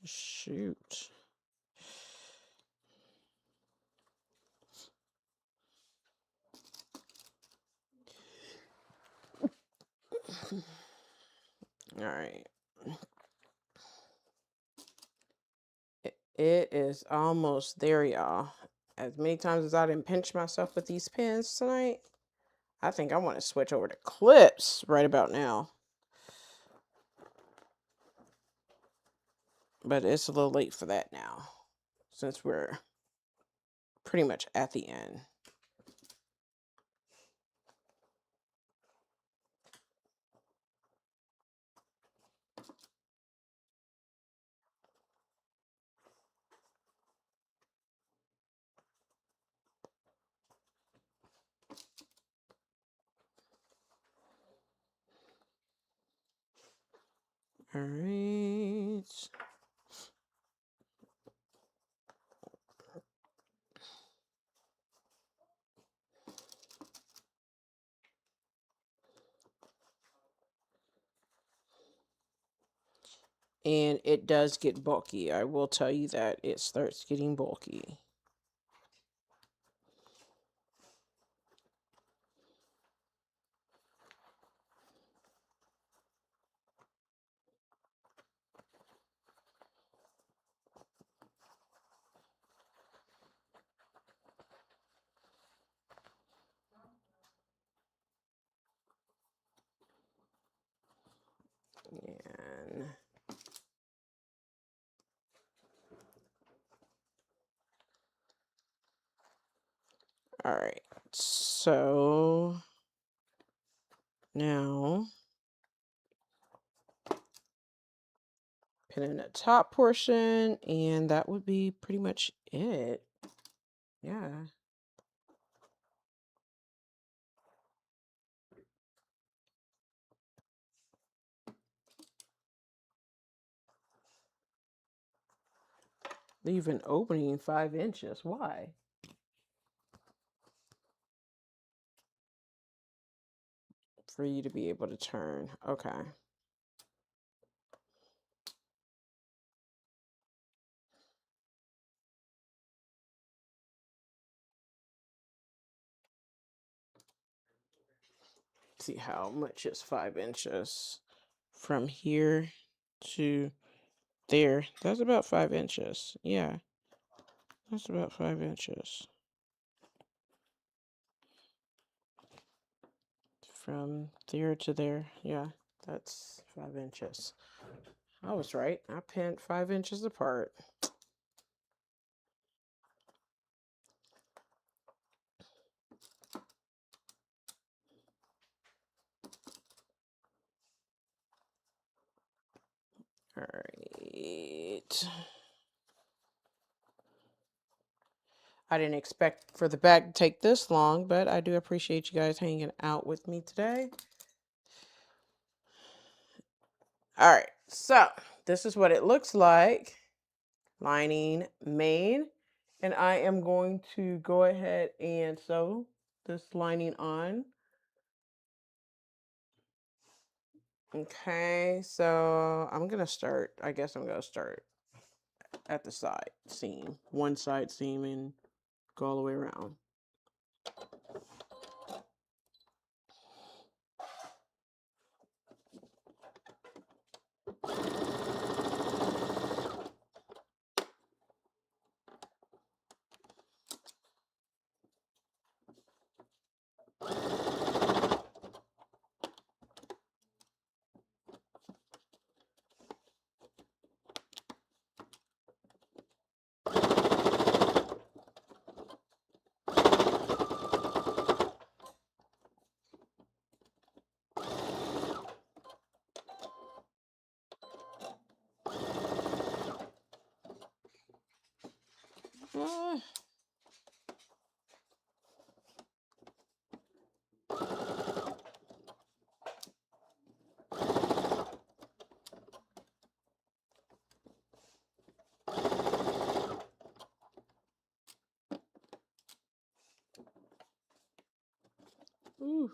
Shoot. All right. It is almost there, y'all. As many times as I didn't pinch myself with these pins tonight, I think I want to switch over to clips right about now. But it's a little late for that now, since we're pretty much at the end. All right. And it does get bulky. I will tell you that it starts getting bulky. And all right, so now pin in the top portion, and that would be pretty much it. Yeah. Leave an opening 5 inches. Why? For you to be able to turn. Okay. See how much is 5 inches from here to there. That's about 5 inches. Yeah, that's about 5 inches from there to there. Yeah, that's 5 inches. I was right. I pinned 5 inches apart. All right. I didn't expect for the bag to take this long, but I do appreciate you guys hanging out with me today. All right, so this is what it looks like. Lining made. And I am going to go ahead and sew this lining on. Okay, so I'm going to start, I guess I'm going to start at the side seam. One side seam and go all the way around. Uh, ooh.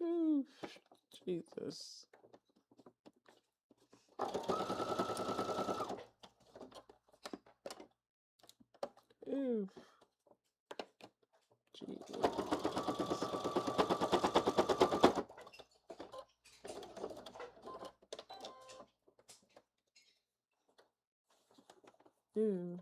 Ooh, Jesus. Ooh. Jesus. Ooh.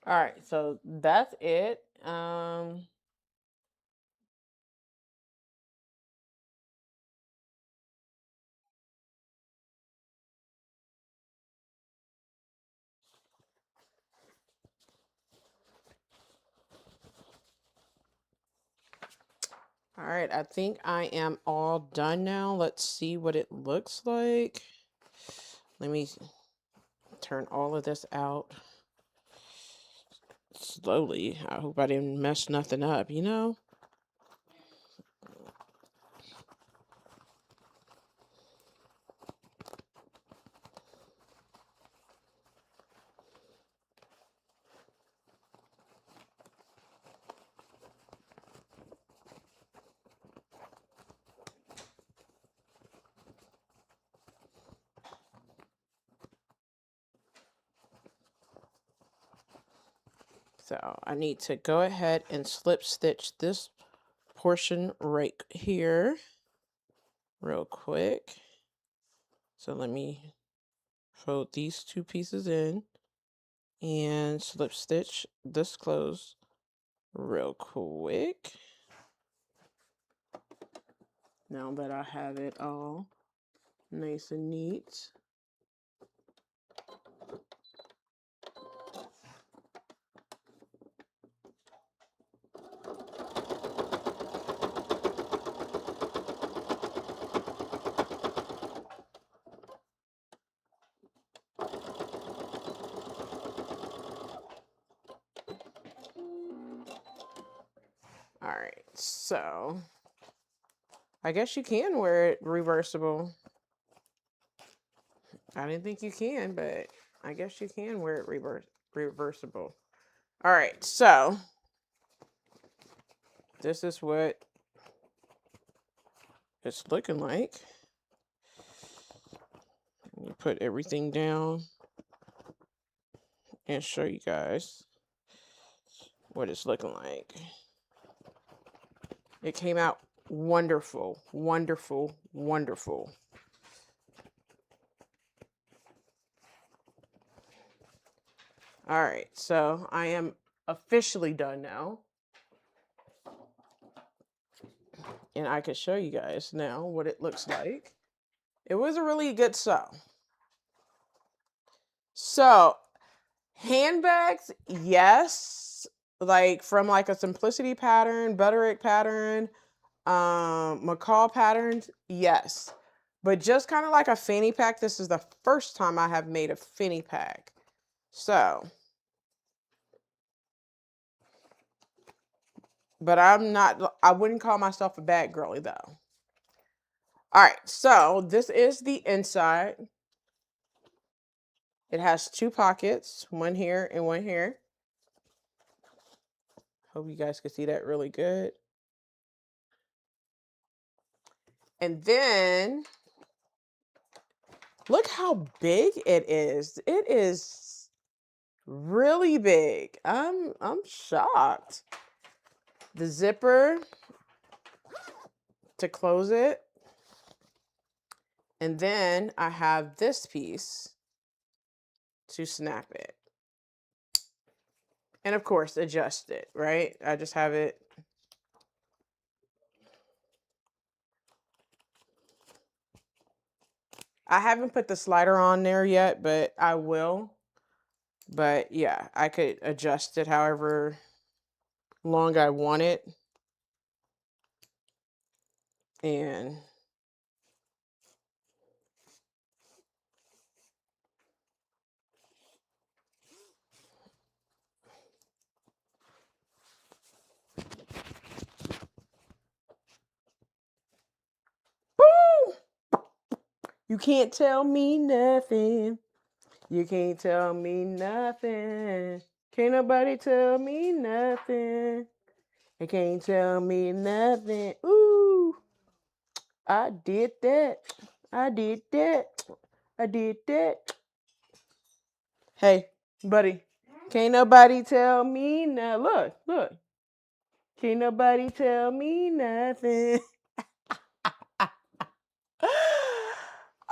All right, so that's it. All right, I think I am all done now. Let's see what it looks like. Let me turn all of this out slowly. I hope I didn't mess nothing up, you know? So I need to go ahead and slip stitch this portion right here real quick. So let me fold these two pieces in and slip stitch this close real quick. Now that I have it all nice and neat. All right, so I guess you can wear it reversible. I didn't think you can, but I guess you can wear it reversible. All right, so this is what it's looking like. You put everything down and show you guys what it's looking like. It came out wonderful, wonderful, wonderful. All right, so I am officially done now. And I can show you guys now what it looks like. It was a really good sew. So, handbags, yes. Like from like a simplicity pattern, butterick pattern, macaw patterns, yes. But just kind of like a fanny pack, this is the first time I have made a fanny pack. So, but I wouldn't call myself a bag girly though. All right, so this is the inside. It has two pockets, one here and one here. Hope you guys can see that really good. And then look how big it is. It is really big. I'm shocked. The zipper to close it. And then I have this piece to snap it. And of course, adjust it, right? I just have it. I haven't put the slider on there yet, but I will. But yeah, I could adjust it however long I want it. And You can't tell me nothing. You can't tell me nothing. Can't nobody tell me nothing. You can't tell me nothing. Ooh, I did that. I did that. I did that. Hey, buddy. Can't nobody tell me nothing. Look, look. Can't nobody tell me nothing.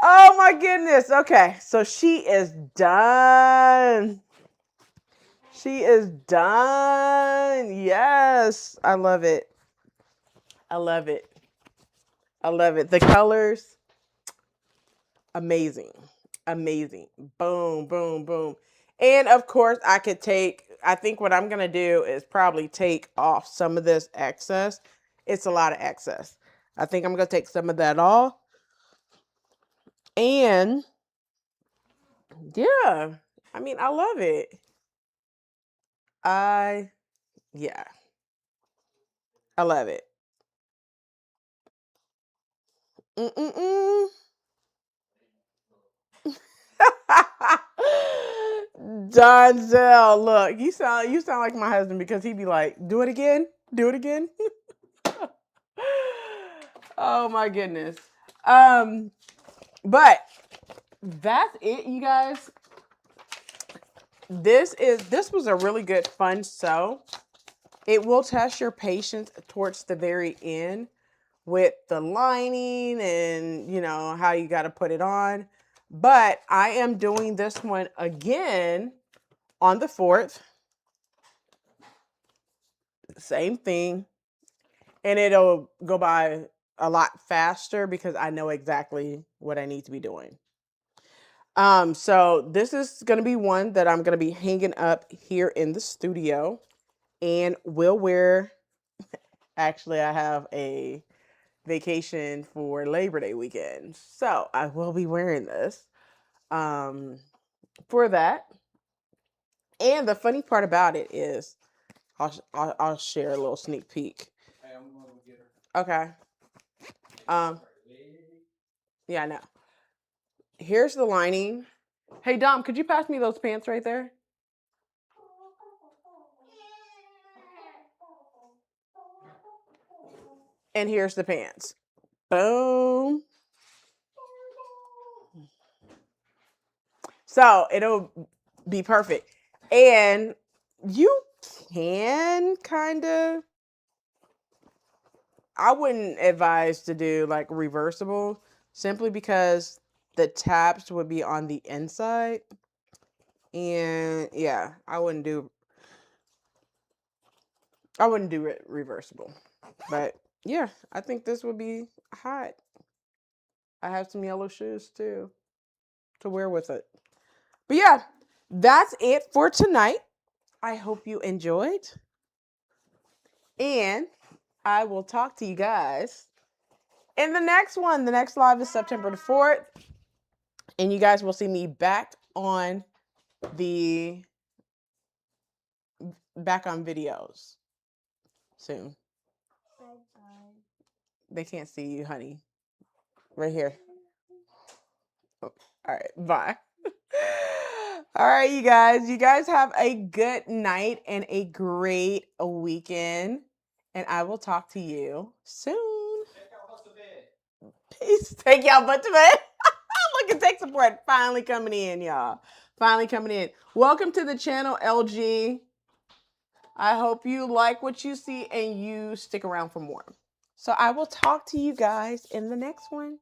Oh my goodness. Okay, so she is done. She is done. Yes, I love it. I love it. I love it. The colors, amazing. Amazing. Boom, boom, boom. And of course, I think what I'm going to do is probably take off some of this excess. It's a lot of excess. I think I'm going to take some of that off. And yeah, I mean, I love it. Yeah, I love it. Donzel, look, you sound like my husband because he'd be like, do it again, do it again. Oh my goodness. But that's it, you guys. This was a really good fun sew. It will test your patience towards the very end with the lining and, you know, how you got to put it on. But I am doing this one again on the 4th. Same thing. And it'll go by a lot faster because I know exactly what I need to be doing. So this is going to be one that I'm going to be hanging up here in the studio and will wear. Actually, I have a vacation for Labor Day weekend, so I will be wearing this for that. And the funny part about it is, I'll share a little sneak peek. Hey, I'm going to get her. Okay. Yeah, I know. Here's the lining. Hey, Dom, could you pass me those pants right there? And here's the pants. Boom. So it'll be perfect. And you can kind of, I wouldn't advise to do like reversible simply because the tabs would be on the inside. And yeah, I wouldn't do it reversible. But yeah, I think this would be hot. I have some yellow shoes too to wear with it. But yeah, that's it for tonight. I hope you enjoyed. And I will talk to you guys in the next one. The next live is September the 4th. And you guys will see me back on videos soon. Bye-bye. They can't see you, honey. Right here. Oh, all right, bye. All right, you guys. You guys have a good night and a great weekend. And I will talk to you soon. Peace. Take y'all butt to bed. Look at tech support finally coming in, y'all. Finally coming in. Welcome to the channel, LG. I hope you like what you see and you stick around for more. So I will talk to you guys in the next one.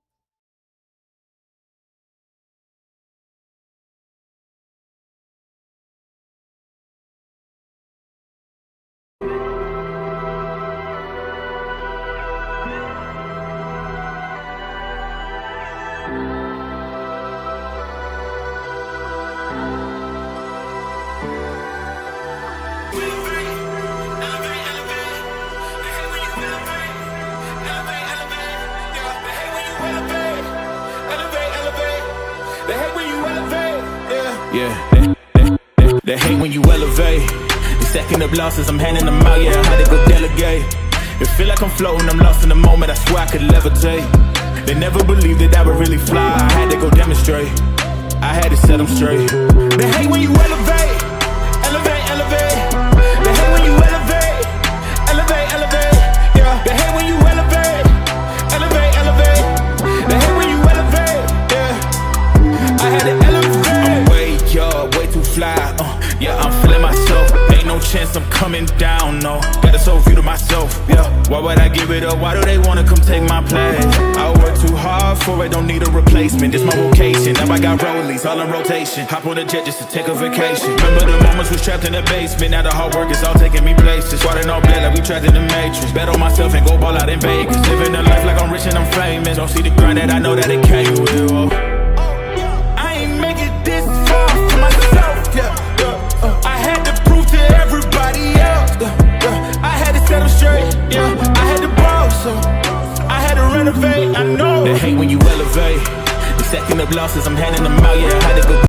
They hate when you elevate. They stacking up losses, I'm handing them out, yeah, I had to go delegate. If Feel like I'm floating, I'm lost in the moment, I swear I could levitate. They never believed that I would really fly, I had to go demonstrate. I had to set them straight. They hate when you elevate, elevate, elevate. They hate when you elevate, elevate, elevate. Yeah, they hate when you elevate, elevate, elevate. They hate when you elevate, yeah. I had to elevate. I'm way up, way too fly, yeah, I'm feeling myself. Ain't no chance I'm coming down, no. Got a soul view to myself, yeah. Why would I give it up? Why do they wanna come take my place? I work too hard for it, don't need a replacement. This my vocation, now I got rollies all in rotation. Hop on a jet just to take a vacation. Remember the moments was trapped in the basement. Now the hard work is all taking me places. Squatting all black like we trapped in the matrix. Bet on myself and go ball out in Vegas. Living a life like I'm rich and I'm famous. Don't see the grind that I know that it came with, oh. I ain't make it this far for myself, yeah. I had to prove to everybody else, I had to set them straight, yeah. I had to ball, so I had to renovate, I know. They hate when you elevate. The second of losses, I'm handing them out, yeah. I had to go